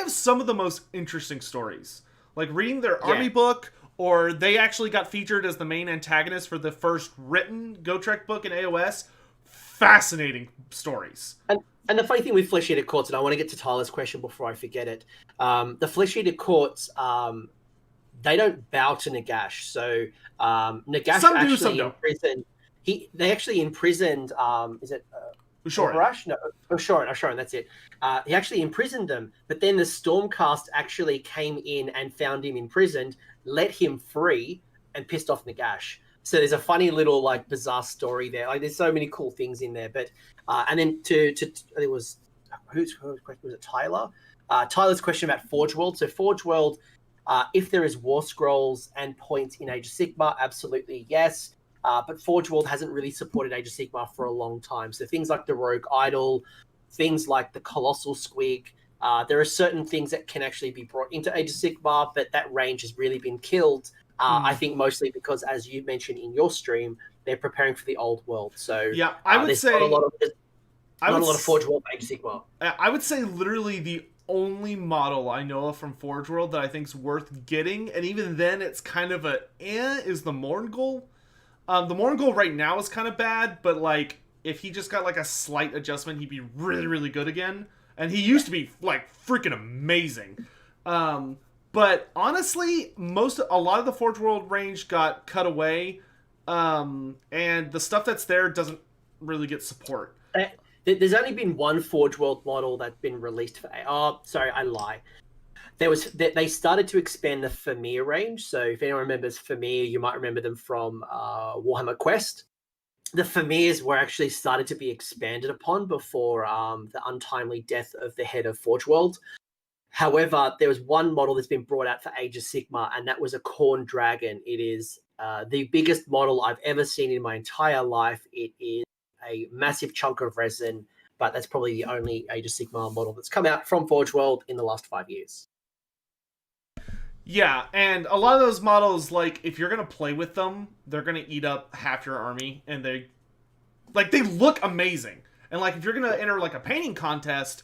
S2: some of the most interesting stories. Like reading their army book, or they actually got featured as the main antagonist for the first written Gotrek book in AoS. Fascinating stories.
S1: And the funny thing with Flesh Eater Courts, and I want to get to Tyler's question before I forget it, the Flesh Eater Courts, they don't bow to Nagash. So Nagash
S2: some
S1: actually
S2: do, some don't.
S1: imprisoned. They actually imprisoned. Is it?
S2: Ushoran.
S1: No, Ushoran, that's it. He actually imprisoned them, but then the Stormcast actually came in and found him imprisoned, let him free, and pissed off Nagash. So there's a funny little like bizarre story there. Like there's so many cool things in there. But and then to it was whose question was it? Tyler. Tyler's question about Forge World. So Forge World, if there is War Scrolls and points in Age of Sigmar, absolutely yes. But Forge World hasn't really supported Age of Sigmar for a long time. So things like the Rogue Idol, things like the Colossal Squig, there are certain things that can actually be brought into Age of Sigmar, but that range has really been killed. I think mostly because, as you mentioned in your stream, they're preparing for the old world. So
S2: yeah, I would say
S1: not a lot of Forge World for Age of Sigmar.
S2: I would say literally the only model I know of from Forge World that I think is worth getting, and even then it's kind of is the Morngul. The Morngul right now is kind of bad, but like if he just got like a slight adjustment, he'd be really, really good again. And he used to be like freaking amazing. But honestly, a lot of the Forge World range got cut away, and the stuff that's there doesn't really get support.
S1: There's only been one Forge World model that's been released for. Oh, sorry, I lie. They started to expand the Famir range. So if anyone remembers Famir, you might remember them from Warhammer Quest. The Famirs were actually started to be expanded upon before the untimely death of the head of Forge World. However, there was one model that's been brought out for Age of Sigmar, and that was a Khorne Dragon. It is the biggest model I've ever seen in my entire life. It is a massive chunk of resin, but that's probably the only Age of Sigmar model that's come out from Forge World in the last 5 years.
S2: Yeah, and a lot of those models, like, if you're going to play with them, they're going to eat up half your army, and they look amazing. And, like, if you're going to enter, like, a painting contest,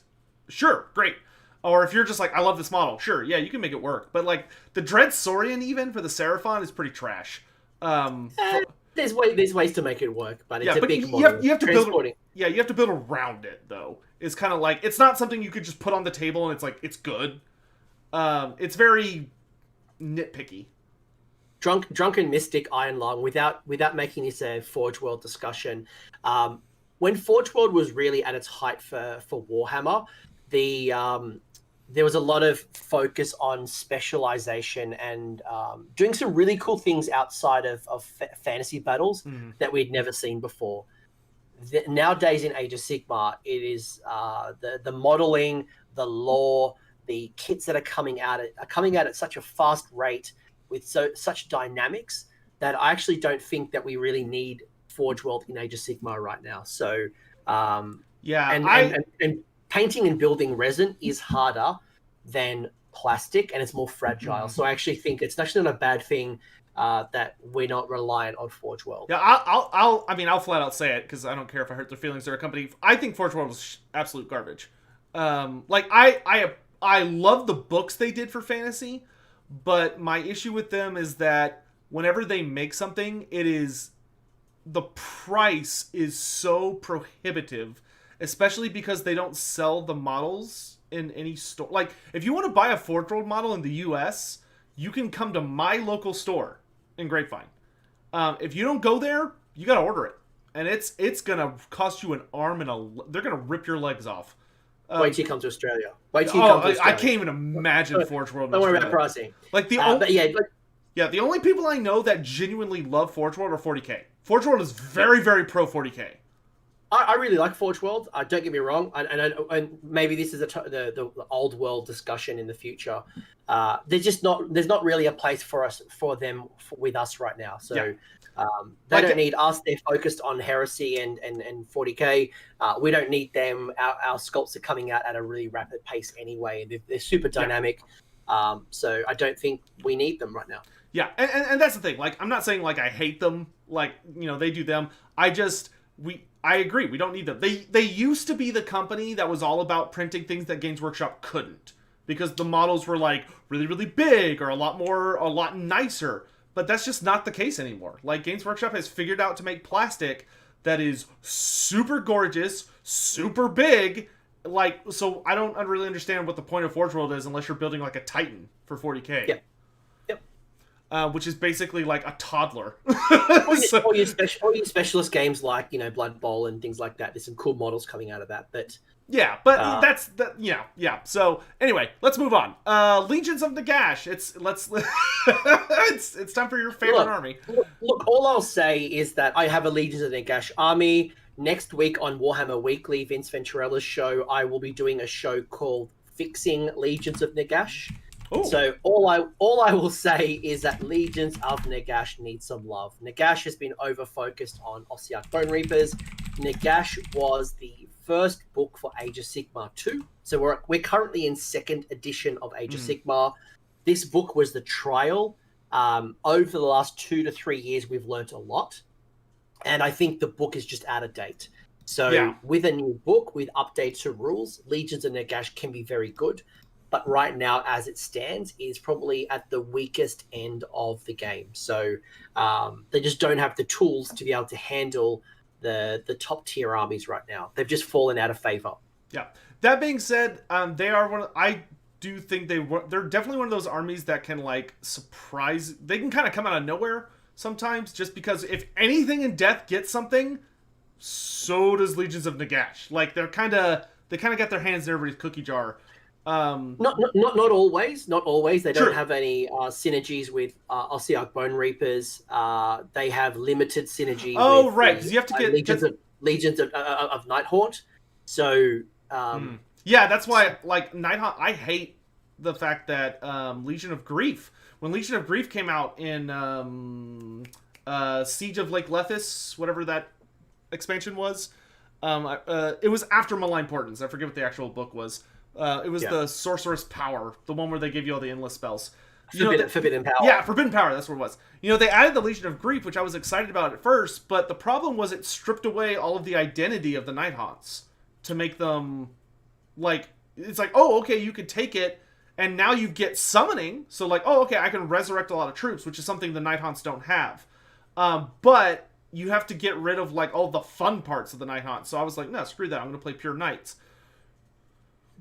S2: sure, great. Or if you're just like, I love this model, sure, yeah, you can make it work. But, like, the Dread Saurian, even, for the Seraphon, is pretty trash.
S1: There's ways to make it work, but it's a big model.
S2: You have to build around it, though. It's kind of like, it's not something you could just put on the table and it's like, it's good. It's very nitpicky.
S1: Drunken Mystic Iron Lung, without making this a Forge World discussion, when Forge World was really at its height for Warhammer, there was a lot of focus on specialization and doing some really cool things outside of fantasy battles that we'd never seen before. Nowadays in Age of Sigmar, it is the modeling, the lore, the kits that are coming out at such a fast rate with such dynamics that I actually don't think that we really need Forge World in Age of Sigmar right now. So and painting and building resin is harder than plastic, and it's more fragile. So I actually think it's actually not a bad thing that we're not reliant on Forge World.
S2: Yeah, I'll flat out say it because I don't care if I hurt their feelings. They're a company. I think Forge World was absolute garbage. I love the books they did for fantasy, but my issue with them is that whenever they make something, the price is so prohibitive, especially because they don't sell the models in any store. Like, if you want to buy a Forge World model in the US, you can come to my local store in Grapevine. If you don't go there, you got to order it. and it's gonna cost you an arm and they're gonna rip your legs off.
S1: Wait till you come to Australia. Wait till you come to Australia.
S2: I can't even imagine Forge World.
S1: Don't worry about pricing.
S2: Like the the only people I know that genuinely love Forge World are 40k. Forge World is very, very pro 40k.
S1: I really like Forge World. Don't get me wrong, and maybe this is the old world discussion in the future. There's not really a place for them with us right now. So they don't need us. They're focused on Heresy and 40k. We don't need them. Our sculpts are coming out at a really rapid pace anyway. They're super dynamic. So I don't think we need them right now.
S2: Yeah, and that's the thing. Like, I'm not saying like I hate them. Like, they do them. I agree. We don't need them. They used to be the company that was all about printing things that Games Workshop couldn't, because the models were like really, really big or a lot nicer. But that's just not the case anymore. Like, Games Workshop has figured out to make plastic that is super gorgeous, super big. Like, so I don't really understand what the point of Forge World is unless you're building like a Titan for 40k.
S1: Yeah.
S2: Which is basically like a toddler.
S1: All your specialist games like Blood Bowl and things like that. There's some cool models coming out of that, but
S2: that's. So anyway, let's move on. Legions of Nagash. It's time for your favorite army.
S1: Look, all I'll say is that I have a Legions of Nagash army. Next week on Warhammer Weekly, Vince Venturella's show, I will be doing a show called Fixing Legions of Nagash. Ooh. So all I will say is that Legions of Nagash need some love. Nagash has been over-focused on Ossiarch Bone Reapers. Nagash was the first book for Age of Sigmar 2. So we're currently in second edition of Age of Sigmar. This book was the trial. Over the last 2 to 3 years, we've learnt a lot. And I think the book is just out of date. So with a new book, with updates to rules, Legions of Nagash can be very good. But right now, as it stands, is probably at the weakest end of the game. So they just don't have the tools to be able to handle the top tier armies right now. They've just fallen out of favor. Yeah.
S2: That being said, they are I do think they're definitely one of those armies that can like surprise. They can kind of come out of nowhere sometimes, just because if anything in Death gets something, so does Legions of Nagash. Like they kind of got their hands in everybody's cookie jar.
S1: Not always. Not always. They don't have any synergies with Ossiarch Bone Reapers. They have limited synergy.
S2: Oh, right. Because you have to get
S1: Legions of Nighthaunt. So
S2: that's why like Nighthaunt. I hate the fact that Legion of Grief. When Legion of Grief came out in Siege of Lake Lethis, whatever that expansion was, it was after Malign Portents. I forget what the actual book was. It was the Sorceress Power, the one where they give you all the endless spells.
S1: Forbidden Power.
S2: Yeah, Forbidden Power, that's what it was. They added the Legion of Grief, which I was excited about at first, but the problem was it stripped away all of the identity of the Nighthaunts to make them, like, it's like, oh, okay, you could take it, and now you get summoning, so like, oh, okay, I can resurrect a lot of troops, which is something the Nighthaunts don't have. But you have to get rid of, like, all the fun parts of the Nighthaunts, so I was like, no, screw that, I'm going to play pure Knights.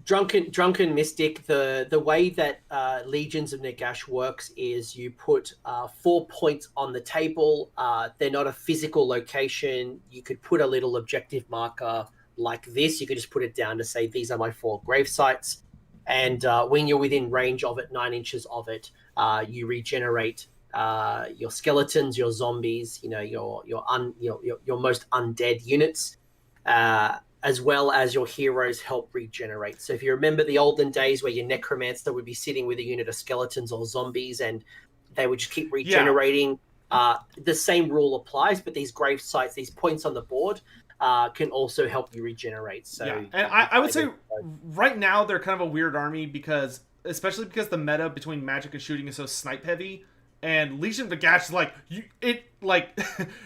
S1: Drunken Mystic, the way that Legions of Nagash works is you put 4 points on the table. They're not a physical location. You could put a little objective marker like this. You could just put it down to say, these are my 4 grave sites. And when you're within range of it, 9 inches of it, you regenerate your skeletons, your zombies, your most undead units. As well as your heroes help regenerate. So if you remember the olden days where your necromancer would be sitting with a unit of skeletons or zombies and they would just keep regenerating, the same rule applies, but these grave sites, these points on the board, can also help you regenerate. So,
S2: and I would say right now they're kind of a weird army especially because the meta between magic and shooting is so snipe heavy. And Legion of Nagash is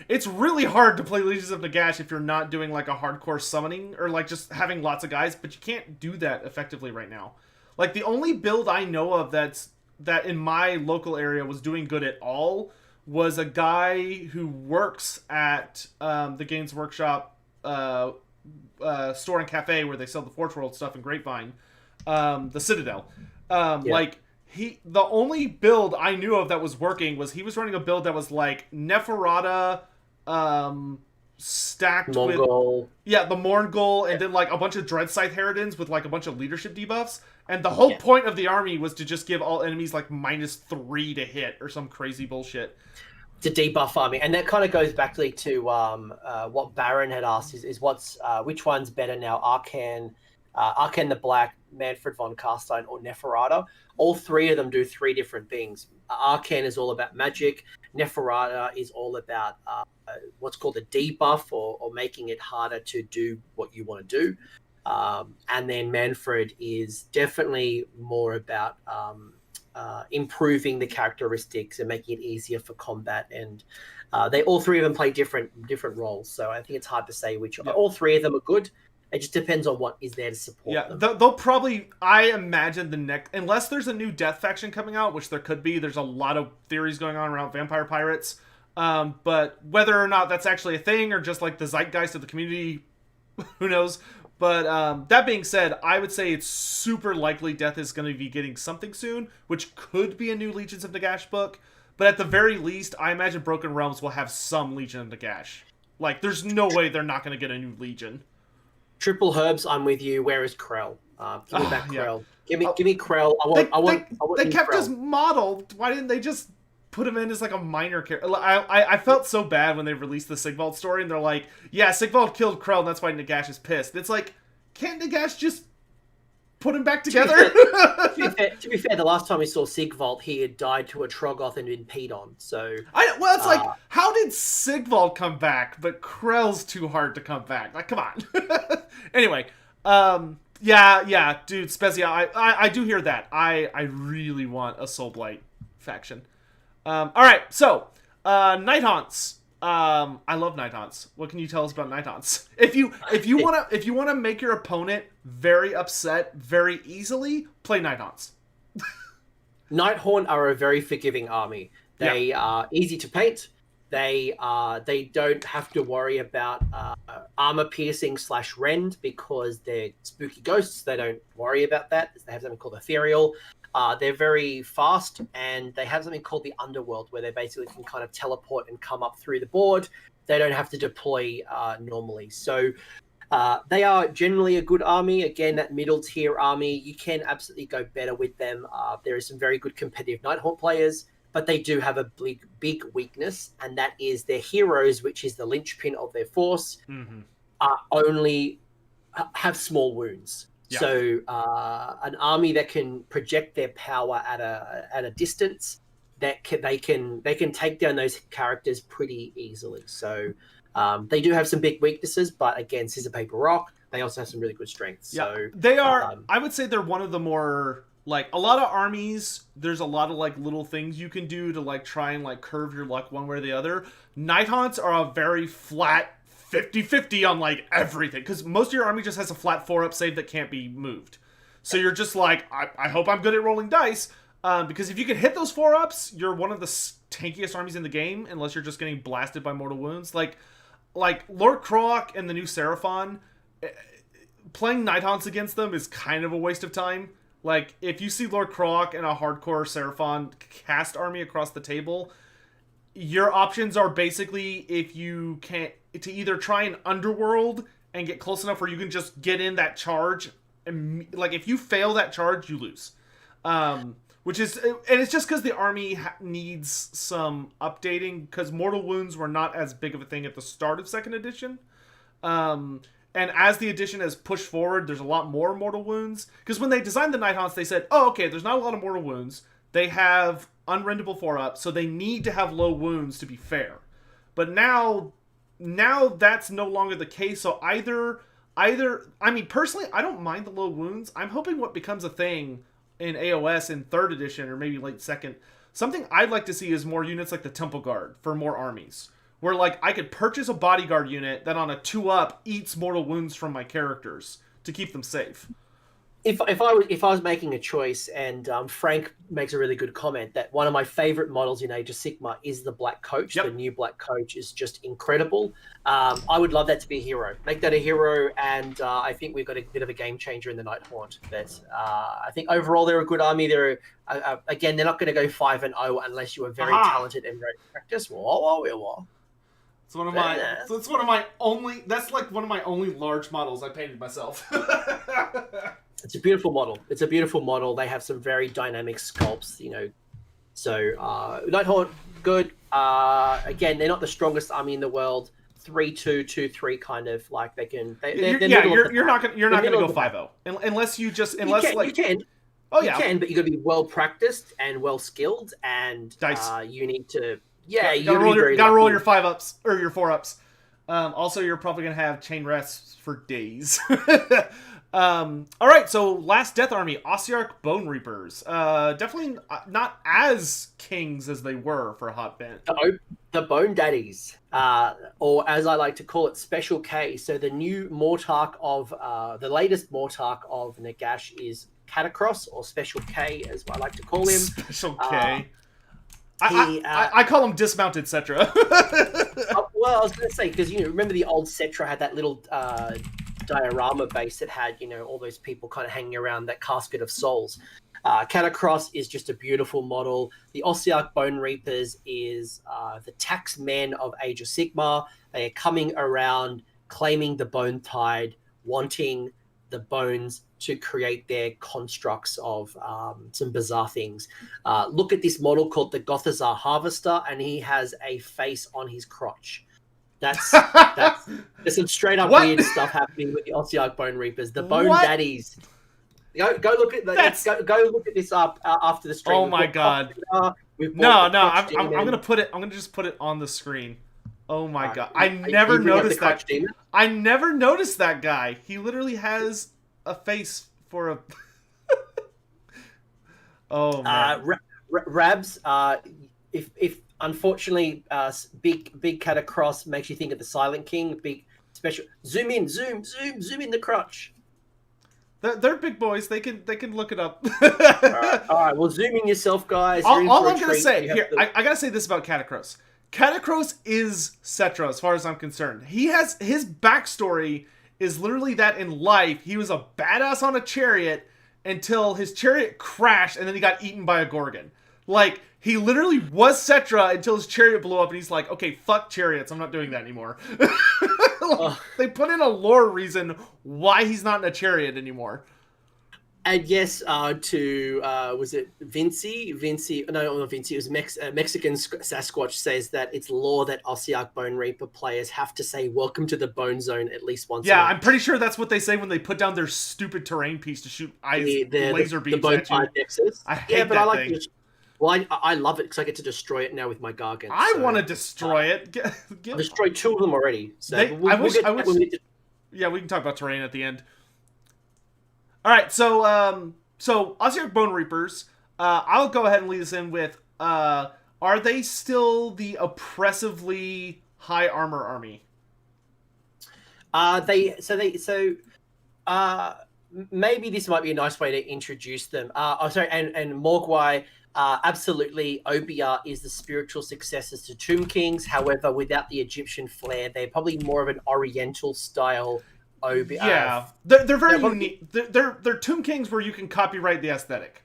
S2: it's really hard to play Legions of Nagash if you're not doing like a hardcore summoning or like just having lots of guys, but you can't do that effectively right now. Like the only build I know of that in my local area was doing good at all was a guy who works at the Games Workshop store and cafe where they sell the Forge World stuff in Grapevine, the Citadel. The only build I knew of that was working was he was running a build that was like Neferata, stacked with
S1: Mongol.
S2: the Morngol, and then like a bunch of Dread Scythe Harridans with like a bunch of leadership debuffs. And the whole point of the army was to just give all enemies like -3 to hit or some crazy bullshit.
S1: To debuff army, and that kind of goes back to what Baron had asked: is what's which one's better now, Arcan the Black, Manfred von Carstein, or Neferata? All three of them do three different things. Arcan is all about magic. Neferata is all about what's called a debuff, or making it harder to do what you want to do. And then Manfred is definitely more about improving the characteristics and making it easier for combat. And they all three of them play different roles. So I think it's hard to say which. All three of them are good. It just depends on what is there to support them.
S2: They'll probably, I imagine the next, unless there's a new Death faction coming out, which there could be. There's a lot of theories going on around Vampire Pirates. But whether or not that's actually a thing or just like the zeitgeist of the community, who knows? But that being said, I would say it's super likely Death is going to be getting something soon, which could be a new Legions of Nagash book. But at the very least, I imagine Broken Realms will have some Legion of Nagash. Like, there's no way they're not going to get a new Legion.
S1: Triple Herbs, I'm with you. Where is Krell? Give me back Krell. Give me Krell. I want
S2: they kept us modeled. Why didn't they just put him in as like a minor character? I felt so bad when they released the Sigvald story and they're like, yeah, Sigvald killed Krell and that's why Nagash is pissed. It's like, can't Nagash just put him back together?
S1: To be fair, the last time we saw Sigvald, he had died to a Troggoth and been peed on. So
S2: it's like, how did Sigvald come back, but Krell's too hard to come back? Like, come on. Anyway, yeah, dude, Spezia, I do hear that. I really want a Soulblight faction. All right, so Night Haunts. I love Night Haunts. What can you tell us about Night Haunts? If you wanna make your opponent very upset very easily, play Night Haunts.
S1: Night Haunt are a very forgiving army. They are easy to paint. They don't have to worry about armor piercing / rend because they're spooky ghosts. They don't worry about that. They have something called ethereal. They're very fast, and they have something called the Underworld, where they basically can kind of teleport and come up through the board. They don't have to deploy normally. So they are generally a good army. Again, that middle tier army, you can absolutely go better with them. There are some very good competitive Night Haunt players, but they do have a big weakness, and that is their heroes, which is the linchpin of their force, only have small wounds. Yeah. So an army that can project their power at a distance, they can take down those characters pretty easily. So they do have some big weaknesses, but again, scissor paper rock, they also have some really good strengths. Yeah. So
S2: they are. I would say they're one of the more, like, a lot of armies. There's a lot of like little things you can do to like try and like curve your luck one way or the other. Night Haunts are a very flat 50-50 on like everything, because most of your army just has a flat 4-up save that can't be moved. So you're just like, I hope I'm good at rolling dice, because if you can hit those 4-ups, you're one of the tankiest armies in the game, unless you're just getting blasted by mortal wounds. Like Lord Croak and the new Seraphon, playing Night Haunts against them is kind of a waste of time. Like, if you see Lord Croak and a hardcore Seraphon cast army across the table, your options are basically, if you can't, to either try an Underworld and get close enough where you can just get in that charge, and like, if you fail that charge, you lose. Which is, and it's just because the army needs some updating, because mortal wounds were not as big of a thing at the start of 2nd edition. And as the edition has pushed forward, there's a lot more mortal wounds. Because when they designed the Night Haunts, they said, oh, okay, there's not a lot of mortal wounds. They have unrendable 4-up, so they need to have low wounds to be fair. But now that's no longer the case. So either, I mean, personally, I don't mind the low wounds. I'm hoping what becomes a thing in AoS in 3rd edition, or maybe late 2nd, something I'd like to see is more units like the Temple Guard for more armies. Where, like, I could purchase a bodyguard unit that on a 2-up eats mortal wounds from my characters to keep them safe.
S1: If I was making a choice, and Frank makes a really good comment that one of my favorite models in Age of Sigmar is the Black Coach. Yep. The new Black Coach is just incredible. I would love that to be a hero. Make that a hero, and I think we've got a bit of a game changer in the Night Haunt. That I think overall they're a good army. They're again, they're not going to go 5-0 unless you are very talented and very practiced. Whoa.
S2: It's one of my. So it's one of my only. That's like one of my only large models I painted myself.
S1: It's a beautiful model. It's a beautiful model. They have some very dynamic sculpts, you know. So Nighthawk, good. Again, they're not the strongest army in the world. 3-2, 2-3, kind of like they can.
S2: You're not gonna go 5-0 unless you just
S1: you can.
S2: Oh
S1: you
S2: yeah,
S1: can, but you got to be well practiced and well skilled, and
S2: dice.
S1: You need to. Yeah, you
S2: gotta roll your 5-ups or your 4-ups. Also, you're probably gonna have chain rests for days. All right, so last Death Army, Ossiarch Bone Reapers. Definitely not as kings as they were for a hot bit.
S1: The Bone Daddies, or as I like to call it, Special K. So the new Mortarch of the latest Mortarch of Nagash is Catacross, or Special K, as I like to call him.
S2: Special K. I call him Dismounted Cetra.
S1: Well, I was going to say, because remember the old Cetra had that little diorama base that had all those people kind of hanging around that casket of souls. Catacross is just a beautiful model. The Ossiarch Bone Reapers is the tax men of Age of Sigmar. They are coming around, claiming the Bone Tide, wanting the bones to create their constructs of some bizarre things. Look at this model called the Gothazar Harvester, and he has a face on his crotch. There's some straight up weird stuff happening with the Ossiarch Bone Reapers. The Bone Daddies. Go look at go look at this up after the stream.
S2: Oh my god! No, I'm gonna put it. I'm gonna just put it on the screen. Oh my god! I never noticed that. I never noticed that guy. He literally has a face for a. Oh man.
S1: Rabs. If unfortunately, big Catacross makes you think of the Silent King. Big special. Zoom in the crotch.
S2: They're big boys. They can look it up.
S1: All right. Well, zoom in yourself, guys.
S2: All I'm gonna say here, I gotta say this about Catacross. Catacross is Cetra, as far as I'm concerned. He has his backstory is literally that in life he was a badass on a chariot until his chariot crashed and then he got eaten by a Gorgon. Like, he literally was Cetra until his chariot blew up and he's like, okay, fuck chariots, I'm not doing that anymore. They put in a lore reason why he's not in a chariot anymore.
S1: And yes, was it Vinci? No, not Vinci. It was Mexican Sasquatch says that it's law that Ossiarch Bone Reaper players have to say "Welcome to the Bone Zone" at least once.
S2: Yeah, I'm pretty sure that's what they say when they put down their stupid terrain piece to shoot laser beams at you.
S1: I hate that thing. Well, I love it because I get to destroy it now with my Gargant.
S2: I want to destroy it.
S1: I've destroyed 2 of them already. So
S2: yeah, we can talk about terrain at the end. All right, so Ossiarch Bone Reapers. I'll go ahead and lead us in with. Are they still the oppressively high armor army?
S1: Maybe this might be a nice way to introduce them. And Mogwai. Absolutely, OBR is the spiritual successors to Tomb Kings. However, without the Egyptian flair, they're probably more of an Oriental style OBR.
S2: Yeah, they're very unique. They're Tomb Kings where you can copyright the aesthetic.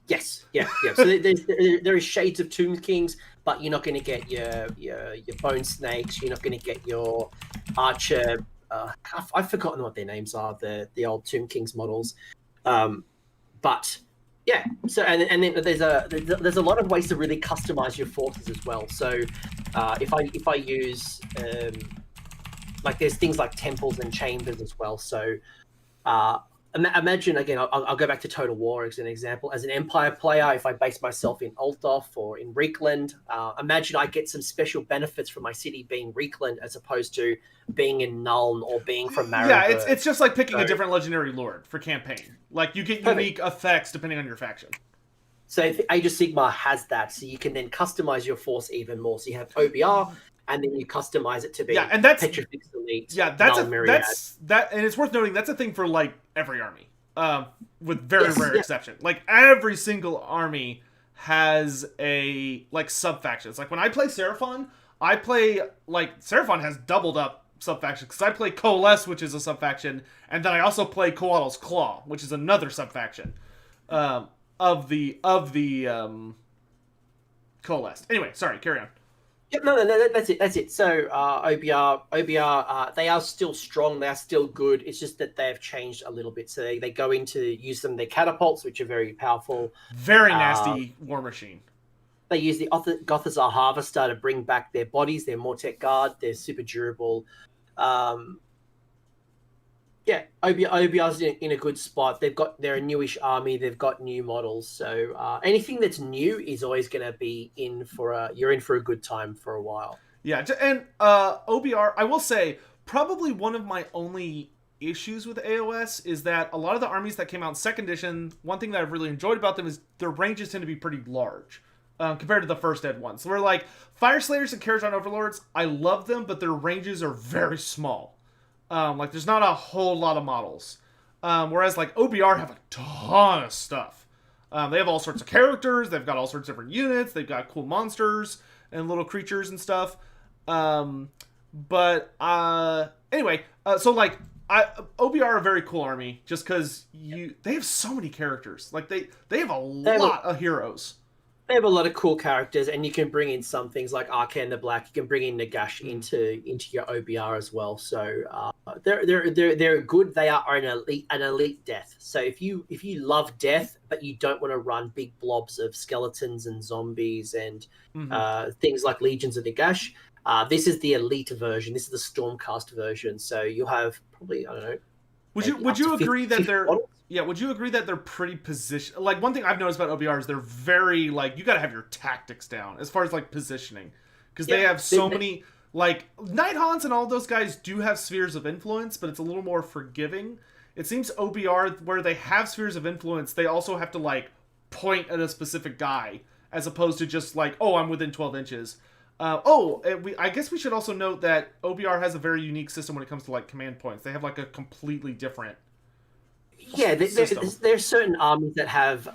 S1: Yes, yeah. So there is shades of Tomb Kings, but you're not going to get your Bone Snakes. You're not going to get your Archer. I've forgotten what their names are. The old Tomb Kings models, but. Yeah, so and then there's a lot of ways to really customize your forces as well. So if I use like there's things like temples and chambers as well. So imagine again, I'll go back to Total War as an example. As an Empire player, if I base myself in Altdorf or in Reekland, imagine I get some special benefits from my city being Reekland as opposed to being in Nuln or being from Marienburg.
S2: Yeah, it's just like picking a different legendary lord for campaign. Like you get unique effects depending on your faction.
S1: So Age of Sigmar has that, so you can then customize your force even more. So you have OBR, and then you customize it to be Petrifix Elite.
S2: Yeah, that's and it's worth noting that's a thing for like every army, with very rare exception. Like every single army has a like sub factions. Like when I play Seraphon, Seraphon has doubled up sub factions because I play Coalesce, which is a sub faction, and then I also play Coatl's Claw, which is another sub faction of the Coalesce. Anyway, sorry, carry on.
S1: Yeah, no, that's it. That's it. So OBR, they are still strong. They are still good. It's just that they have changed a little bit. So they go into use them their catapults, which are very powerful.
S2: Very
S1: Uh,
S2: nasty war machine.
S1: they use the Gothazar Harvester to bring back their bodies. They're Mortek Guard. They're super durable. Um, yeah, OBR's in a good spot. They're a newish army. They've got new models. So anything that's new is always going to be you're in for a good time for a while.
S2: Yeah, and OBR, I will say, probably one of my only issues with AOS is that a lot of the armies that came out in second edition, one thing that I've really enjoyed about them is their ranges tend to be pretty large compared to the first ed ones. So we're like, Fire Slayers and Karajan Overlords, I love them, but their ranges are very small. Like, there's not a whole lot of models. Whereas, like, OBR have a ton of stuff. They have all sorts of characters. They've got all sorts of different units. They've got cool monsters and little creatures and stuff. Anyway, so, like, OBR are a very cool army just because they have so many characters. Like, they have a lot of heroes.
S1: They have a lot of cool characters, and you can bring in some things like Arcane the Black. You can bring in Nagash into your OBR as well. So they're good. They are an elite death. So if you love death, but you don't want to run big blobs of skeletons and zombies and things like legions of Nagash, this is the elite version. This is the Stormcast version. So you'll have probably, I don't know.
S2: Would you agree that they're
S1: models?
S2: Yeah, would you agree that they're pretty position? Like, one thing I've noticed about OBR is they're very, like, you got to have your tactics down as far as, like, positioning. Because they have so many, like, Nighthawks and all those guys do have spheres of influence, but it's a little more forgiving. It seems OBR, where they have spheres of influence, they also have to, like, point at a specific guy, as opposed to just, like, oh, I'm within 12 inches. I guess we should also note that OBR has a very unique system when it comes to, like, command points. They have, like, a completely different...
S1: Yeah, there's certain armies that have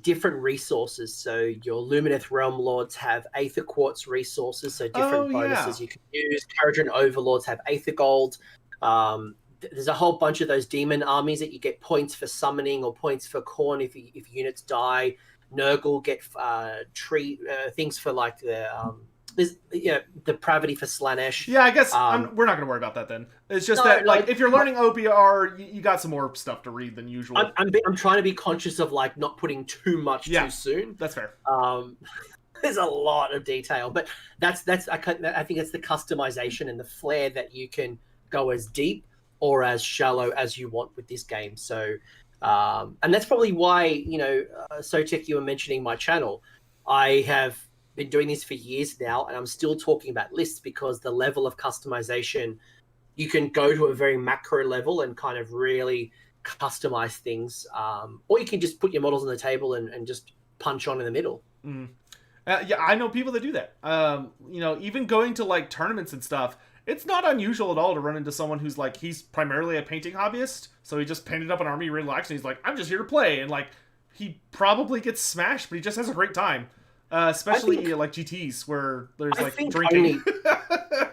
S1: different resources. So your Lumineth Realm Lords have Aether Quartz resources, so different bonuses you can use. Karajan Overlords have Aether Gold. There's a whole bunch of those demon armies that you get points for summoning or points for Khorne if units die. Nurgle get things for like the depravity for Slanesh.
S2: Yeah, I guess we're not going to worry about that then. It's just if you're learning OBR, you got some more stuff to read than usual.
S1: I'm trying to be conscious of like not putting too much too soon.
S2: That's fair.
S1: There's a lot of detail, but I think it's the customization and the flair that you can go as deep or as shallow as you want with this game. So, and that's probably why Sotek, you were mentioning my channel. I have been doing this for years now, and I'm still talking about lists because the level of customization, you can go to a very macro level and kind of really customize things, or you can just put your models on the table and just punch on in the middle.
S2: Yeah, I know people that do that. Even going to like tournaments and stuff, it's not unusual at all to run into someone who's like, he's primarily a painting hobbyist, so he just painted up an army really relaxed, and he's like, I'm just here to play, and like he probably gets smashed, but he just has a great time. Especially like GTs where there's like drinking.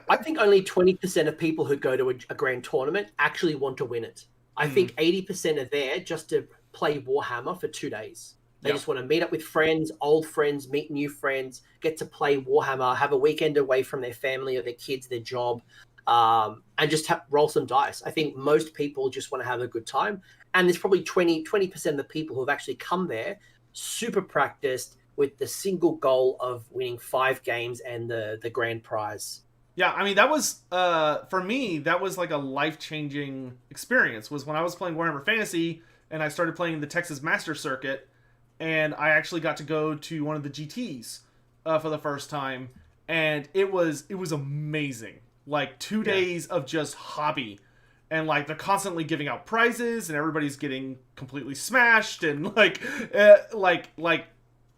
S1: I think only 20% of people who go to a grand tournament actually want to win it. I think 80% are there just to play Warhammer for 2 days. They just want to meet up with friends, old friends, meet new friends, get to play Warhammer, have a weekend away from their family or their kids, their job, and just roll some dice. I think most people just want to have a good time. And there's probably 20% of the people who have actually come there, super practiced, with the single goal of winning 5 games and the grand prize.
S2: Yeah, I mean, that was, for me, that was like a life-changing experience, was when I was playing Warhammer Fantasy, and I started playing the Texas Master Circuit, and I actually got to go to one of the GTs for the first time, and it was amazing. Like, 2 days of just hobby, and like they're constantly giving out prizes, and everybody's getting completely smashed, and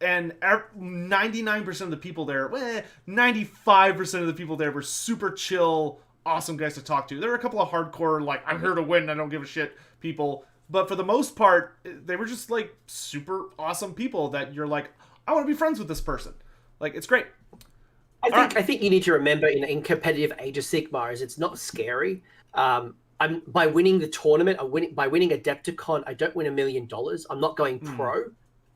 S2: and 99% of the people there, 95% of the people there were super chill, awesome guys to talk to. There were a couple of hardcore, like, I'm here to win, I don't give a shit people. But for the most part, they were just, like, super awesome people that you're like, I want to be friends with this person. Like, it's great.
S1: I think you need to remember in competitive Age of Sigmar is it's not scary. By winning the tournament, by winning Adepticon, I don't win $1 million. I'm not going pro.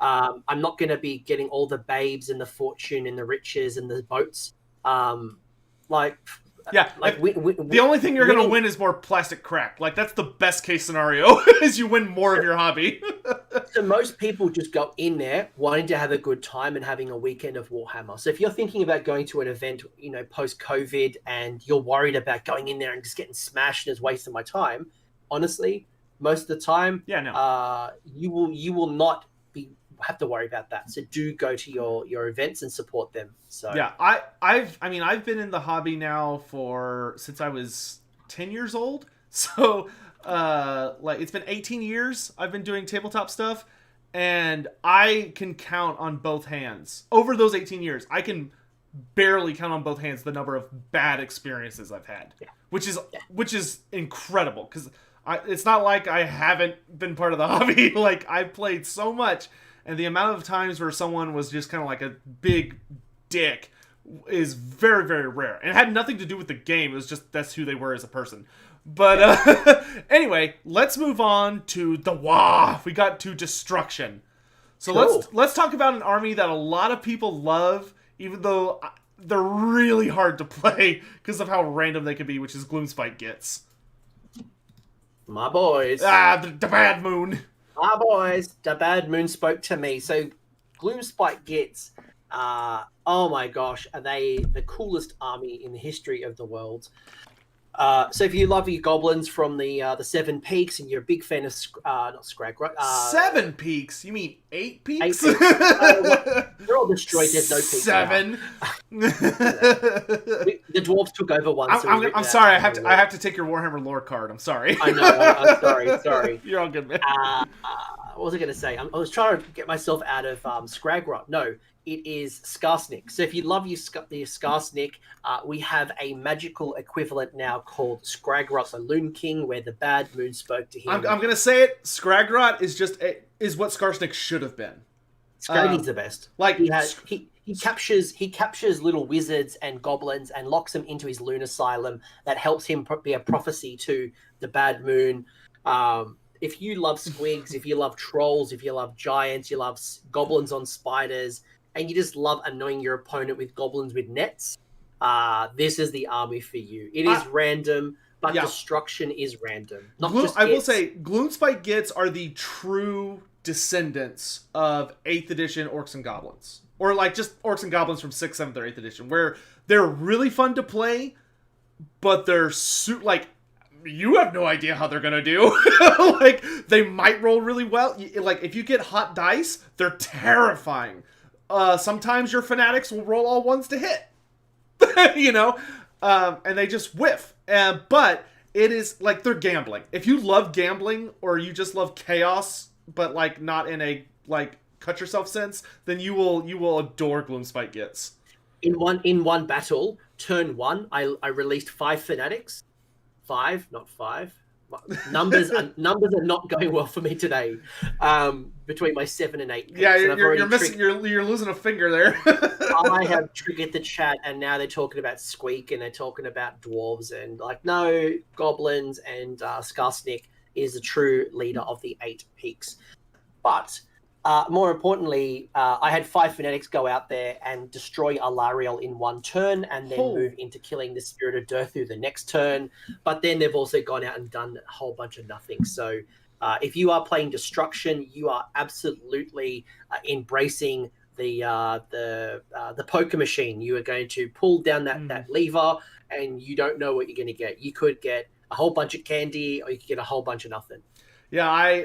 S1: I'm not going to be getting all the babes and the fortune and the riches and the boats. Like,
S2: Yeah,
S1: like
S2: the only thing you're going to
S1: winning-
S2: win is more plastic crack. Like, that's the best case scenario, is you win more of your hobby.
S1: So most people just go in there wanting to have a good time and having a weekend of Warhammer. So if you're thinking about going to an event, post-COVID, and you're worried about going in there and just getting smashed and it's wasting my time, honestly, most of the time,
S2: Yeah, no.
S1: you will not have to worry about that. So do go to your events and support them. So
S2: Yeah, I've been in the hobby now since I was 10 years old. So it's been 18 years I've been doing tabletop stuff, and I can count on both hands. Over those 18 years, I can barely count on both hands the number of bad experiences I've had.
S1: Yeah.
S2: Which is incredible, cuz it's not like I haven't been part of the hobby. Like, I've played so much, and the amount of times where someone was just kind of like a big dick is very, very rare. And it had nothing to do with the game. It was just that's who they were as a person. But anyway, let's move on to the Wah. We got to destruction. So
S1: Cool.
S2: let's talk about an army that a lot of people love, even though they're really hard to play because of how random they can be, which is Gloomspite Gits.
S1: my boys,
S2: The Bad Moon.
S1: my boys, the Bad Moon spoke to me. So Gloomspite Gits, oh my gosh, are they the coolest army in the history of the world? So if you love your goblins from the Seven Peaks and you're a big fan of not Scrag, right?
S2: 7 peaks? You mean 8 peaks?
S1: They're all destroyed. There's no peaks.
S2: 7.
S1: The dwarves took over once.
S2: I'm sorry. I have to take your Warhammer lore card. I'm sorry.
S1: I know. I'm sorry.
S2: You're all good, man.
S1: What was I going to say? I was trying to get myself out of Scragrot. No, it is Skarsnik. So if you love the Skarsnik, we have a magical equivalent now called Scragrot, the Loon King, where the Bad Moon spoke to him.
S2: I'm going to say it. Scragrot is what Skarsnik should have been.
S1: Scraggy's the best.
S2: Like,
S1: he captures little wizards and goblins and locks them into his loon asylum. That helps him be a prophecy to the Bad Moon. If you love squigs, if you love trolls, if you love giants, you love goblins on spiders, and you just love annoying your opponent with goblins with nets, this is the army for you. It is random, but destruction is random.
S2: I will say, Gloomspite Gits are the true descendants of 8th edition Orcs and Goblins. Or like just Orcs and Goblins from 6th, 7th, or 8th edition, where they're really fun to play, but they're you have no idea how they're gonna do. Like, they might roll really well. Like, if you get hot dice, they're terrifying. Sometimes your fanatics will roll all ones to hit. And they just whiff. But it is, like, they're gambling. If you love gambling, or you just love chaos, but, like, not in a, like, cut yourself sense, then you will adore Gloomspite Gits.
S1: In one battle, turn 1, I released 5 fanatics. 5, not 5. Numbers are not going well for me today. Between my 7 and 8 picks.
S2: Yeah,
S1: and
S2: you're losing a finger there.
S1: I have triggered the chat, and now they're talking about Squeak, and they're talking about dwarves, and like, no, goblins, and Skarsnik is the true leader of the 8 peaks. But more importantly, I had 5 fanatics go out there and destroy Alariel in one turn, and then move into killing the Spirit of Durthu the next turn. But then they've also gone out and done a whole bunch of nothing. So if you are playing destruction, you are absolutely embracing the poker machine. You are going to pull down that lever, and you don't know what you're going to get. You could get a whole bunch of candy, or you could get a whole bunch of nothing.
S2: Yeah,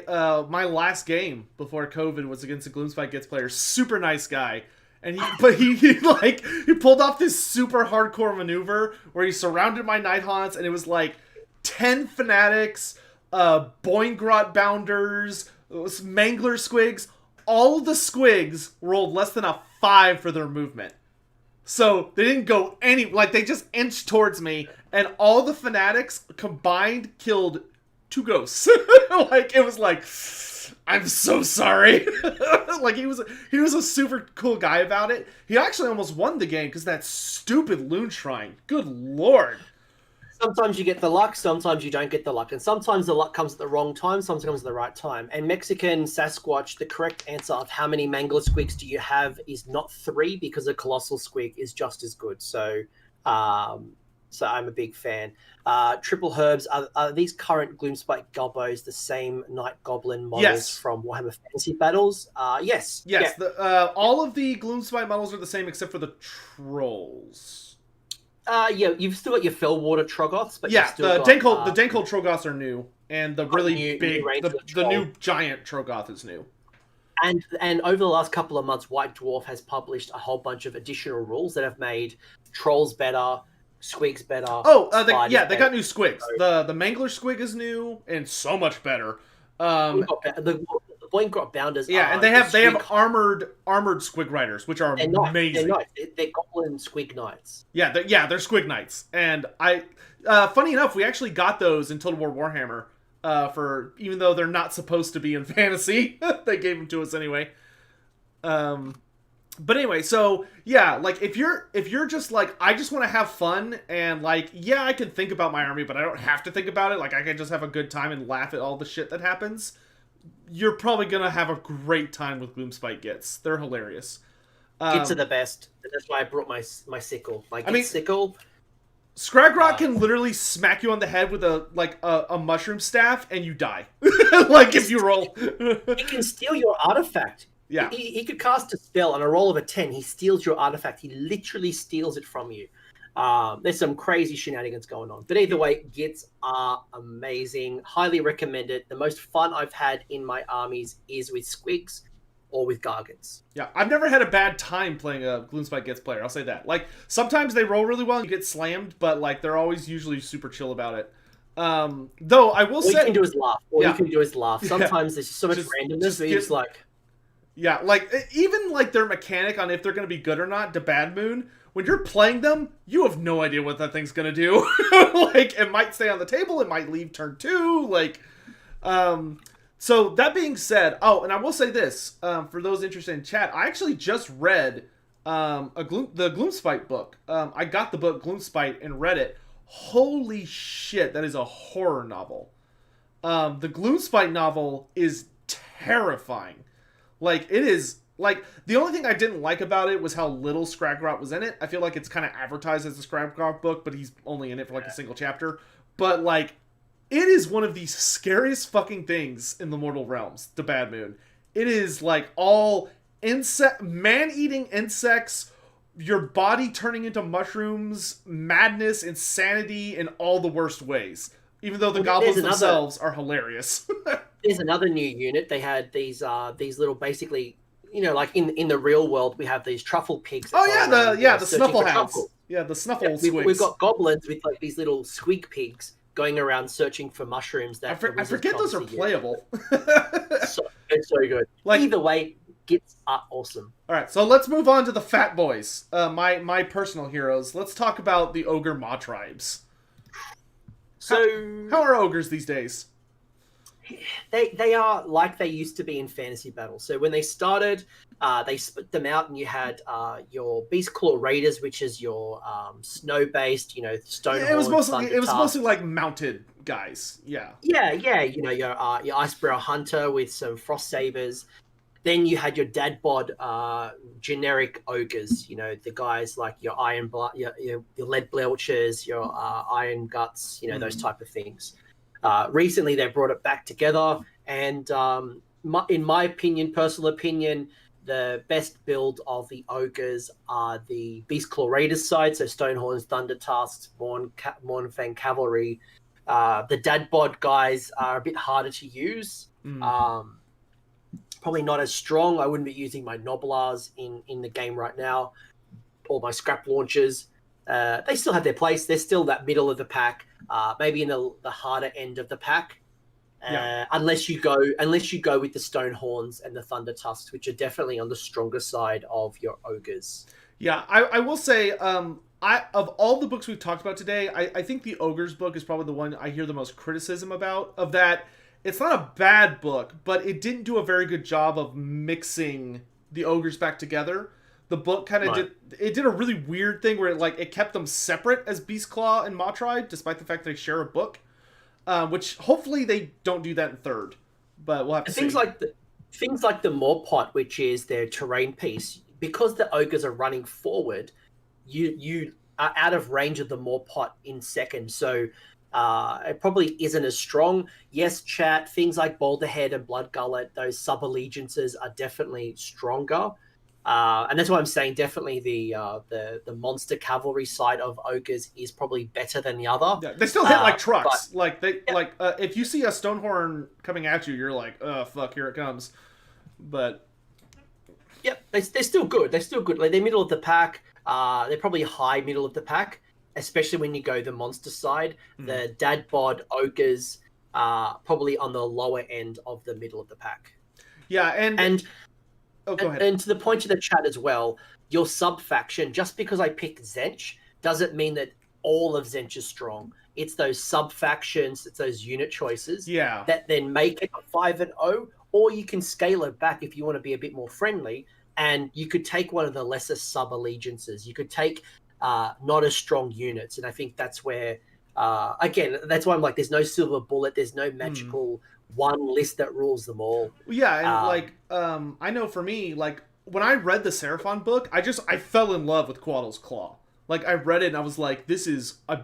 S2: my last game before COVID was against a Gloomspite Gits player. Super nice guy. And he pulled off this super hardcore maneuver where he surrounded my Nighthaunts, and it was like 10 fanatics, Boingrot Bounders, Mangler Squigs. All of the Squigs rolled less than a 5 for their movement. So they didn't go they just inched towards me, and all the fanatics combined killed 2 ghosts. Like, it was like, I'm so sorry. Like, he was a super cool guy about it. He actually almost won the game because that stupid Loon Shrine. Good lord.
S1: sometimes you get the luck, sometimes you don't get the luck. And sometimes the luck comes at the wrong time, sometimes it comes at the right time. And Mexican Sasquatch, the correct answer of how many Mangler Squigs do you have is not 3, because a Colossal Squig is just as good. So so I'm a big fan. Triple Herbs, are these current Gloomspite Gobos the same Night Goblin models from Warhammer Fantasy Battles? Yes.
S2: Yes,
S1: Yeah.
S2: all of the Gloomspite models are the same except for the Trolls.
S1: Yeah, you've still got your Fellwater Troggoths, but
S2: yeah,
S1: you've still got,
S2: the Dankhold Troggoths are new, and the really big, the new giant Troggoth is new.
S1: And over the last couple of months, White Dwarf has published a whole bunch of additional rules that have made Trolls better, Squigs better.
S2: Oh, they got new Squigs. The Mangler Squig is new and so much better.
S1: The Boingrot Bounders.
S2: Yeah, and they have armored Squig Riders, which are amazing.
S1: They're Goblin Squig Knights.
S2: Yeah, they're Squig Knights, and funny enough, we actually got those in Total War Warhammer. For even though they're not supposed to be in fantasy, they gave them to us anyway. But anyway, so yeah, like if you're just like, I just want to have fun and like, yeah, I can think about my army, but I don't have to think about it. Like I can just have a good time and laugh at all the shit that happens. You're probably gonna have a great time with Gloomspite Gits. They're hilarious.
S1: Gits are the best. That's why I brought my sickle. Sickle.
S2: Scragrot can literally smack you on the head with a mushroom staff and you die. Like if you roll.
S1: He can steal your artifact.
S2: Yeah.
S1: He could cast a spell on a roll of a 10. He steals your artifact. He literally steals it from you. There's some crazy shenanigans going on. But either way, Gits are amazing. Highly recommend it. The most fun I've had in my armies is with Squigs or with Gargants.
S2: Yeah, I've never had a bad time playing a Gloomspite Gits player. I'll say that. Like, sometimes they roll really well and you get slammed, but like they're always usually super chill about it. Though I will say...
S1: All you can do is laugh. You can do is laugh. Sometimes there's so much randomness that it's like...
S2: Yeah, like, even, like, their mechanic on if they're going to be good or not to Bad Moon, when you're playing them, you have no idea what that thing's going to do. Like, it might stay on the table, it might leave turn 2, like, so, that being said, and I will say this, for those interested in chat, I actually just read, the Gloomspite book. I got the book Gloomspite and read it. Holy shit, that is a horror novel. The Gloomspite novel is terrifying. Like, it is, like, the only thing I didn't like about it was how little Scragrot was in it. I feel like it's kind of advertised as a Scragrot book, but he's only in it for, like, a single chapter. But, like, it is one of the scariest fucking things in the mortal realms, the Bad Moon. It is, like, all man-eating insects, your body turning into mushrooms, madness, insanity, in all the worst ways. Even though the goblins themselves are hilarious.
S1: There's another new unit. They had these little, basically, you know, like in the real world, we have these truffle pigs.
S2: Oh yeah, the snuffle hounds. Yeah, the snuffle squigs.
S1: We've got goblins with like these little squig pigs going around searching for mushrooms. That
S2: I forget those are playable.
S1: It's so good. Like, either way, Gits are awesome.
S2: All right, so let's move on to the fat boys. My personal heroes. Let's talk about the ogre Maw tribes. So how are ogres these days?
S1: They are like they used to be in fantasy battles. So when they started, they split them out, and you had your Beastclaw Raiders, which is your snow-based, stone.
S2: Yeah, it was mostly like mounted guys. Yeah.
S1: Yeah. You know, your Icebrow Hunter with some Frost Sabers. Then you had your dad bod generic ogres, the guys like your Iron Blood, your Lead Belchers, your Iron Guts, those type of things. Recently, they brought it back together, and in my opinion, personal opinion, the best build of the ogres are the Beastclaw Raiders side, so Stonehorns, Thunder Tusks, Mournfang Cavalry. The dad bod guys are a bit harder to use. Probably not as strong. I wouldn't be using my Noblars in the game right now, or my Scrap Launchers. They still have their place. They're still that middle of the pack, maybe in the harder end of the pack. Unless you go with the Stonehorns and the Thunder Tusks, which are definitely on the stronger side of your ogres.
S2: Yeah, I will say, of all the books we've talked about today, I think the Ogres book is probably the one I hear the most criticism about. Of that, it's not a bad book, but it didn't do a very good job of mixing the ogres back together. The book kind of did a really weird thing where it kept them separate as Beastclaw and Mawtribe, despite the fact they share a book. Which hopefully they don't do that in third, but we'll have to see.
S1: Things like the Morpot, which is their terrain piece, because the ogres are running forward, you are out of range of the Morpot in second, so it probably isn't as strong. Yes, chat, things like Boulderhead and Blood Gullet, those sub-allegiances are definitely stronger. And that's why I'm saying definitely the monster cavalry side of ogres is probably better than the other.
S2: Yeah, they still hit like trucks. But, if you see a Stonehorn coming at you, you're like, oh fuck, here it comes. But
S1: yep, they're still good. They're still good. Like they're middle of the pack. They're probably high middle of the pack, especially when you go the monster side. The dad bod ogres are probably on the lower end of the middle of the pack.
S2: Yeah, and oh, go ahead.
S1: And to the point of the chat as well, your sub-faction, just because I picked Zench, doesn't mean that all of Zench is strong. It's those sub-factions, it's those unit choices that then make it a 5-0, or you can scale it back if you want to be a bit more friendly, and you could take one of the lesser sub-allegiances. You could take not as strong units, and I think that's where, again, that's why I'm like, there's no silver bullet, there's no magical... one list that rules them all.
S2: Yeah, and I know for me, when I read the Seraphon book, I fell in love with Quaddle's Claw. I read it and I was like, this is I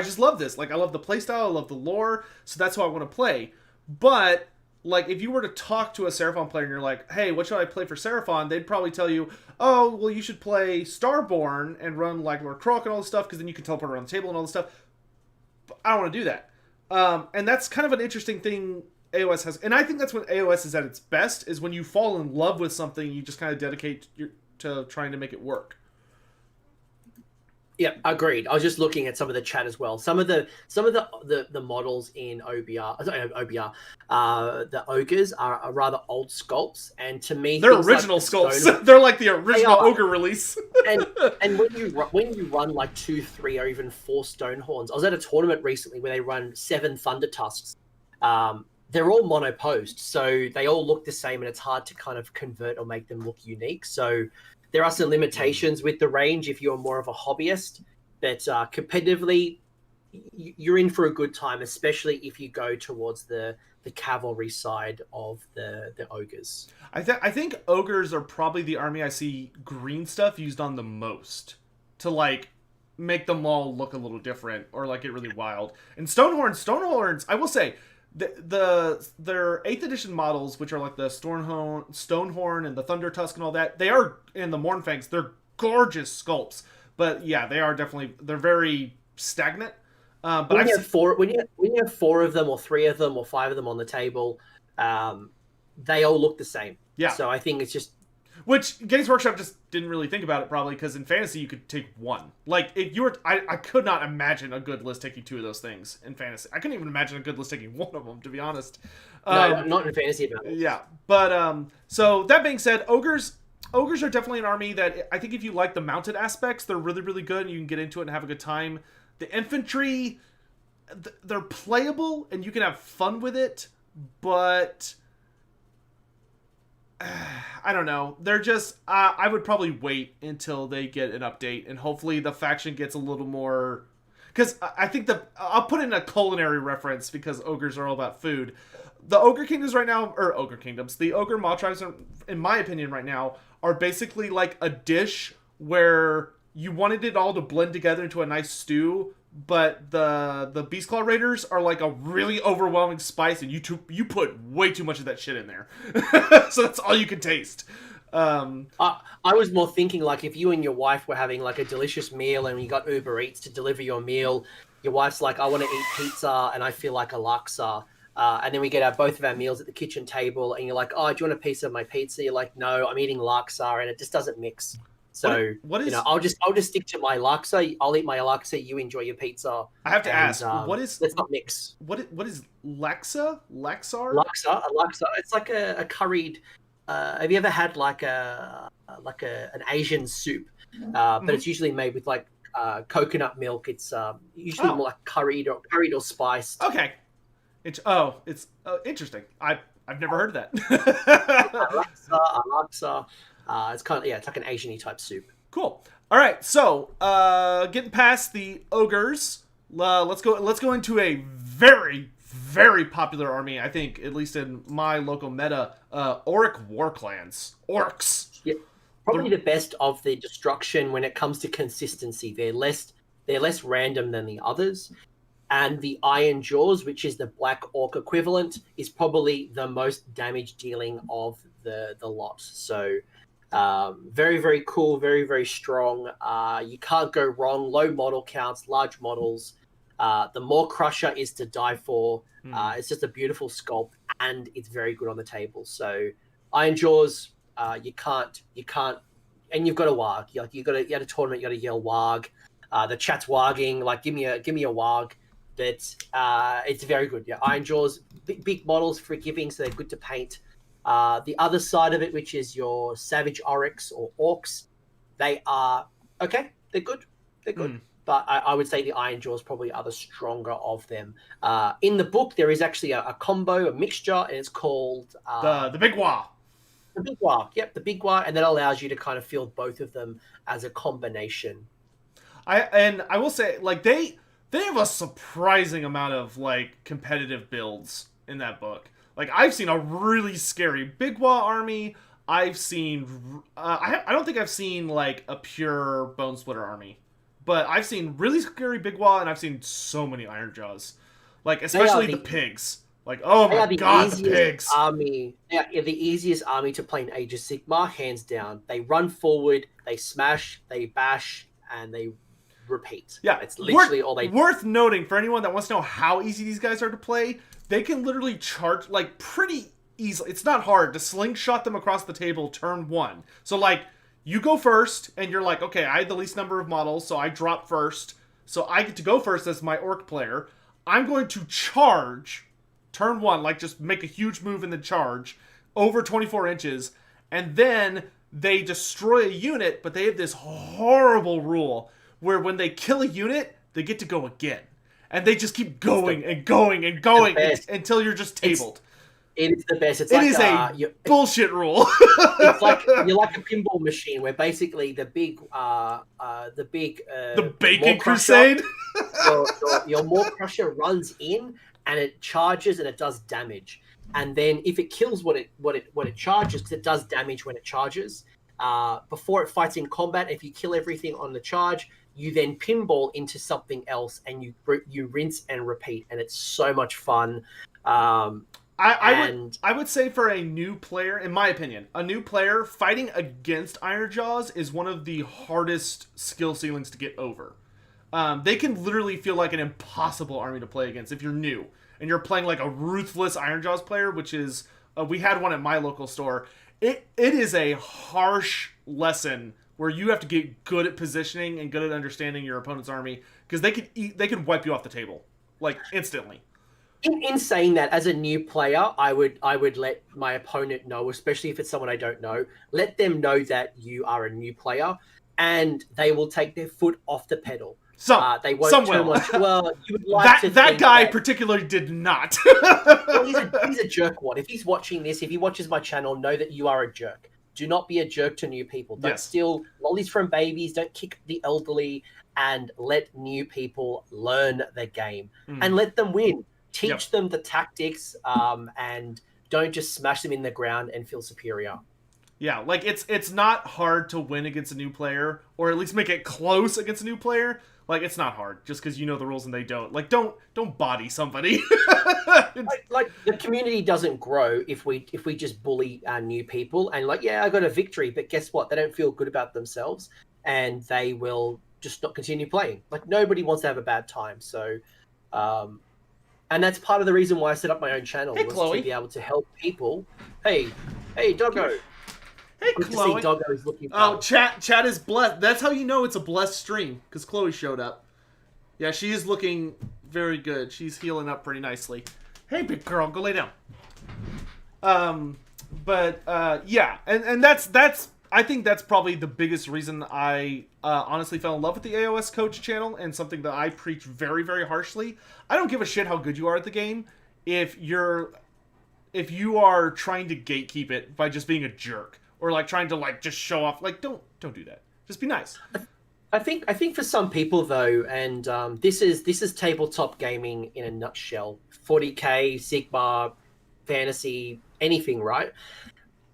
S2: just love this. I love the playstyle, I love the lore, so that's what I want to play. But if you were to talk to a Seraphon player and you're like, hey, what should I play for Seraphon? They'd probably tell you, oh, well, you should play Starborn and run Lord Croc and all this stuff, because then you can teleport around the table and all this stuff. But I don't want to do that. And that's kind of an interesting thing AoS has. And I think that's when AoS is at its best, is when you fall in love with something, you just kind of dedicate to trying to make it work.
S1: Yeah, agreed. I was just looking at some of the chat as well. Some of the models in OBR, the ogres are rather old sculpts, and to me,
S2: they're original sculpts. They're like the original ogre release.
S1: and when you run 2, 3, or even 4 Stonehorns, I was at a tournament recently where they run 7 Thunder Tusks. They're all monoposed, so they all look the same, and it's hard to kind of convert or make them look unique. So there are some limitations with the range if you're more of a hobbyist, but competitively, you're in for a good time, especially if you go towards the cavalry side of the ogres.
S2: I think ogres are probably the army I see green stuff used on the most to make them all look a little different or get really wild. And Stonehorns, I will say, their 8th edition models, which are the Stonehorn and the Thunder Tusk and all that, they are, in the Mournfangs, they're gorgeous sculpts. But yeah, they're very stagnant. But
S1: when you have 4 of them or 3 of them or 5 of them on the table, they all look the same.
S2: Yeah.
S1: So I think it's just...
S2: Which Games Workshop just didn't really think about it, probably, because in Fantasy you could take 1. I could not imagine a good list taking 2 of those things in Fantasy. I couldn't even imagine a good list taking 1 of them, to be honest.
S1: No, not in Fantasy.
S2: Yeah, but so that being said, ogres are definitely an army that I think if you like the mounted aspects, they're really, really good, and you can get into it and have a good time. The infantry, they're playable, and you can have fun with it, but... I don't know. They're just... I would probably wait until they get an update, and hopefully the faction gets a little more... Because I think I'll put in a culinary reference, because ogres are all about food. The Ogre Kingdoms right now... Or Ogre Kingdoms. The Ogre Mawtribes, in my opinion right now, are basically like a dish where you wanted it all to blend together into a nice stew, but the Beastclaw Raiders are like a really overwhelming spice, and you put way too much of that shit in there. So that's all you can taste.
S1: I was more thinking if you and your wife were having a delicious meal and you got Uber Eats to deliver your meal, your wife's like, I want to eat pizza and I feel like a laksa. And then we get both of our meals at the kitchen table, and you're like, oh, do you want a piece of my pizza? You're like, no, I'm eating laksa, and it just doesn't mix. So what is, I'll just stick to my laksa. I'll eat my laksa. You enjoy your pizza.
S2: I have to ask,
S1: let's not mix.
S2: What is laksa? Laksar?
S1: Laksa. It's like a curried. Have you ever had an Asian soup? But it's usually made with coconut milk. It's usually more like curried or spiced.
S2: Okay. It's interesting. I've never heard of that.
S1: Laksa. It's kind of it's like an Asian-y type soup.
S2: Cool. All right, so getting past the ogres, let's go into a very, very popular army. I think, at least in my local meta, Orc war clans, orcs.
S1: Yeah, probably the best of the destruction when it comes to consistency. They're less random than the others. And the Iron Jaws, which is the Black Orc equivalent, is probably the most damage dealing of the lot. So very, very cool, very, very strong. You can't go wrong. Low model counts, large models. The Maw Crusher is to die for. It's just a beautiful sculpt, and it's very good on the table. So Iron Jaws, you can't, and you've got a warg. You had a tournament, you got to yell warg. The chat's warging, like give me a warg. That it's very good. Yeah, Iron Jaws, big models, forgiving, so they're good to paint. The other side of it, which is your Savage Oryx or Orcs, they are okay. They're good. But I would say the Iron Jaws probably are the stronger of them. In the book, there is actually a combo, a mixture, and it's called
S2: the Big Wah.
S1: The Big Wah. Yep, the Big Wah, and that allows you to kind of field both of them as a combination.
S2: I will say, like, they have a surprising amount of like competitive builds in that book. Like, I've seen a really scary Big Wah army. I've seen I don't think I've seen like a pure Bone Splitter army, but I've seen really scary Big Wah, and I've seen so many Iron Jaws, like especially the pigs. Like, oh my god, the pigs!
S1: They're the easiest army to play in Age of Sigmar, hands down. They run forward, they smash, they bash, and they repeat.
S2: Yeah,
S1: it's literally all they do.
S2: Worth noting for anyone that wants to know how easy these guys are to play, they can literally charge like pretty easily. It's not hard to slingshot them across the table turn one. So like, you go first, and you're like, okay, I had the least number of models, so I drop first. So I get to go first as my orc player. I'm going to charge turn one, like just make a huge move in the charge over 24 inches, and then they destroy a unit, but they have this horrible rule where when they kill a unit, they get to go again. And they just keep going and going and going until you're just tabled.
S1: It is the best.
S2: It is a bullshit rule.
S1: It's like you're like a pinball machine where basically the
S2: bacon crusade.
S1: Your Maw Crusher runs in and it charges and it does damage. And then if it kills what it charges, because it does damage when it charges, before it fights in combat, if you kill everything on the charge, you then pinball into something else, and you rinse and repeat, and it's so much fun.
S2: I would say for a new player, in my opinion, a new player fighting against Iron Jaws is one of the hardest skill ceilings to get over. They can literally feel like an impossible army to play against if you're new and you're playing like a ruthless Iron Jaws player, which is we had one at my local store. It is a harsh lesson where you have to get good at positioning and good at understanding your opponent's army, because they could wipe you off the table like instantly.
S1: In saying that, as a new player, I would let my opponent know, especially if it's someone I don't know, let them know that you are a new player, and they will take their foot off the pedal. They won't turn much. Well, you would like
S2: that guy particularly did not.
S1: Well, he's a jerkwad. If he's watching this, if he watches my channel, know that you are a jerk. Do not be a jerk to new people. Don't steal lollies from babies. Don't kick the elderly, and let new people learn the game and let them win. Teach them the tactics, and don't just smash them in the ground and feel superior.
S2: Yeah, like it's not hard to win against a new player, or at least make it close against a new player. Like, it's not hard just because you know the rules and they don't. Like, don't body somebody.
S1: like the community doesn't grow if we just bully our new people and like, yeah, I got a victory, but guess what? They don't feel good about themselves, and they will just not continue playing. Like, nobody wants to have a bad time. So, and that's part of the reason why I set up my own channel, was
S2: Chloe.
S1: to be able to help people. Hey, Doggo.
S2: Hey,
S1: Good
S2: Chloe.
S1: to see Doggo is looking
S2: Oh, chat is blessed. That's how you know it's a blessed stream, because Chloe showed up. Yeah, she is looking very good. She's healing up pretty nicely. Hey, big girl, go lay down. Yeah, and that's I think that's probably the biggest reason I honestly fell in love with the AoS Coach channel, and something that I preach very, very harshly. I don't give a shit how good you are at the game if you are trying to gatekeep it by just being a jerk, or like trying to like just show off. Like don't do that. Just be nice.
S1: I think for some people though, and this is tabletop gaming in a nutshell. 40k, Sigmar, fantasy, anything, right?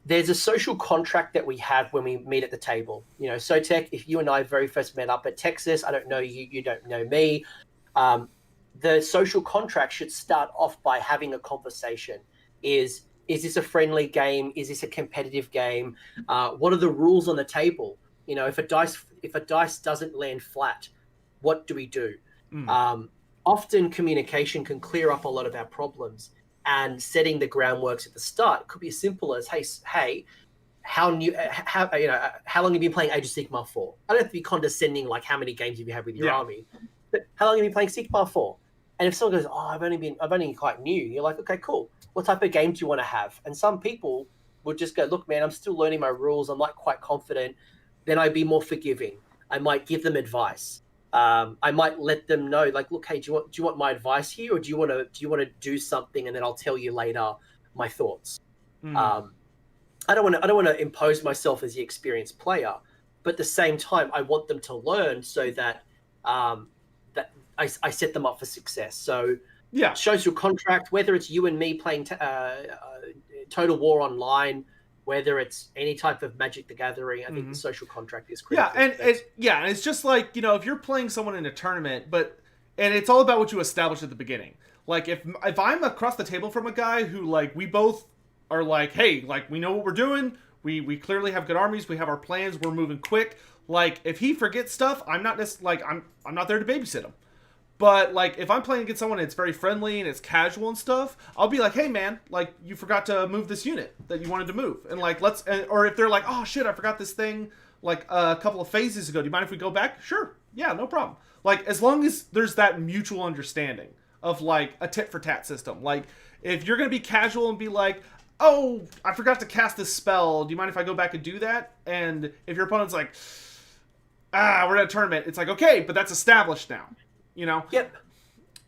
S1: There's a social contract that we have when we meet at the table. You know, so Tech, if you and I very first met up at Texas, I don't know you, you don't know me. The social contract should start off by having a conversation. Is this a friendly game? Is this a competitive game? What are the rules on the table? You know, if a dice doesn't land flat, what do we do? Often communication can clear up a lot of our problems, and setting the groundworks at the start could be as simple as, hey, how long have you been playing Age of Sigmar for? I don't have to be condescending like how many games have you had with your army, but how long have you been playing Sigmar for? And if someone goes, oh, I've only quite new, you're like, okay, cool. What type of game do you want to have? And some people would just go, look, man, I'm still learning my rules. I'm not quite confident. Then I'd be more forgiving. I might give them advice. I might let them know, like, look, hey, do you want my advice here, or do you want to do something, and then I'll tell you later my thoughts. I don't want to impose myself as the experienced player, but at the same time, I want them to learn so that that I set them up for success. So
S2: Yeah.
S1: social contract, whether it's you and me playing Total War online, whether it's any type of Magic the Gathering, I think the social contract is critical.
S2: Yeah, and it's just like, you know, if you're playing someone in a tournament, and it's all about what you establish at the beginning. Like if I'm across the table from a guy who like we both are like, hey, like we know what we're doing, we clearly have good armies, we have our plans, we're moving quick. Like if he forgets stuff, I'm not just like I'm not there to babysit him. But like if I'm playing against someone that's very friendly and it's casual and stuff, I'll be like, hey man, like you forgot to move this unit that you wanted to move, and like or if they're like, oh shit, I forgot this thing like a couple of phases ago. Do you mind if we go back? Sure, yeah, no problem. Like as long as there's that mutual understanding of like a tit for tat system. Like if you're gonna be casual and be like, oh, I forgot to cast this spell. Do you mind if I go back and do that? And if your opponent's like, we're at a tournament, it's like, okay, but that's established now. You know.
S1: Yep.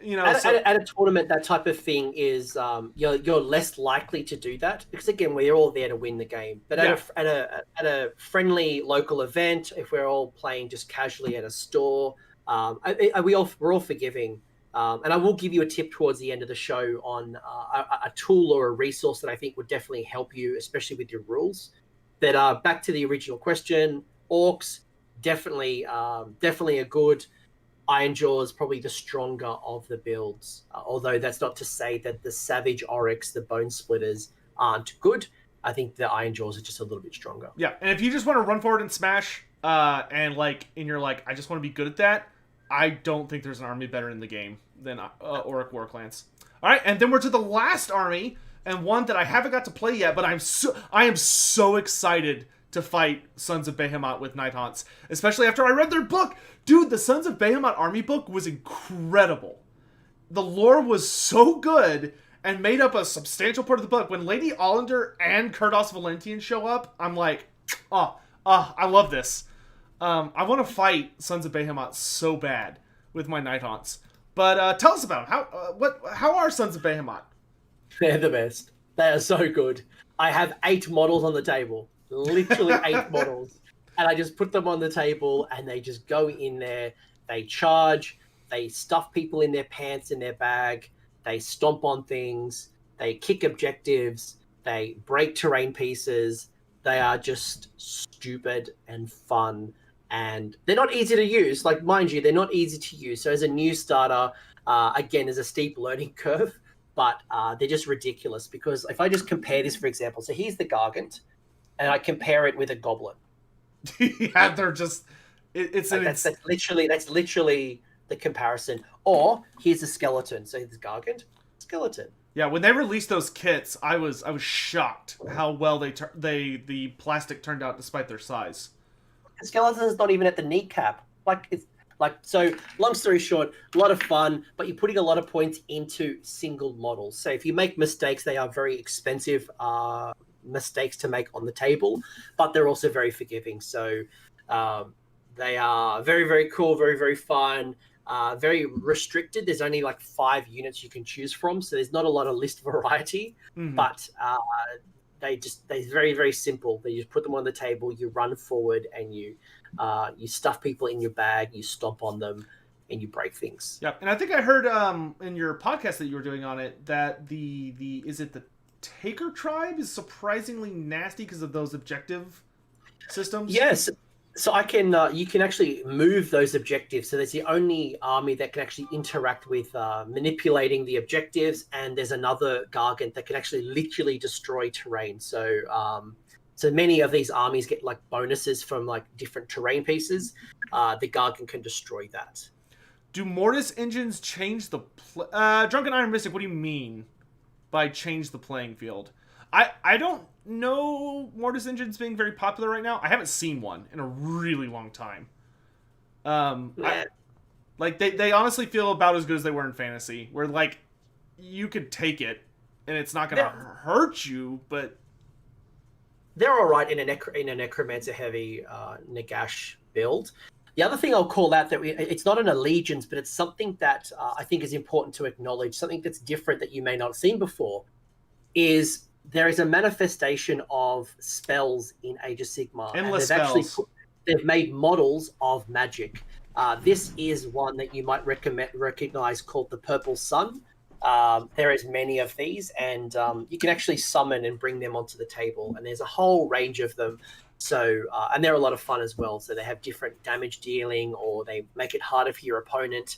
S2: You know,
S1: at a tournament, that type of thing is you're less likely to do that because again, we're all there to win the game. But at a friendly local event, if we're all playing just casually at a store, we're all forgiving. And I will give you a tip towards the end of the show on a tool or a resource that I think would definitely help you, especially with your rules. But back to the original question, orcs definitely a good. Iron Jaw is probably the stronger of the builds, although that's not to say that the Savage Oryx, the Bone Splitters, aren't good. I think the Iron Jaws are just a little bit stronger.
S2: Yeah, and if you just want to run forward and smash, and you're like, I just want to be good at that, I don't think there's an army better in the game than Orc Warclans. All right, and then we're to the last army, and one that I haven't got to play yet, but I am so excited to fight Sons of Behemoth with Night Haunts, especially after I read their book. Dude, the Sons of Behemoth army book was incredible. The lore was so good and made up a substantial part of the book. When Lady Allender and Kurdos Valentian show up, I'm like, I love this. I want to fight Sons of Behemoth so bad with my Night Haunts. But tell us about them. How are Sons of Behemoth?
S1: They're the best. They are so good. I have 8 models on the table. Literally 8 models. And I just put them on the table and they just go in there. They charge. They stuff people in their pants, in their bag. They stomp on things. They kick objectives. They break terrain pieces. They are just stupid and fun. And they're not easy to use. Like, mind you, they're not easy to use. So as a new starter, again, there's a steep learning curve. But they're just ridiculous. Because if I just compare this, for example. So here's the Gargant. And I compare it with a Goblin.
S2: Yeah, they're just
S1: that's literally the comparison. Or here's a skeleton. So here's Gargant, skeleton.
S2: Yeah, when they released those kits, I was shocked how well the plastic turned out despite their size.
S1: The skeleton is not even at the kneecap. So long story short, a lot of fun, but you're putting a lot of points into single models. So if you make mistakes, they are very expensive mistakes to make on the table, but they're also very forgiving. So they are very, very cool, very, very fun, very restricted. There's only like 5 units you can choose from, so there's not a lot of list variety, but they're very, very simple. They just put them on the table, you run forward, and you stuff people in your bag, you stomp on them, and you break things.
S2: Yep. And I think I heard in your podcast that you were doing on it that the is it the Taker tribe is surprisingly nasty because of those objective systems?
S1: Yes. So I can you can actually move those objectives. So there's the only army that can actually interact with manipulating the objectives, and there's another Gargant that can actually literally destroy terrain. So so many of these armies get like bonuses from like different terrain pieces. The Gargant can destroy that.
S2: Do Mortis engines change the Drunken Iron Mystic? What do you mean by change the playing field? I don't know Mortis engines being very popular right now. I haven't seen one in a really long time. They honestly feel about as good as they were in Fantasy, where like you could take it and it's not going to hurt you, but
S1: they're all right in a Necromancer heavy Nagash build. The other thing I'll call out that it's not an allegiance, but it's something that I think is important to acknowledge, something that's different that you may not have seen before, is there is a manifestation of spells in Age of Sigmar.
S2: Endless
S1: and
S2: spells.
S1: They've made models of magic. This is one that you might recognize called the Purple Sun. There is many of these, and you can actually summon and bring them onto the table, and there's a whole range of them. So, and they're a lot of fun as well. So they have different damage dealing, or they make it harder for your opponent.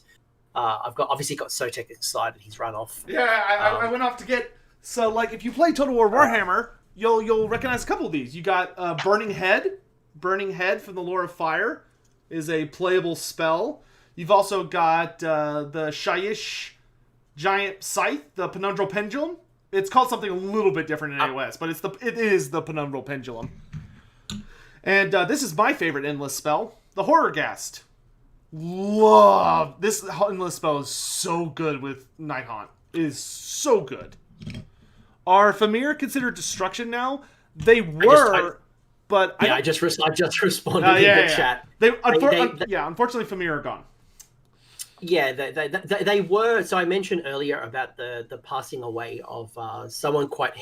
S1: I've obviously got Sotek excited. He's run off.
S2: Yeah, I went off to get. So, like, if you play Total War Warhammer, you'll recognize a couple of these. You got Burning Head. Burning Head from the Lore of Fire is a playable spell. You've also got the Shyish Giant Scythe, the Penumbral Pendulum. It's called something a little bit different in AoS, but it is the Penumbral Pendulum. And this is my favorite endless spell, the Horrorghast. Love this endless spell is so good with Night Haunt. It is so good. Are Famir considered destruction now? They were, but
S1: I just responded in the chat.
S2: Unfortunately, Famir are gone.
S1: Yeah, they were. So I mentioned earlier about the passing away of someone quite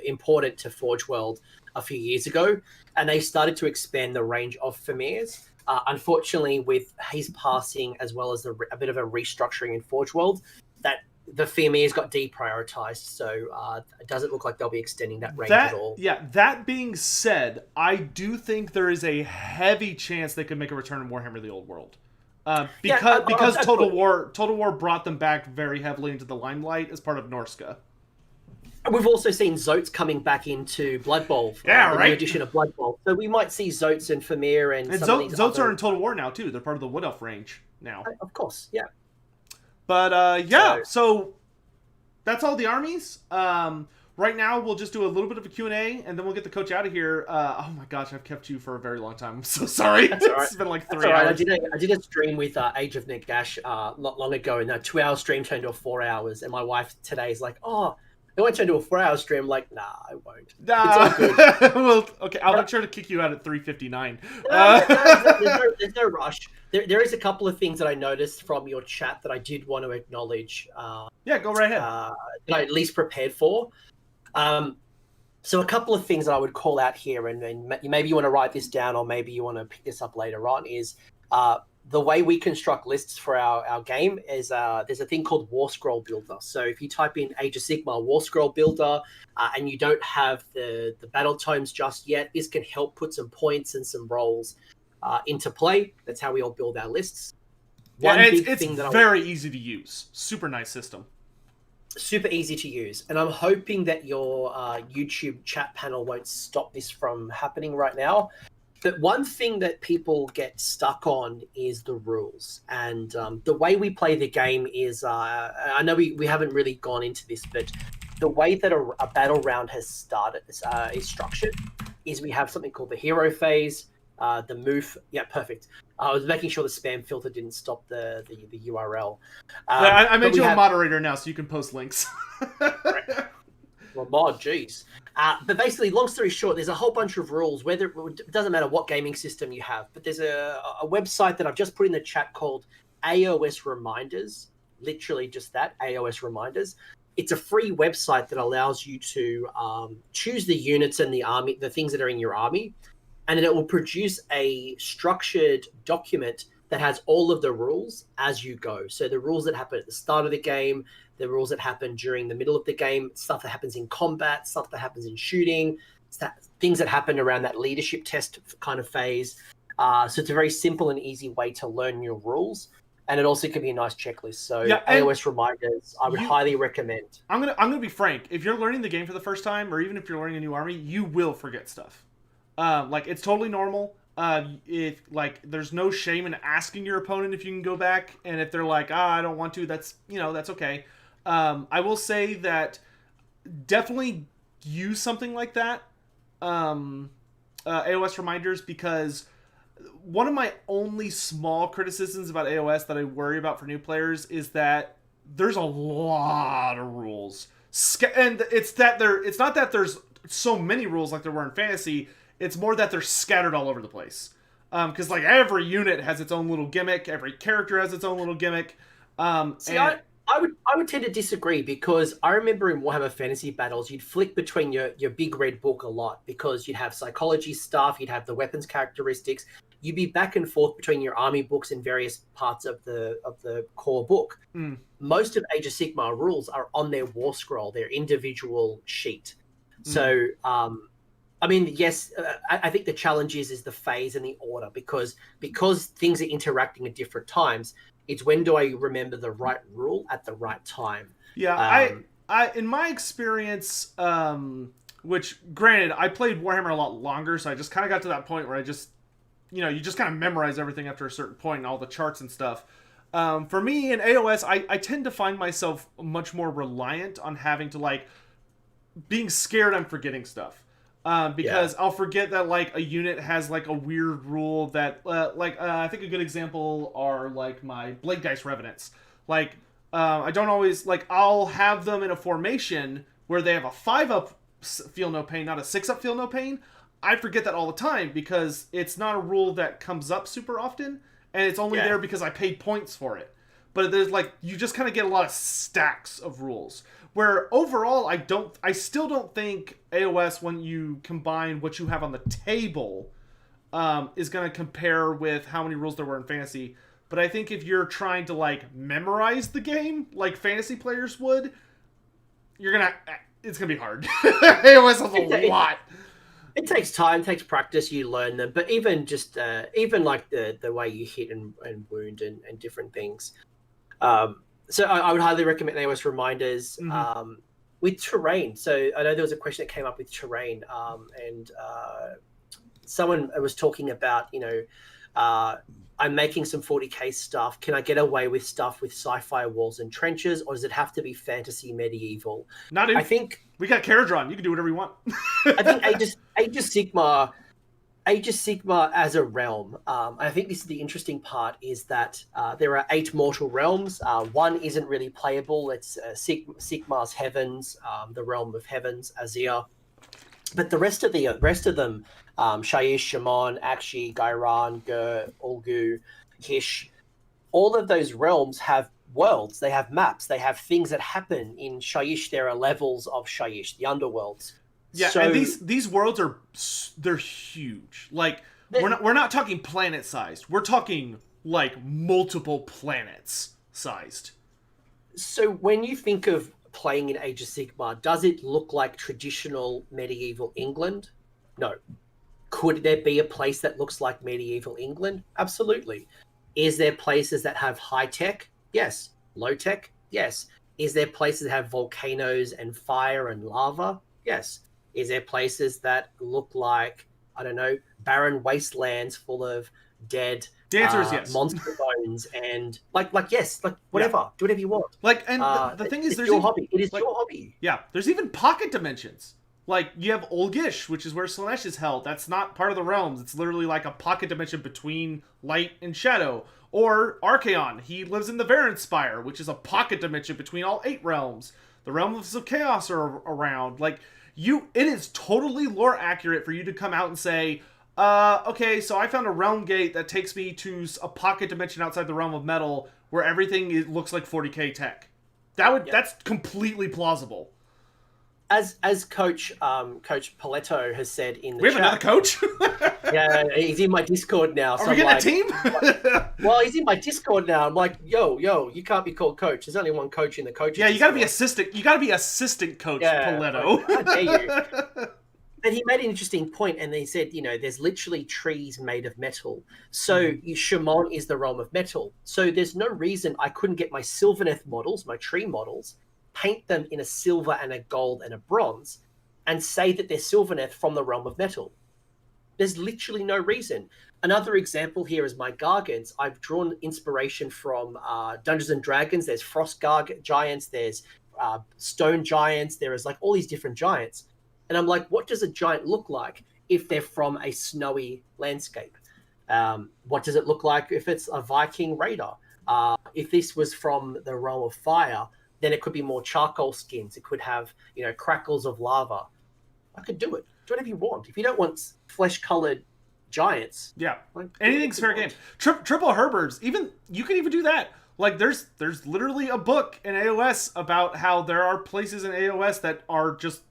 S1: important to Forge World a few years ago, and they started to expand the range of Famirs. Unfortunately, with his passing, as well as a bit of a restructuring in Forge World, that the Famirs got deprioritized, so it doesn't look like they'll be extending that range at all.
S2: Yeah, that being said, I do think there is a heavy chance they could make a return in Warhammer the Old World. Because Total War brought them back very heavily into the limelight as part of Norska.
S1: We've also seen Zotes coming back into Blood Bowl.
S2: Right.
S1: The addition of Blood Bowl. So we might see Zotes and Famir and some of these
S2: Zotes are in Total War now, too. They're part of the Wood Elf range now.
S1: Of course, yeah.
S2: But, so that's all the armies. Right now, we'll just do a little bit of a Q&A, and then we'll get the coach out of here. Oh my gosh, I've kept you for a very long time. I'm so sorry. It's been like 3 hours.
S1: I did a stream with Age of Nagash not long ago, and a 2-hour stream turned to 4 hours, and my wife today is like, oh, I want to turn to a 4-hour stream. I'm like, nah, I won't. It's all good.
S2: Well, okay, I'll make sure to kick you out at 3:59.
S1: There's no rush. There is a couple of things that I noticed from your chat that I did want to acknowledge.
S2: Yeah, go right ahead.
S1: That I at least prepared for. So a couple of things that I would call out here, and maybe you want to write this down, or maybe you want to pick this up later on, is the way we construct lists for our game is there's a thing called War Scroll Builder. So if you type in Age of Sigmar War Scroll Builder and you don't have the battle tomes just yet, this can help put some points and some roles into play. That's how we all build our lists.
S2: It's very easy to use. Super nice system.
S1: Super easy to use. And I'm hoping that your YouTube chat panel won't stop this from happening right now. But one thing that people get stuck on is the rules. And the way we play the game is, I know we haven't really gone into this, but the way that a battle round has started is structured is we have something called the hero phase, the move. Yeah, perfect. I was making sure the spam filter didn't stop the URL.
S2: I made you a moderator now, so you can post links.
S1: Well, mod, geez. But basically, long story short, there's a whole bunch of rules. Whether it doesn't matter what gaming system you have, but there's a website that I've just put in the chat called AoS Reminders. Literally just that, AoS Reminders. it's a free website that allows you to choose the units and the things that are in your army, and then it will produce a structured document that has all of the rules as you go. So the rules that happen at the start of the game, the rules that happen during the middle of the game, stuff that happens in combat, stuff that happens in shooting, things that happen around that leadership test kind of phase. So it's a very simple and easy way to learn your rules. And it also can be a nice checklist. So yeah, AoS reminders, I would highly recommend.
S2: I'm gonna be frank. If you're learning the game for the first time, or even if you're learning a new army, you will forget stuff. Like, it's totally normal. If like, there's no shame in asking your opponent if you can go back, and if they're like, I don't want to, that's okay. I will say that definitely use something like that, AoS reminders, because one of my only small criticisms about AoS that I worry about for new players is that there's a lot of rules, and it's not that there's so many rules like there were in fantasy. It's more that they're scattered all over the place. Because like every unit has its own little gimmick, every character has its own little gimmick.
S1: I would tend to disagree, because I remember in Warhammer Fantasy Battles, you'd flick between your big red book a lot, because you'd have psychology stuff, you'd have the weapons characteristics, you'd be back and forth between your army books and various parts of the core book. Most of Age of Sigmar rules are on their war scroll, their individual sheet. So, I mean, yes, I think the challenge is the phase and the order, because things are interacting at different times. It's when do I remember the right rule at the right time?
S2: Yeah, I in my experience, which granted, I played Warhammer a lot longer, so I just kind of got to that point where I just, you just kind of memorize everything after a certain point and all the charts and stuff. For me in AoS, I tend to find myself much more reliant on having to, like, being scared I'm forgetting stuff. Because I'll forget that, like, a unit has, like, a weird rule that, I think a good example are, like, my Blade Dice Revenants. Like, I don't always, like, I'll have them in a formation where they have a 5-up feel no pain, not a 6-up feel no pain. I forget that all the time, because it's not a rule that comes up super often, and it's only there because I paid points for it. But there's, like, you just kind of get a lot of stacks of rules. Where overall, I still don't think AoS, when you combine what you have on the table, is going to compare with how many rules there were in fantasy. But I think if you're trying to, like, memorize the game like fantasy players would, it's going to be hard. AoS has a lot.
S1: It takes time, takes practice, you learn them. But even just, like the way you hit and wound and different things. So I would highly recommend AoS reminders with terrain. So I know there was a question that came up with terrain, and someone was talking about, I'm making some 40k stuff. Can I get away with stuff with sci-fi walls and trenches, or does it have to be fantasy medieval?
S2: I think we got Caradron. You can do whatever you want.
S1: I think Age of Sigmar as a realm, I think this is the interesting part, is that there are 8 mortal realms. One isn't really playable. It's Sigmar's Heavens, the realm of Heavens, Azir. But the rest of them, Shaiish, Shaman, Akshi, Gairan, Gur, Ulgu, Hish, all of those realms have worlds. They have maps. They have things that happen. In Shaiish, there are levels of Shaiish, the underworlds.
S2: Yeah, so, and these worlds they're huge. Like, we're not talking planet sized. We're talking, like, multiple planets sized.
S1: So when you think of playing in Age of Sigmar, does it look like traditional medieval England? No. Could there be a place that looks like medieval England? Absolutely. Is there places that have high tech? Yes. Low tech? Yes. Is there places that have volcanoes and fire and lava? Yes. Is there places that look like, I don't know, barren wastelands full of dead
S2: the answer is yes.
S1: monster bones and yes, like whatever. Yeah. Do whatever you want.
S2: Like, and the thing is,
S1: there's your hobby. It is your hobby.
S2: Yeah, there's even pocket dimensions. Like, you have Olgish, which is where Slaanesh is held. That's not part of the realms. It's literally like a pocket dimension between light and shadow. Or Archaon, he lives in the Varen Spire, which is a pocket dimension between all 8 realms. The realms of chaos are around. Like, it is totally lore accurate for you to come out and say, okay, so I found a realm gate that takes me to a pocket dimension outside the realm of metal where everything looks like 40k tech. That's completely plausible.
S1: As Coach Paletto has said in the
S2: We have
S1: chat,
S2: another coach.
S1: yeah, he's in my Discord now.
S2: Are we getting a team?
S1: Well, he's in my Discord now. I'm like, yo, you can't be called coach. There's only one coach in the coaches.
S2: Yeah, you got to be
S1: Discord.
S2: assistant. You got to be assistant coach Paletto.
S1: How dare you? But he made an interesting point, and he said, there's literally trees made of metal. So Shimon is the realm of metal. So there's no reason I couldn't get my Sylvaneth models, my tree models, paint them in a silver and a gold and a bronze, and say that they're Sylvaneth from the realm of metal. There's literally no reason. Another example here is my Gargants. I've drawn inspiration from Dungeons and Dragons. There's frost giants, there's stone giants, there is like all these different giants. And I'm like, what does a giant look like if they're from a snowy landscape? What does it look like if it's a Viking raider? If this was from the realm of fire, then it could be more charcoal skins. It could have, crackles of lava. I could do it. Do whatever you want. If you don't want flesh-colored giants,
S2: yeah, anything's fair game. Triple Herberts, you can even do that. Like there's literally a book in AoS about how there are places in AoS that are just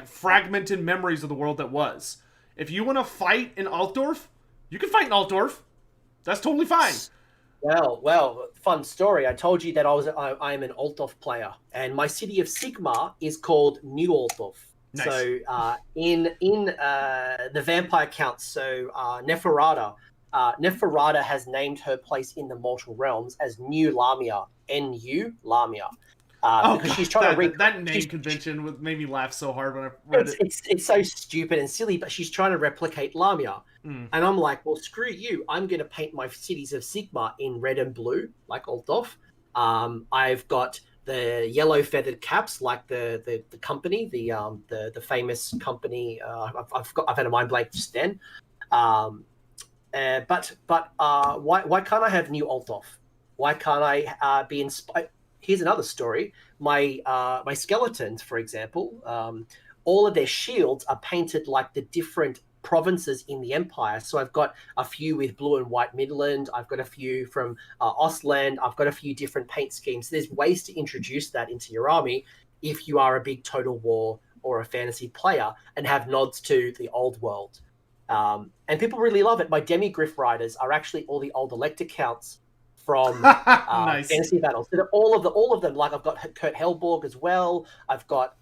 S2: fragmented memories of the world that was. If you want to fight in Altdorf, you can fight in Altdorf. That's totally fine.
S1: Well, fun story. I told you that I am an Altdorf player, and my city of Sigmar is called New Altdorf.
S2: Nice.
S1: So in the vampire counts, so Neferata has named her place in the mortal realms as New Lamia, N-U Lamia. Because she's trying to read
S2: that name convention made me laugh so hard when I read it.
S1: It's so stupid and silly, but she's trying to replicate Lamia. And I'm like, well, screw you. I'm going to paint my cities of Sigmar in red and blue, like Altdorf. I've got the yellow feathered caps, like the company, the famous company. I've had a mind blank just then. But why can't I have New Altdorf? Why can't I be inspired? Here's another story. My skeletons, for example, all of their shields are painted like the different provinces in the Empire. So I've got a few with blue and white Midland. I've got a few from Ostland. I've got a few different paint schemes. There's ways to introduce that into your army if you are a big Total War or a fantasy player and have nods to the old world. And people really love it. My Demigryph riders are actually all the old Elector counts from
S2: nice.
S1: Fantasy Battles. So all of them. Like I've got Kurt Hellborg as well. I've got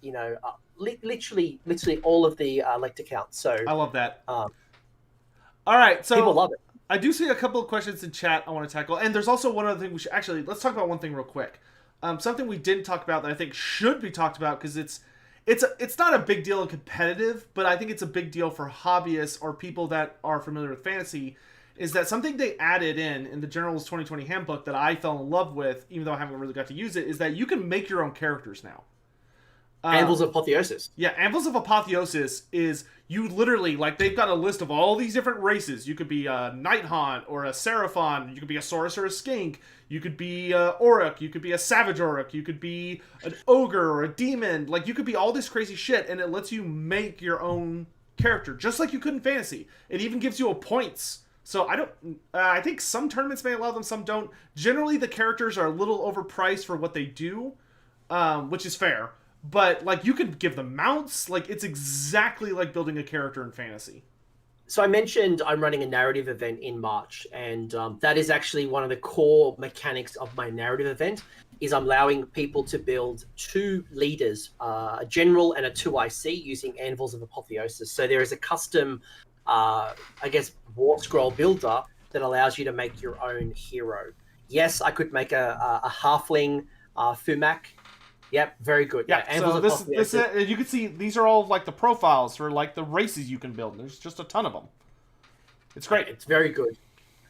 S1: literally all of the Elector counts. So
S2: I love that. All right, so
S1: people love it.
S2: I do see a couple of questions in chat I want to tackle, and there's also one other thing we should actually let's talk about one thing real quick. Something we didn't talk about that I think should be talked about because it's not a big deal in competitive, but I think it's a big deal for hobbyists or people that are familiar with fantasy. Is that something they added in the General's 2020 Handbook that I fell in love with, even though I haven't really got to use it, is that you can make your own characters now.
S1: Anvils of Apotheosis.
S2: Yeah, Anvils of Apotheosis is you literally, like, they've got a list of all these different races. You could be a Nighthaunt or a Seraphon. You could be a Saurus or a Skink. You could be a Orc. You could be a Savage Orc. You could be an Ogre or a Demon. Like, you could be all this crazy shit, and it lets you make your own character, just like you could in Fantasy. It even gives you a points. So I think some tournaments may allow them, some don't. Generally, the characters are a little overpriced for what they do, which is fair. But, like, you could give them mounts. Like, it's exactly like building a character in Fantasy.
S1: So I mentioned I'm running a narrative event in March, and that is actually one of the core mechanics of my narrative event, is I'm allowing people to build 2 leaders, a general and a 2IC, using Anvils of Apotheosis. So there is a custom, war scroll builder that allows you to make your own hero. Yes, I could make a halfling Fumak. Yep, very good.
S2: Yeah, so this you can see these are all like the profiles for like the races you can build. There's just a ton of them. It's great.
S1: It's very good.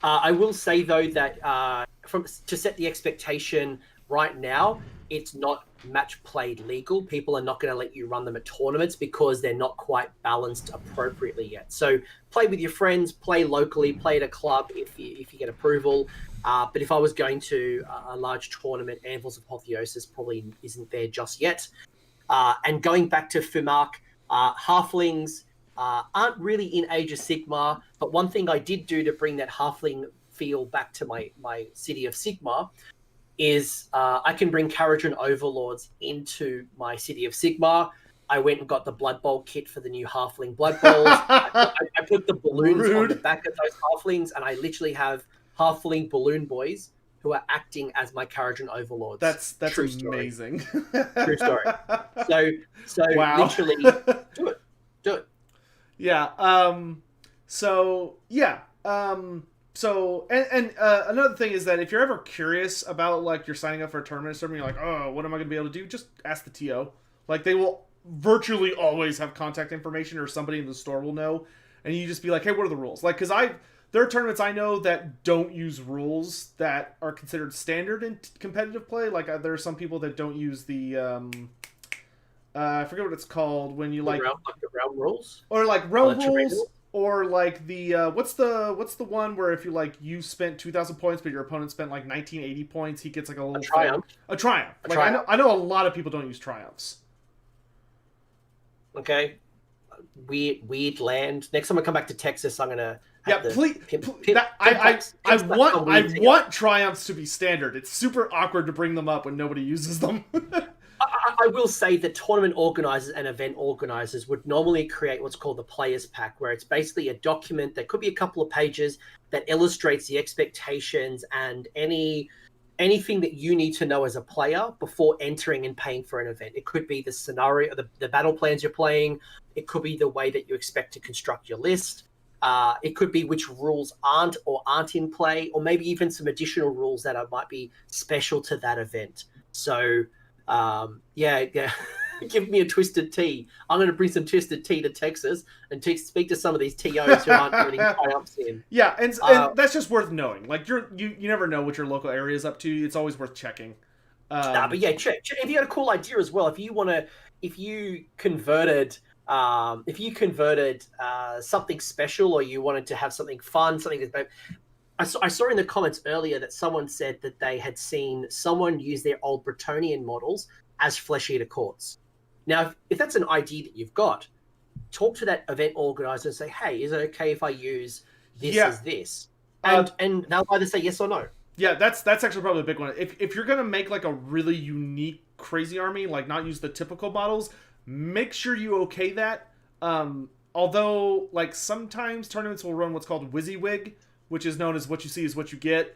S1: I will say though that to set the expectation right now, it's not match played legal. People are not going to let you run them at tournaments because they're not quite balanced appropriately yet. So play with your friends, play locally, play at a club if you get approval. But if I was going to a large tournament, Anvils of Apotheosis probably isn't there just yet. And going back to Fumark, halflings aren't really in Age of Sigmar, but one thing I did do to bring that halfling feel back to my city of Sigmar is I can bring Kharadron Overlords into my City of Sigmar. I went and got the Blood Bowl kit for the new Halfling Blood Bowls. I put the balloons on the back of those Halflings, and I literally have Halfling Balloon Boys who are acting as my Kharadron Overlords.
S2: That's
S1: True
S2: amazing.
S1: True story. So
S2: wow.
S1: literally, do it.
S2: Yeah. So another thing is that if you're ever curious about like you're signing up for a tournament or something, you're like, oh, what am I going to be able to do? Just ask the TO. Like they will virtually always have contact information, or somebody in the store will know, and you just be like, hey, what are the rules? Like, because there are tournaments I know that don't use rules that are considered standard in competitive play. Like there are some people that don't use the I forget what it's called when you like
S1: the realm rules,
S2: or like realm rules. Or like the what's the one where if you spent 2,000 points but your opponent spent like 1980 points, he gets like a little
S1: triumph.
S2: A triumph. I know a lot of people don't use triumphs.
S1: Okay, weird land. Next time I come back to Texas, I'm gonna
S2: I want triumphs to be standard. It's super awkward to bring them up when nobody uses them.
S1: I will say that tournament organizers and event organizers would normally create what's called the players pack, where it's basically a document that could be a couple of pages that illustrates the expectations and anything that you need to know as a player before entering and paying for an event. It could be the scenario, the battle plans you're playing. It could be the way that you expect to construct your list. It could be which rules aren't in play, or maybe even some additional rules that might be special to that event. So yeah. Give me a twisted tea. I'm going to bring some twisted tea to Texas and speak to some of these TOs who aren't putting tie-ups in.
S2: Yeah, and that's just worth knowing. Like you never know what your local area is up to. It's always worth checking.
S1: But yeah, check. If you had a cool idea as well, if you converted something special, or you wanted to have something fun, something that I saw in the comments earlier that someone said that they had seen someone use their old Bretonian models as flesh eater courts. Now, if that's an idea that you've got, talk to that event organizer and say, hey, is it okay if I use this as this? And they'll either say yes or no.
S2: Yeah, that's actually probably a big one. If you're going to make like a really unique crazy army, like not use the typical models, make sure you okay that. Although, like sometimes tournaments will run what's called WYSIWYG, which is known as what you see is what you get,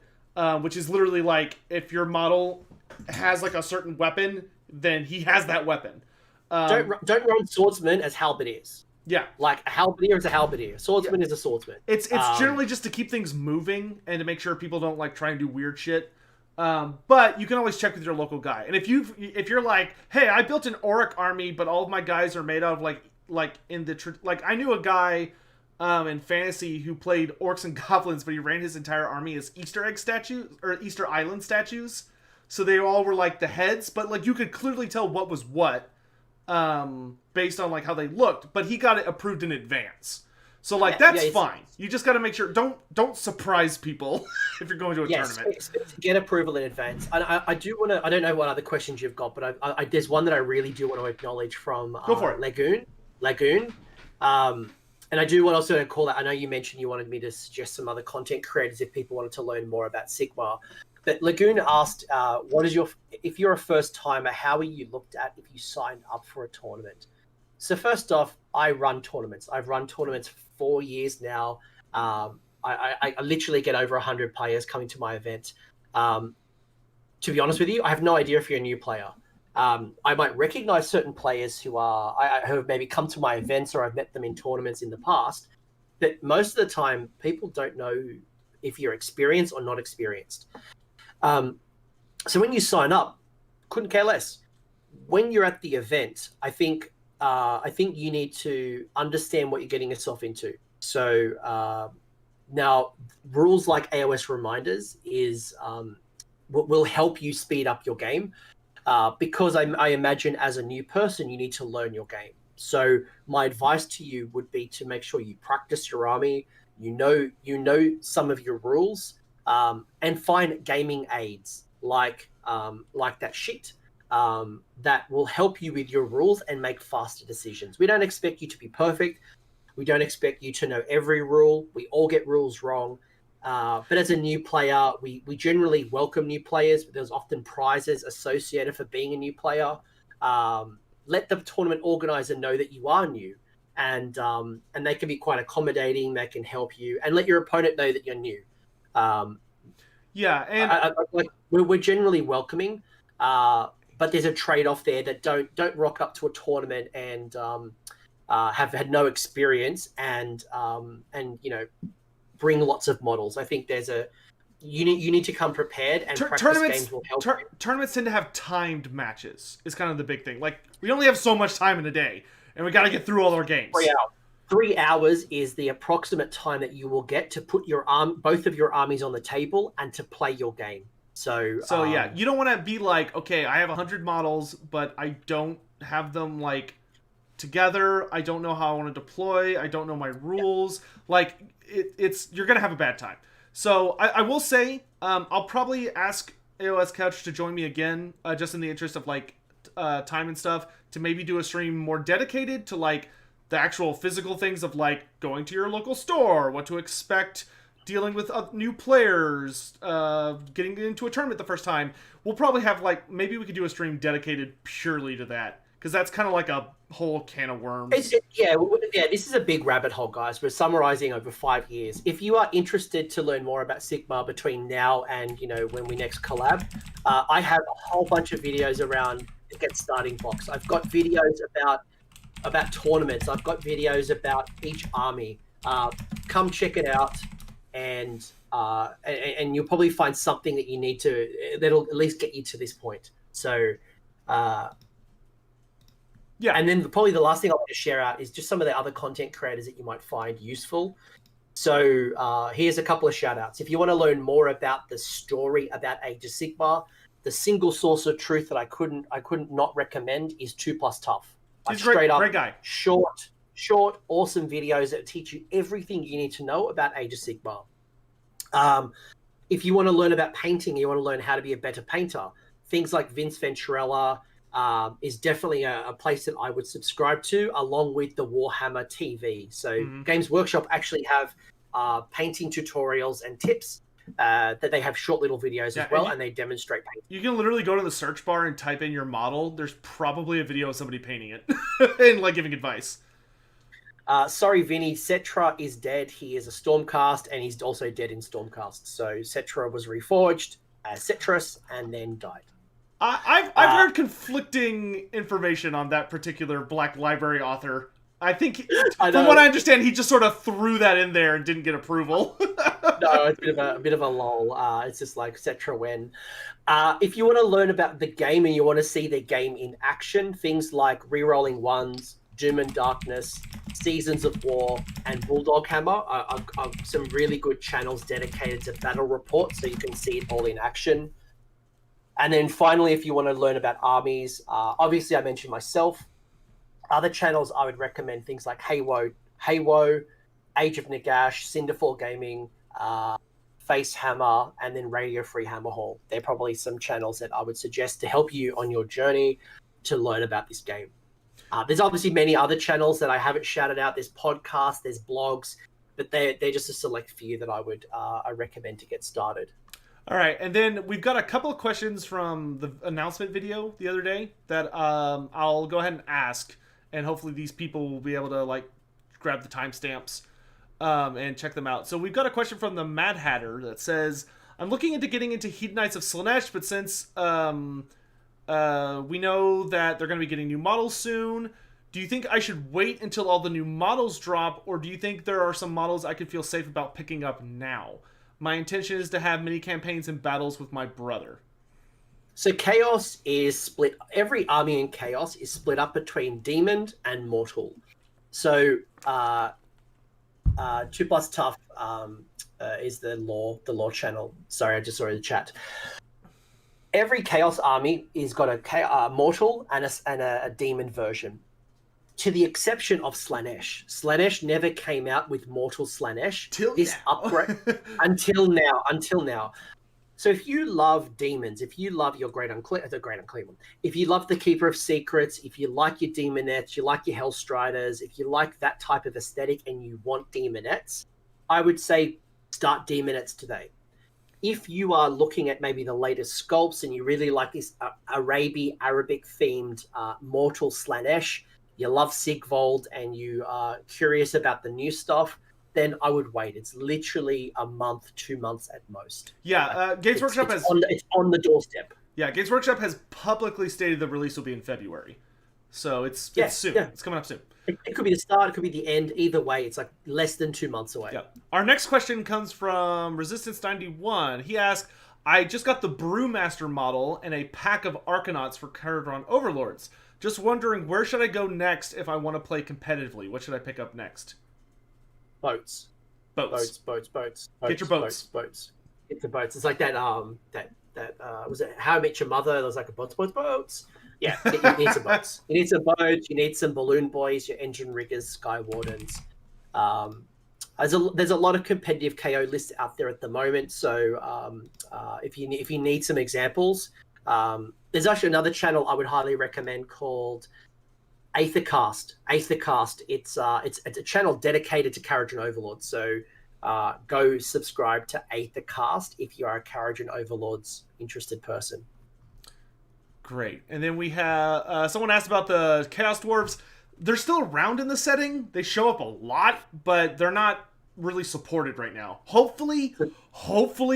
S2: which is literally like if your model has like a certain weapon, then he has that weapon.
S1: Don't run swordsman as halberdiers.
S2: Yeah,
S1: like a halberdier is a halberdier. Swordsman is a swordsman.
S2: It's generally just to keep things moving and to make sure people don't like try and do weird shit. But you can always check with your local guy. And if you're like, hey, I built an Auric army, but all of my guys are made out of like I knew a guy in fantasy who played orcs and goblins, but he ran his entire army as Easter egg statues or Easter Island statues. So they all were like the heads, but like you could clearly tell what was what based on like how they looked. But he got it approved in advance, so like that's fine. You just got to make sure don't surprise people if you're going to a tournament.
S1: Get approval in advance. I do want to. I don't know what other questions you've got, but I there's one that I really do want to acknowledge from
S2: Go for it.
S1: Lagoon. And I do want also to call that. I know you mentioned you wanted me to suggest some other content creators if people wanted to learn more about Sigmar. But Lagoon asked, if you're a first timer, how are you looked at if you signed up for a tournament? So first off, I run tournaments. I've run tournaments for 4 years now. I literally get over 100 players coming to my event. To be honest with you, I have no idea if you're a new player. I might recognize certain players who have maybe come to my events, or I've met them in tournaments in the past. But most of the time, people don't know if you're experienced or not experienced. So when you sign up, couldn't care less. When you're at the event, I think you need to understand what you're getting yourself into. So now rules like AoS reminders will help you speed up your game. Because I imagine as a new person, you need to learn your game. So my advice to you would be to make sure you practice your army, you know some of your rules, and find gaming aids like that shit that will help you with your rules and make faster decisions. We don't expect you to be perfect. We don't expect you to know every rule. We all get rules wrong. But as a new player, we generally welcome new players. But there's often prizes associated for being a new player. Let the tournament organizer know that you are new, and they can be quite accommodating. They can help you, and let your opponent know that you're new.
S2: Yeah, and
S1: we're generally welcoming, but there's a trade-off there that don't rock up to a tournament and have had no experience and bring lots of models. I think there's you need to come prepared, and practice games will help.
S2: Tournaments tend to have timed matches. Is kind of the big thing. Like, we only have so much time in a day, and we got to get through all our games.
S1: 3 hours is the approximate time that you will get to put both of your armies on the table and to play your game. So
S2: yeah, you don't want to be like, okay, I have 100 models, but I don't have them like together. I don't know how I want to deploy. I don't know my rules. Like, you're gonna have a bad time. So I will say, I'll probably ask AoS Coach to join me again, just in the interest of like time and stuff, to maybe do a stream more dedicated to like the actual physical things of like going to your local store, what to expect, dealing with new players, getting into a tournament the first time. We'll probably have like, maybe we could do a stream dedicated purely to that, because that's kind of like a whole can of worms.
S1: Yeah, this is a big rabbit hole, guys. We're summarizing over 5 years. If you are interested to learn more about Sigmar between now and when we next collab, I have a whole bunch of videos around the Get Starting box. I've got videos about tournaments. I've got videos about each army. Come check it out, and you'll probably find something that you need that'll at least get you to this point. So yeah, and then probably the last thing I want to share out is just some of the other content creators that you might find useful. So here's a couple of shout outs. If you want to learn more about the story about Age of Sigmar, the single source of truth that I couldn't not recommend is 2 Plus Tough.
S2: He's straight up great guy.
S1: Short, awesome videos that teach you everything you need to know about Age of Sigmar. If you want to learn about painting, you want to learn how to be a better painter, things like Vince Venturella is definitely a place that I would subscribe to, along with the Warhammer TV. So Games Workshop actually have painting tutorials and tips that they have short little videos as well, and they demonstrate painting.
S2: You can literally go to the search bar and type in your model. There's probably a video of somebody painting it and like giving advice.
S1: Sorry, Vinny, Cetra is dead. He is a Stormcast, and he's also dead in Stormcast. So Cetra was reforged as Cetrus and then died.
S2: I've heard conflicting information on that particular Black Library author. I think, from what I understand, he just sort of threw that in there and didn't get approval.
S1: No, it's a bit of a lull. It's just like Cetra when. If you want to learn about the game and you want to see the game in action, things like Rerolling Ones, Doom and Darkness, Seasons of War, and Bulldog Hammer are some really good channels dedicated to battle reports, so you can see it all in action. And then finally, if you want to learn about armies, obviously I mentioned myself. Other channels I would recommend things like Haywo, Age of Nagash, Cinderfall Gaming, Face Hammer, and then Radio Free Hammer Hall. They're probably some channels that I would suggest to help you on your journey to learn about this game. There's obviously many other channels that I haven't shouted out. There's podcasts, there's blogs, but they're just a select few that I recommend to get started.
S2: All right, and then we've got a couple of questions from the announcement video the other day that I'll go ahead and ask, and hopefully these people will be able to like grab the timestamps and check them out. So we've got a question from the Mad Hatter that says, "I'm looking into getting into Hedonites of Slaanesh, but since we know that they're going to be getting new models soon, do you think I should wait until all the new models drop, or do you think there are some models I can feel safe about picking up now? My intention is to have mini campaigns and battles with my brother."
S1: So Chaos is split. Every army in Chaos is split up between Demon and Mortal. So 2 Plus Tough is the lore channel. Sorry, I just saw it in the chat. Every Chaos army is got a Mortal and a Demon version, to the exception of Slaanesh. Slaanesh never came out with Mortal Slaanesh. Upgrade until now. So if you love demons, if you love your Great Unclean One, if you love the Keeper of Secrets, if you like your Demonettes, you like your Hellstriders, if you like that type of aesthetic and you want Demonettes, I would say start D-Minutes today. If you are looking at maybe the latest sculpts and you really like this Arabic themed Mortal Slanesh, you love Sigvold and you are curious about the new stuff, then I would wait. It's literally a month, 2 months at most.
S2: Yeah, Games Workshop has...
S1: It's on the doorstep.
S2: Yeah, Games Workshop has publicly stated the release will be in February. So it's soon. Yeah. It's coming up soon.
S1: It could be the start, it could be the end. Either way, it's like less than 2 months away.
S2: Yeah. Our next question comes from Resistance 91. He asked, I just got the Brewmaster model and a pack of Arcanauts for Caradron Overlords. Just wondering, where should I go next if I want to play competitively? What should I pick up next?
S1: Boats. Get your
S2: boats.
S1: Boats. Get the boats. It's like that was it How I Met Your Mother? There was like a boats. Yeah, you need some boats. You need some boats. You need some balloon boys, your engine riggers, sky wardens. There's a lot of competitive KO lists out there at the moment. So if you need some examples, there's actually another channel I would highly recommend called Aethercast. It's a channel dedicated to Caradron Overlords. So go subscribe to Aethercast if you are a Caradron Overlords interested person.
S2: Great. And then we have someone asked about the Chaos Dwarves. They're still around in the setting. They show up a lot, but they're not really supported right now. Hopefully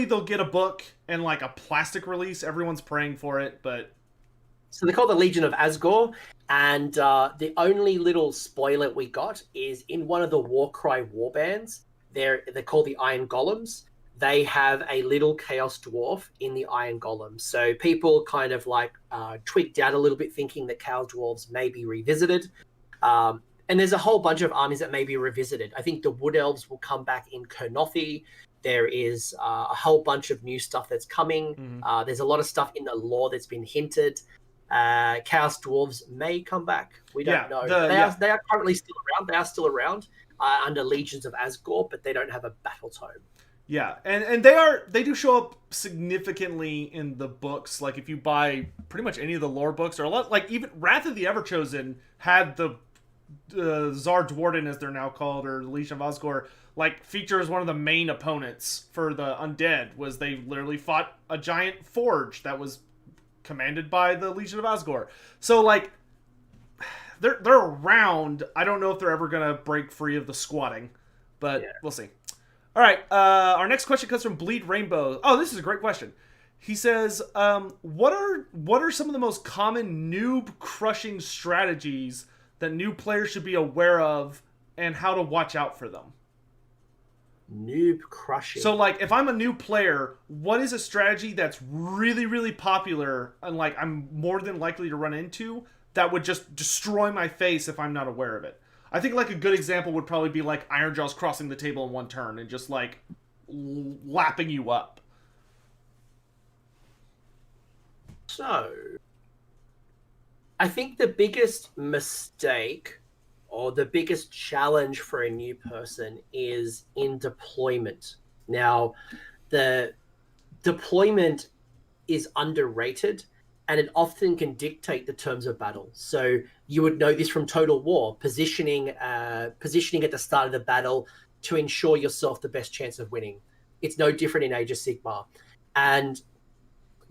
S2: they'll get a book and like a plastic release. Everyone's praying for it, but
S1: so they're called the Legion of Asgore, and the only little spoiler we got is in one of the Warcry warbands. They're called the Iron Golems. They have a little Chaos Dwarf in the Iron Golem. So people kind of like tweaked out a little bit, thinking that Chaos Dwarves may be revisited. And there's a whole bunch of armies that may be revisited. I think the Wood Elves will come back in Kernothi. There is a whole bunch of new stuff that's coming. Mm-hmm. There's a lot of stuff in the lore that's been hinted. Chaos Dwarves may come back. We don't know. They are currently still around. They are still around under Legions of Asgore, but they don't have a battle tome.
S2: Yeah, and they do show up significantly in the books. Like if you buy pretty much any of the lore books, or a lot, like even Wrath of the Everchosen had the Zard Dwarden, as they're now called, or the Legion of Asgore, like features one of the main opponents for the undead. Was they literally fought a giant forge that was commanded by the Legion of Asgore. So like they're around. I don't know if they're ever gonna break free of the squatting, but we'll see. All right, our next question comes from Bleed Rainbow. Oh, this is a great question. He says, what are some of the most common noob crushing strategies that new players should be aware of, and how to watch out for them?
S1: Noob crushing.
S2: So, like, if I'm a new player, what is a strategy that's really, really popular and, like, I'm more than likely to run into that would just destroy my face if I'm not aware of it? I think like a good example would probably be like Ironjawz crossing the table in one turn and just like lapping you up.
S1: So, I think the biggest mistake or the biggest challenge for a new person is in deployment. Now, the deployment is underrated, and it often can dictate the terms of battle. So you would know this from Total War, positioning at the start of the battle to ensure yourself the best chance of winning. It's no different in Age of Sigmar. And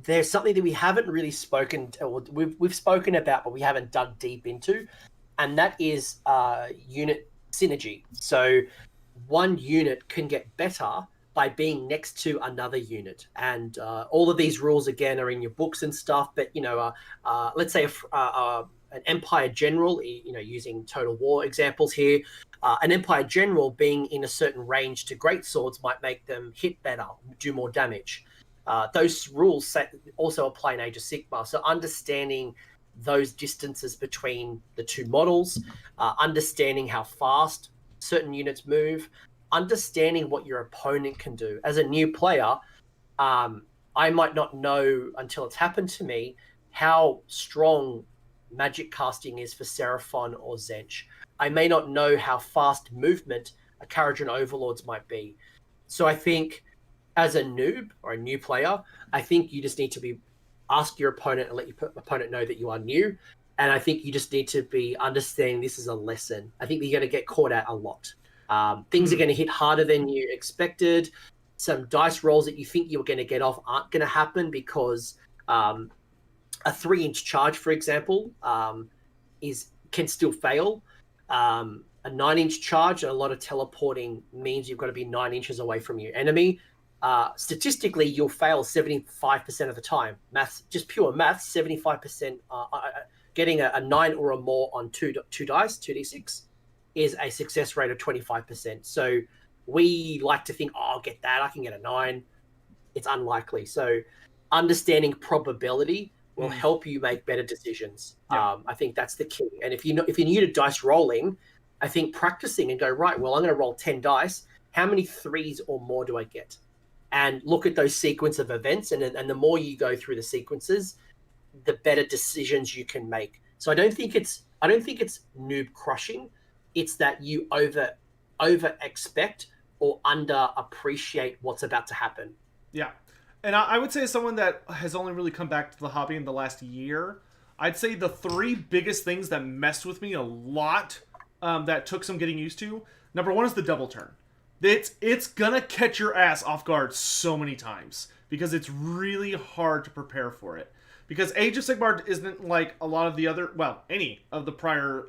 S1: there's something that we haven't really spoken, or we've spoken about, but we haven't dug deep into, and that is unit synergy. So one unit can get better by being next to another unit. And all of these rules, again, are in your books and stuff. But, let's say an Empire General, using Total War examples here, an Empire General being in a certain range to greatswords might make them hit better, do more damage. Those rules also apply in Age of Sigmar. So understanding those distances between the two models, understanding how fast certain units move, understanding what your opponent can do. As a new player, I might not know until it's happened to me how strong magic casting is for Seraphon or Zench. I may not know how fast movement a Caradron Overlords might be. So I think as a noob or a new player, I think you just need to ask your opponent and let your opponent know that you are new. And I think you just need to be understanding this is a lesson. I think you're going to get caught out a lot. Things are going to hit harder than you expected. some dice rolls that you think you're going to get off aren't going to happen because a 3-inch charge, for example, can still fail. A 9-inch charge and a lot of teleporting means you've got to be 9 inches away from your enemy. Statistically, you'll fail 75% of the time. Maths, just pure maths, 75%. Getting a 9 or more on two dice, 2d6, is a success rate of 25%. So we like to think, I'll get that. I can get a 9. It's unlikely. So understanding probability will help you make better decisions.
S2: Yeah.
S1: I think that's the key. And if you're new to dice rolling, I think practicing and go, right, well, I'm going to roll 10 dice. How many 3s or more do I get? And look at those sequence of events. And the more you go through the sequences, the better decisions you can make. So I don't think it's noob crushing. It's that you over expect or under appreciate what's about to happen.
S2: Yeah. And I would say, as someone that has only really come back to the hobby in the last year, I'd say the 3 biggest things that messed with me a lot, that took some getting used to. Number 1 is the double turn. It's gonna catch your ass off guard so many times because it's really hard to prepare for it. Because Age of Sigmar isn't like a lot of the other, well, any of the prior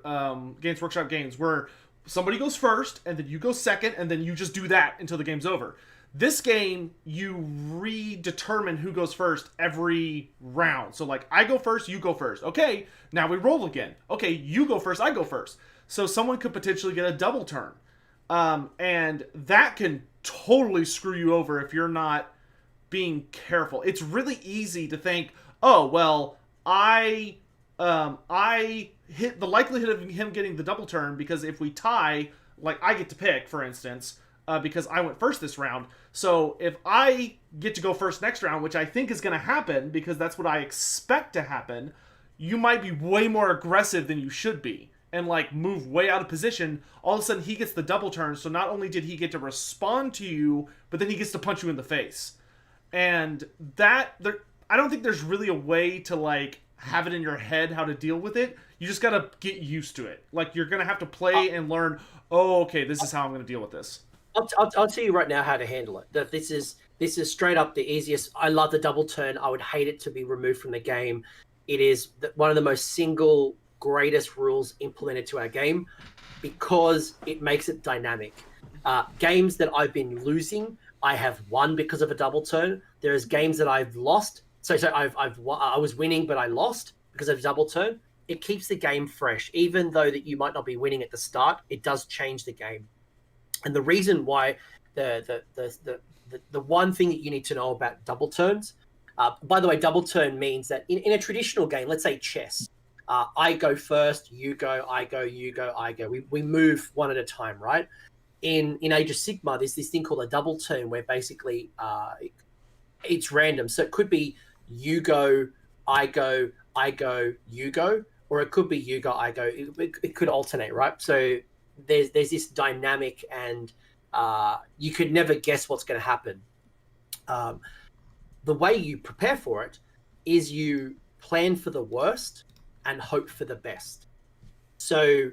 S2: Games Workshop games where somebody goes first and then you go second and then you just do that until the game's over. This game, you redetermine who goes first every round. So, like, I go first, you go first. Okay, now we roll again. Okay, you go first, I go first. So someone could potentially get a double turn. And that can totally screw you over if you're not being careful. It's really easy to think, oh, well, I hit the likelihood of him getting the double turn because if we tie, like, I get to pick, for instance, because I went first this round. So if I get to go first next round, which I think is going to happen because that's what I expect to happen, you might be way more aggressive than you should be and, like, move way out of position. All of a sudden, he gets the double turn, so not only did he get to respond to you, but then he gets to punch you in the face. And I don't think there's really a way to, like, have it in your head how to deal with it. You just gotta get used to it. Like, you're gonna have to play and learn, oh, okay, this is how I'm gonna deal with this.
S1: I'll tell you right now how to handle it. That this is straight up the easiest. I love the double turn. I would hate it to be removed from the game. It is one of the most single greatest rules implemented to our game because it makes it dynamic. Games that I've been losing, I have won because of a double turn. There's games that I've lost. So I was winning, but I lost because of a double turn. It keeps the game fresh, even though that you might not be winning at the start. It does change the game. And the reason why the one thing that you need to know about double turns, by the way, double turn means that in a traditional game, let's say chess, I go first, you go, I go, you go, I go. We move one at a time, right? In Age of Sigmar, there's this thing called a double turn where basically it's random. So it could be you go, I go, you go, or it could be you go, I go. It could alternate, right? So there's this dynamic, and you could never guess what's going to happen. The way you prepare for it is you plan for the worst and hope for the best. So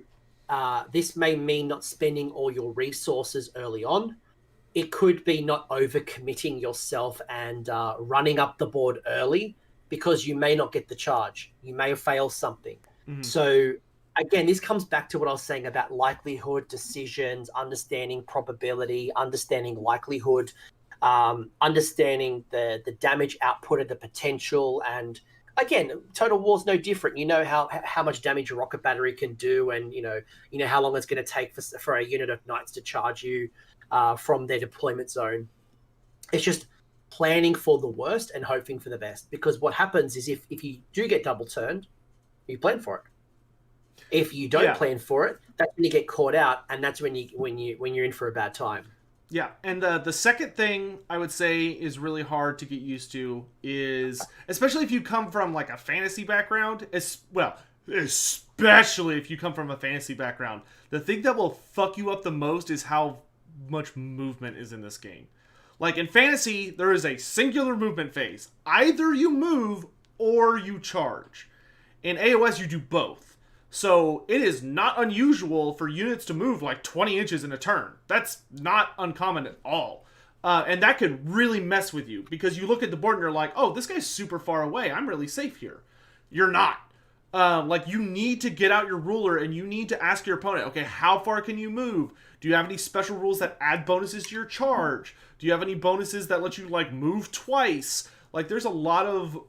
S1: this may mean not spending all your resources early on. It could be not overcommitting yourself and running up the board early because you may not get the charge. You may fail something. Mm-hmm. So again, this comes back to what I was saying about likelihood, decisions, understanding probability, understanding likelihood, understanding the damage output of the potential. And again, Total War's no different. You know how much damage a rocket battery can do, and you know how long it's going to take for a unit of knights to charge you from their deployment zone. It's just planning for the worst and hoping for the best. Because what happens is if you do get double turned, you plan for it. If you don't plan for it, that's when you get caught out, and that's when you're in for a bad time.
S2: Yeah, and the second thing I would say is really hard to get used to is, especially if you come from like a fantasy background, especially if you come from a fantasy background, the thing that will fuck you up the most is how much movement is in this game. Like in fantasy, there is a singular movement phase. Either you move or you charge. In AoS, you do both. So it is not unusual for units to move like 20 inches in a turn. That's not uncommon at all. And that could really mess with you because you look at the board and you're like, oh, this guy's super far away. I'm really safe here. You're not. Like, you need to get out your ruler and you need to ask your opponent, okay, how far can you move? Do you have any special rules that add bonuses to your charge? Do you have any bonuses that let you, like, move twice? Like, there's a lot of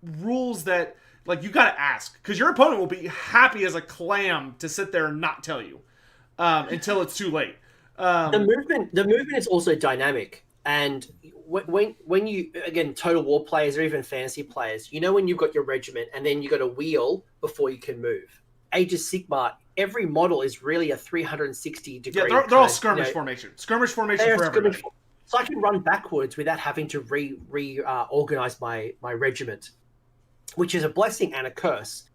S2: rules that, like, you gotta ask. Because your opponent will be happy as a clam to sit there and not tell you until it's too late.
S1: The movement is also dynamic. And when you, again, Total War players or even fantasy players, you know when you've got your regiment and then you got a wheel before you can move. Age of Sigmar, every model is really a 360 degree.
S2: Yeah, they're all skirmish formation. Skirmish formation for everybody.
S1: So I can run backwards without having to reorganize my regiment, which is a blessing and a curse.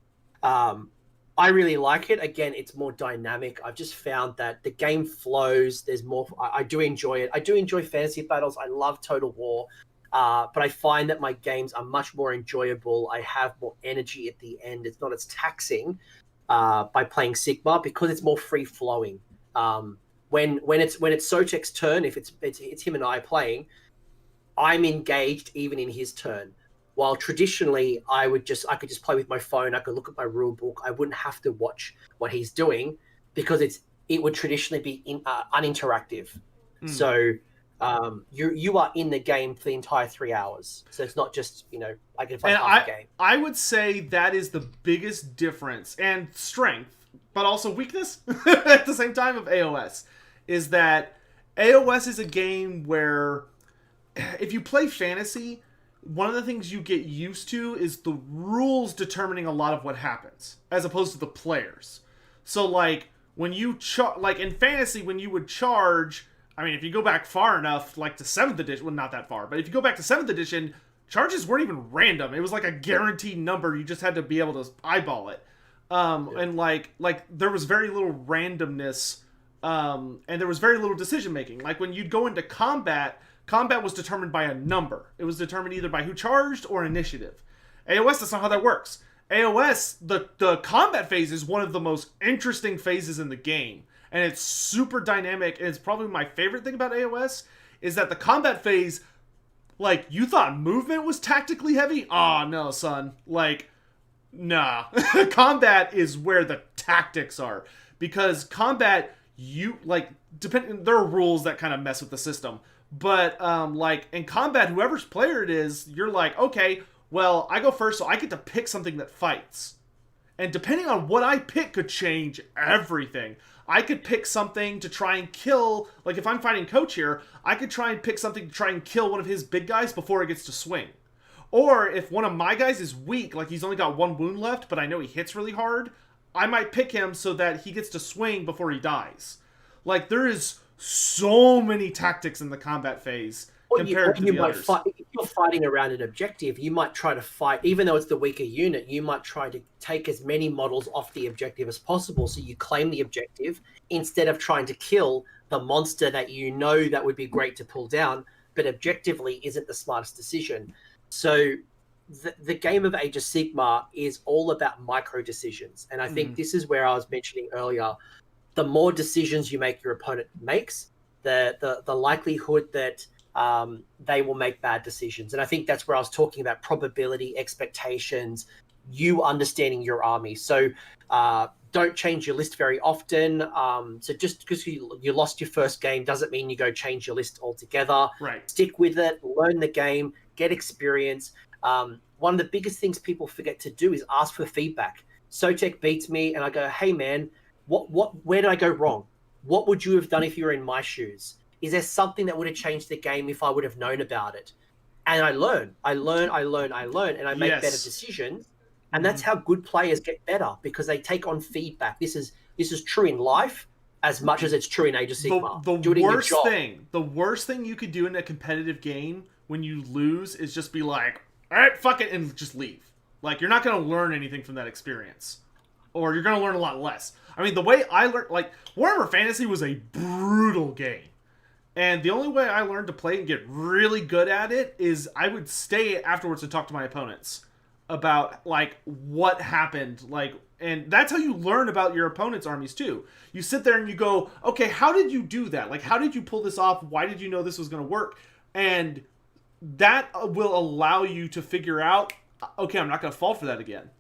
S1: I really like it. Again, it's more dynamic. I've just found that the game flows. There's more. I do enjoy it. I do enjoy fantasy battles. I love Total War. But I find that my games are much more enjoyable. I have more energy at the end. It's not as taxing by playing Sigmar because it's more free flowing. When it's Sotek's turn, if it's him and I playing, I'm engaged even in his turn. While traditionally I could just play with my phone, I could look at my rule book, I wouldn't have to watch what he's doing because it would traditionally be uninteractive. So you are in the game for the entire 3 hours. So it's not just, I can play half the game.
S2: I would say that is the biggest difference and strength, but also weakness at the same time of AoS, is that AoS is a game where if you play fantasy, one of the things you get used to is the rules determining a lot of what happens, as opposed to the players. So, like, when you like in fantasy, when you would charge, I mean, if you go back far enough, like to 7th edition, well, not that far, but if you go back to 7th edition, charges weren't even random. It was like a guaranteed number. You just had to be able to eyeball it. And like there was very little randomness, and there was very little decision making. Like when you'd go into combat was determined by a number. It was determined either by who charged or initiative. AoS, that's not how that works. AoS, the combat phase is one of the most interesting phases in the game. And it's super dynamic, and it's probably my favorite thing about AoS, is that the combat phase, like, you thought movement was tactically heavy? Aw, no, son. Like, nah. Combat is where the tactics are. Because combat, there are rules that kind of mess with the system. But, like, in combat, whoever's player it is, you're like, okay, well, I go first, so I get to pick something that fights. And depending on what I pick could change everything. I could pick something to try and kill, like if I'm fighting Coach here, I could try and pick something to try and kill one of his big guys before it gets to swing. Or if one of my guys is weak, like he's only got 1 wound left, but I know he hits really hard, I might pick him so that he gets to swing before he dies. Like, there is so many tactics in the combat phase compared to the others.
S1: If you're fighting around an objective, you might try to fight, even though it's the weaker unit, you might try to take as many models off the objective as possible so you claim the objective instead of trying to kill the monster that you know that would be great to pull down, but objectively isn't the smartest decision. So the game of Age of Sigmar is all about micro decisions. And I think this is where I was mentioning earlier, the more decisions you make your opponent makes, the likelihood that they will make bad decisions. And I think that's where I was talking about probability, expectations, you understanding your army. So don't change your list very often. So just because you lost your first game doesn't mean you go change your list altogether.
S2: Right.
S1: Stick with it, learn the game, get experience. One of the biggest things people forget to do is ask for feedback. Sotek beats me and I go, hey man, where did I go wrong? What would you have done if you were in my shoes? Is there something that would have changed the game if I would have known about it? And I learn, and I make better decisions. And that's how good players get better, because they take on feedback. This is true in life as much as it's true in Age of Sigmar.
S2: The worst thing you could do in a competitive game when you lose is just be like, all right, fuck it, and just leave. Like, you're not going to learn anything from that experience. Or you're going to learn a lot less. I mean, the way I learned, like, Warhammer Fantasy was a brutal game. And the only way I learned to play and get really good at it is I would stay afterwards to talk to my opponents. about like what happened, like, and that's how you learn about your opponent's armies too. You sit there and you go, okay, how did you do that? Like, how did you pull this off? Why did you know this was going to work? And that will allow you to figure out, okay, I'm not going to fall for that again.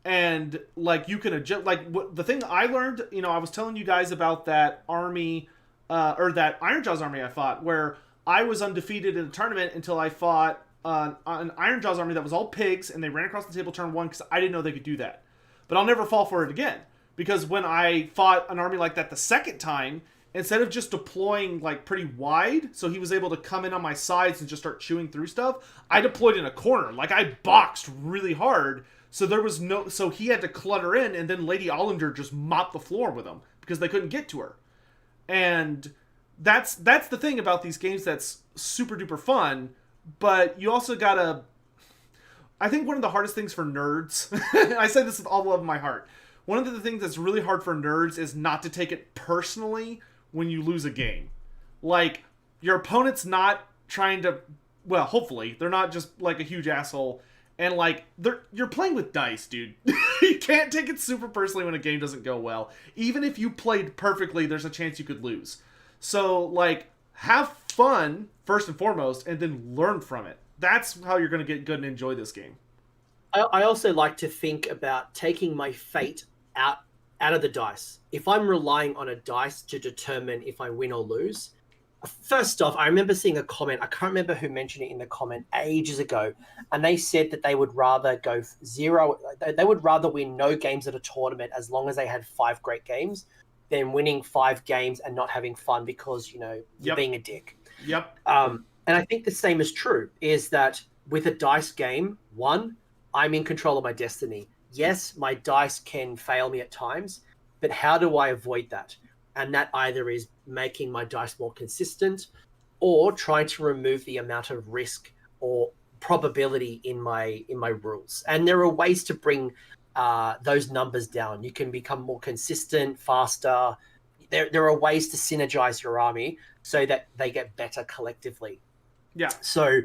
S2: And like you can adjust. Like the thing I learned, I was telling you guys about that army, or that Ironjawz army I fought, where I was undefeated in a tournament until I fought an Ironjawz army that was all pigs, and they ran across the table turn one because I didn't know they could do that. But I'll never fall for it again, because when I fought an army like that the second time, instead of just deploying like pretty wide, so he was able to come in on my sides and just start chewing through stuff, I deployed in a corner. Like I boxed really hard. So he had to clutter in, and then Lady Ollinger just mopped the floor with him because they couldn't get to her. And that's the thing about these games that's super duper fun, but you also gotta... I think one of the hardest things for nerds, I say this with all the love of my heart, one of the things that's really hard for nerds is not to take it personally when you lose a game. Like, your opponent's not trying to... Well, hopefully, they're not just like a huge asshole. And like, you're playing with dice, dude. You can't take it super personally when a game doesn't go well. Even if you played perfectly, there's a chance you could lose. So like, have fun first and foremost, and then learn from it. That's how you're going to get good and enjoy this game.
S1: I also like to think about taking my fate out of the dice. If I'm relying on a dice to determine if I win or lose, first off, I remember seeing a comment. I can't remember who mentioned it in the comment ages ago, and they said that they would rather go zero. They would rather win no games at a tournament as long as they had 5 great games than winning 5 games and not having fun because you're being a dick.
S2: Yep.
S1: And I think the same is true. Is that with a dice game, one, I'm in control of my destiny. Yes, my dice can fail me at times, but how do I avoid that? And that either is making my dice more consistent or trying to remove the amount of risk or probability in my rules. And there are ways to bring those numbers down. You can become more consistent, faster. There are ways to synergize your army so that they get better collectively.
S2: Yeah.
S1: So,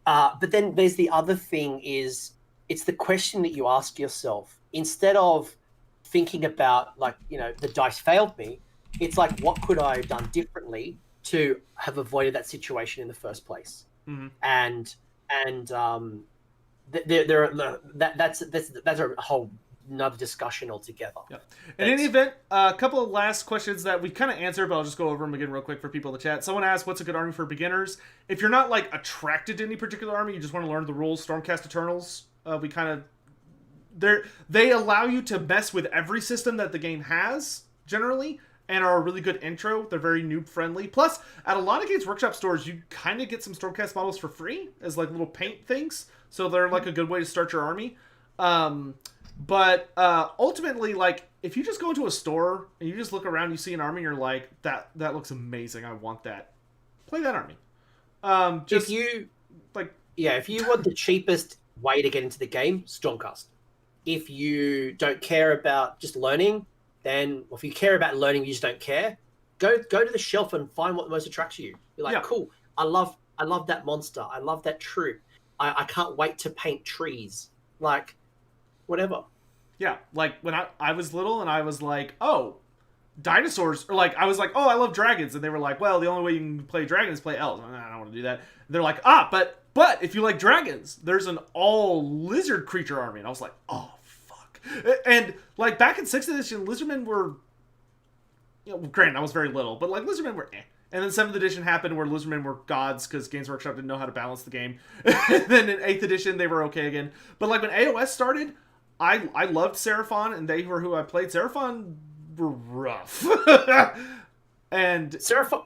S1: but then there's the other thing is it's the question that you ask yourself. Instead of thinking about the dice failed me, it's like, what could I have done differently to have avoided that situation in the first place?
S2: Mm-hmm.
S1: And that's a whole another discussion altogether.
S2: Yeah. In any event, a couple of last questions that we kind of answered, but I'll just go over them again real quick for people in the chat. Someone asked, what's a good army for beginners? If you're not like attracted to any particular army, you just want to learn the rules, Stormcast Eternals, they allow you to mess with every system that the game has, generally, and are a really good intro. They're very noob friendly. Plus, at a lot of Games Workshop stores, you kind of get some Stormcast models for free as like little paint things. So they're like a good way to start your army. But ultimately, like, if you just go into a store and you just look around, you see an army, and you're like, that looks amazing. I want that. Play that army.
S1: If you want the cheapest way to get into the game, Stormcast. If you don't care about just learning, then if you care about learning, you just don't care, go to the shelf and find what most attracts you. You're like, cool, I love that monster. I love that troop. I can't wait to paint trees. Like, whatever.
S2: Yeah, like when I was little and I was like, oh, dinosaurs, or like I was like, oh, I love dragons, and they were like, well, the only way you can play dragons is play elves. I don't want to do that. And they're like, but if you like dragons, there's an all lizard creature army, and I was like, oh fuck. And like back in 6th edition, lizardmen were, granted, I was very little, but like lizardmen were eh. And then 7th edition happened where lizardmen were gods because Games Workshop didn't know how to balance the game. Then in 8th edition, they were okay again. But like when AoS started, I loved Seraphon, and they were who I played. Seraphon were rough. And
S1: Seraphon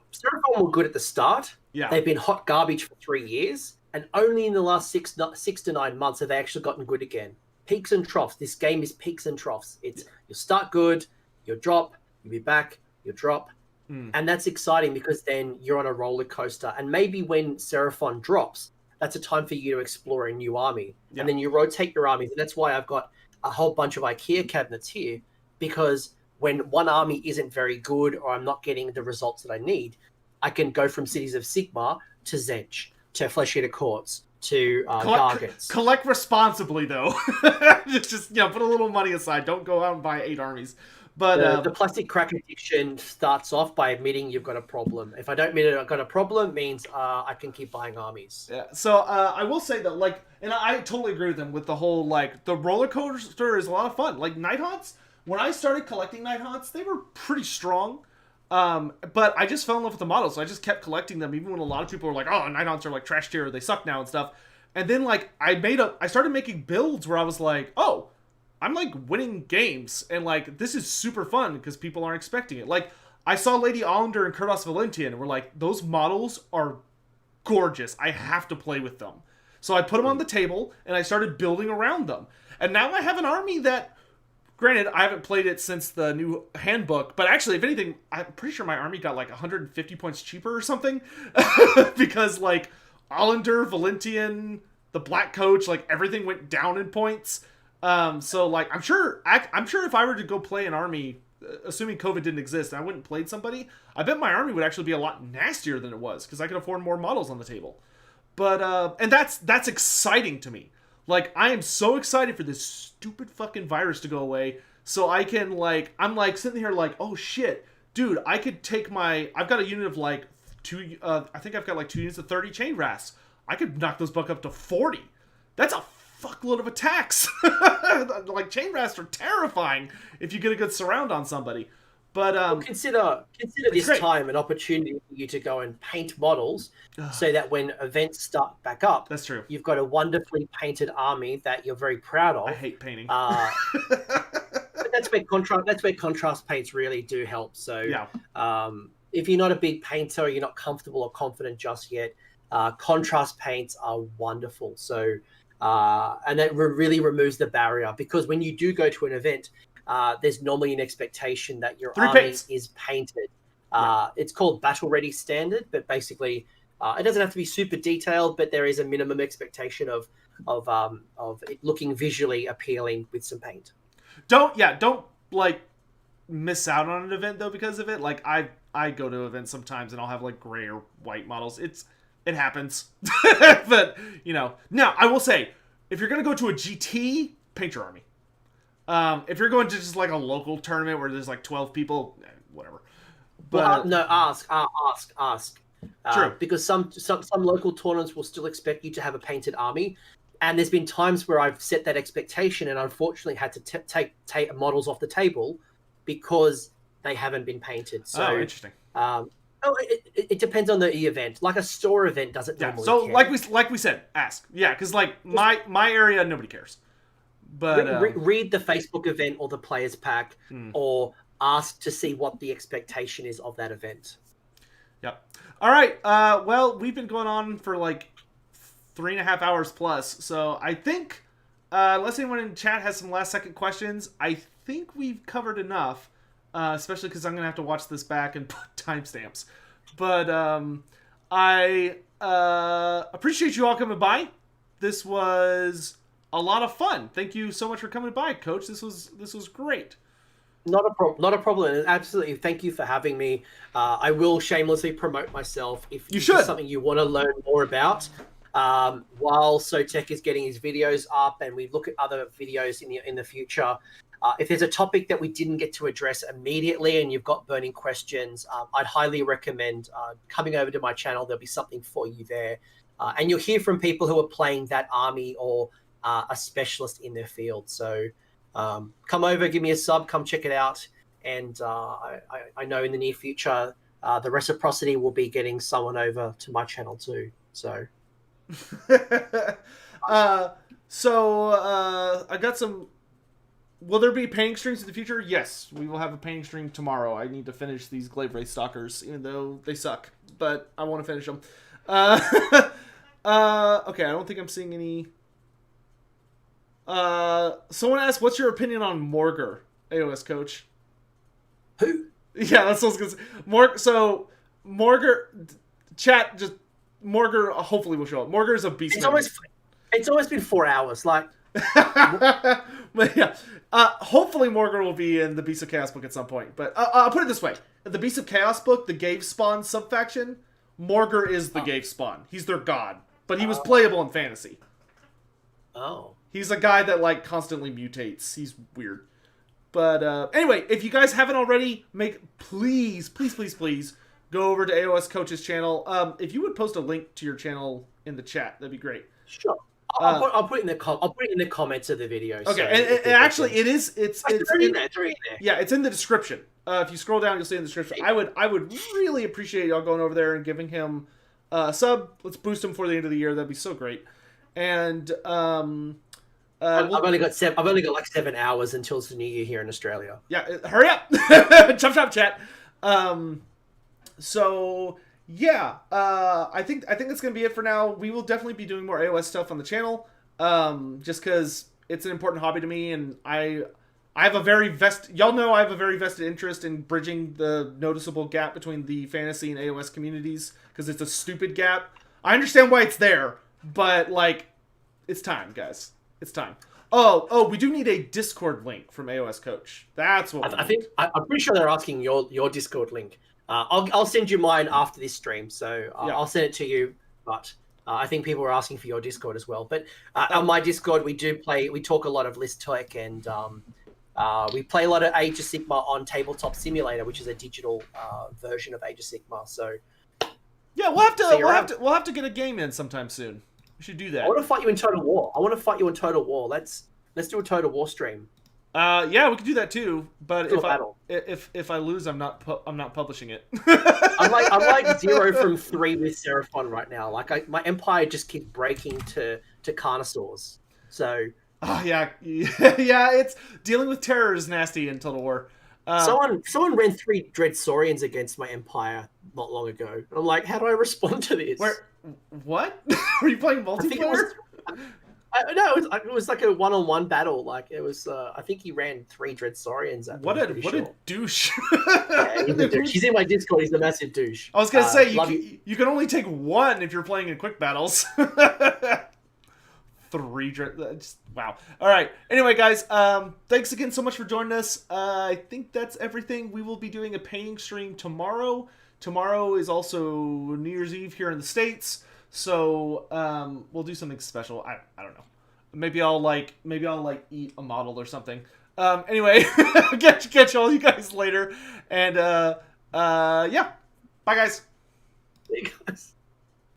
S1: were good at the start.
S2: Yeah.
S1: They've been hot garbage for 3 years, and only in the last 6 to 9 months have they actually gotten good again. Peaks and troughs. This game is peaks and troughs. It's you'll start good, you'll drop, you'll be back, you'll drop. And that's exciting because then you're on a roller coaster. And maybe when Seraphon drops, that's a time for you to explore a new army. Yeah. And then you rotate your armies. And that's why I've got a whole bunch of IKEA cabinets here, because when one army isn't very good or I'm not getting the results that I need, I can go from Cities of Sigmar to Zench, to Flesh Eater Courts, to Gargants.
S2: Collect responsibly, though. just put a little money aside. Don't go out and buy 8 armies. But
S1: the plastic crack addiction starts off by admitting you've got a problem. If I don't admit I've got a problem, it means I can keep buying armies.
S2: Yeah. So I will say that, like, and I totally agree with them with the whole, like, the roller coaster is a lot of fun. Like, Nighthawks, when I started collecting Nighthawks, they were pretty strong. But I just fell in love with the models, so I just kept collecting them, even when a lot of people were like, "Oh, Nighthawks are like trash tier, they suck now" and stuff. And then, like, I started making builds where I was like, "Oh, I'm like winning games, and like this is super fun because people aren't expecting it." Like, I saw Lady Allender and Kurdos Valentian, and we're like, those models are gorgeous. I have to play with them. So I put them on the table, and I started building around them. And now I have an army that, granted, I haven't played it since the new handbook, but actually, if anything, I'm pretty sure my army got like 150 points cheaper or something. Because, like, Allender, Valentian, the Black Coach, like, everything went down in points. So, like, I'm sure if I were to go play an army, assuming COVID didn't exist, and I went and played somebody, I bet my army would actually be a lot nastier than it was, because I could afford more models on the table. But, and that's exciting to me. Like, I am so excited for this stupid fucking virus to go away, so I can, like, I'm, like, sitting here like, oh, shit, dude, I could take I've got a unit of, like, I think I've got, like, 2 units of 30 chain rafts. I could knock those buck up to 40. That's a fuckload of attacks. Like, chain rafts are terrifying if you get a good surround on somebody. But
S1: consider this
S2: great.
S1: time an opportunity for you to go and paint models so that when events start back up,
S2: That's true.
S1: You've got a wonderfully painted army that you're very proud of.
S2: I hate painting.
S1: But that's where contrast paints really do help. So
S2: yeah.
S1: If you're not a big painter, you're not comfortable or confident just yet, contrast paints are wonderful. So and that really removes the barrier, because when you do go to an event, there's normally an expectation that your army is painted. It's called Battle Ready Standard, but basically it doesn't have to be super detailed, but there is a minimum expectation of it looking visually appealing with some paint.
S2: Don't like miss out on an event though because of it. Like, I go to events sometimes and I'll have like gray or white models. It happens. But, now I will say, if you're going to go to a GT, paint your army. If you're going to just like a local tournament where there's like 12 people, whatever. But
S1: no, ask.
S2: True.
S1: Because some local tournaments will still expect you to have a painted army. And there's been times where I've set that expectation and unfortunately had to take models off the table because they haven't been painted. So,
S2: interesting.
S1: It depends on the event. Like a store event doesn't normally
S2: so
S1: care.
S2: like we said, ask. Yeah, because like my area, nobody cares. But
S1: read the Facebook event or the players pack, or ask to see what the expectation is of that event.
S2: Yep. All right. Well, we've been going on for like 3.5 hours plus, so I think unless anyone in chat has some last second questions, I think we've covered enough. Especially because I'm going to have to watch this back and put timestamps. But I appreciate you all coming by. This was a lot of fun. Thank you so much for coming by, Coach. This was great.
S1: Not a problem. And absolutely, thank you for having me. I will shamelessly promote myself if it's something you want to learn more about. While SoTech is getting his videos up and we look at other videos in the future, if there's a topic that we didn't get to address immediately and you've got burning questions, I'd highly recommend coming over to my channel. There'll be something for you there. And you'll hear from people who are playing that army or a specialist in their field. So come over, give me a sub, come check it out. And I know in the near future, the reciprocity will be getting someone over to my channel too. So...
S2: I got some... Will there be painting streams in the future? Yes, we will have a painting stream tomorrow. I need to finish these Glaive Wraith Stalkers, even though they suck. But I want to finish them. Okay, I don't think I'm seeing any... someone asked, what's your opinion on Morgar, AoS Coach?
S1: Who?
S2: Yeah, that's what I was going to say. Morgar... Chat, just... Morgar hopefully will show up. Morgar is a beast.
S1: It's almost been 4 hours. Like...
S2: But yeah, hopefully Morgan will be in the Beast of Chaos book at some point. But I'll put it this way: in the Beast of Chaos book, the Gave Spawn subfaction, Morgar is the Gave Spawn. He's their god. but he was playable in fantasy.
S1: Oh.
S2: He's a guy that like constantly mutates. He's weird. But anyway, if you guys haven't already, please go over to AoS Coach's channel. If you would post a link to your channel in the chat, that'd be great.
S1: Sure. I'll put it in the comments of the video.
S2: Okay,
S1: so
S2: and actually, it's
S1: in there.
S2: Yeah, it's in the description. If you scroll down, you'll see in the description. I would really appreciate y'all going over there and giving him a sub. Let's boost him for the end of the year. That'd be so great. And
S1: I've only got like 7 hours until it's the new year here in Australia.
S2: Yeah, hurry up! chop chat. So yeah, I think that's gonna be it for now. We will definitely be doing more AoS stuff on the channel, just because it's an important hobby to me, and I have a very y'all know I have a very vested interest in bridging the noticeable gap between the fantasy and AoS communities, because it's a stupid gap. I understand why it's there, but like, it's time, guys. It's time. Oh, we do need a Discord link from AoS Coach. That's what
S1: I'm pretty sure they're asking your Discord link. I'll send you mine after this stream, so I'll send it to you. But I think people are asking for your Discord as well. But on my Discord, we talk a lot of list tech, and we play a lot of Age of Sigmar on Tabletop Simulator, which is a digital version of Age of Sigmar. So
S2: yeah, we'll have to get a game in sometime soon. We should do that.
S1: I want to fight you in Total War. Let's do a Total War stream.
S2: Yeah, we could do that too. But if I lose, I'm not publishing it.
S1: I'm like 0 from 3 with Seraphon right now. Like my empire just keeps breaking to Carnosaurs. So
S2: yeah, it's dealing with terror is nasty in Total War.
S1: Someone ran 3 Dread Saurians against my empire not long ago, and I'm like, how do I respond to this?
S2: What? Were you playing multiplayer?
S1: It was like a one-on-one battle. Like it was. I think he ran 3 Dread Saurians.
S2: What a douche!
S1: Yeah, he's a douche. He's in my Discord. He's a massive douche.
S2: I was gonna say you can only take 1 if you're playing in quick battles. 3 Dread. Wow. All right. Anyway, guys. Thanks again so much for joining us. I think that's everything. We will be doing a painting stream tomorrow. Tomorrow is also New Year's Eve here in the States. So we'll do something special. I don't know. Maybe I'll eat a model or something. Anyway, catch all you guys later. And yeah, bye guys.
S1: Hey guys.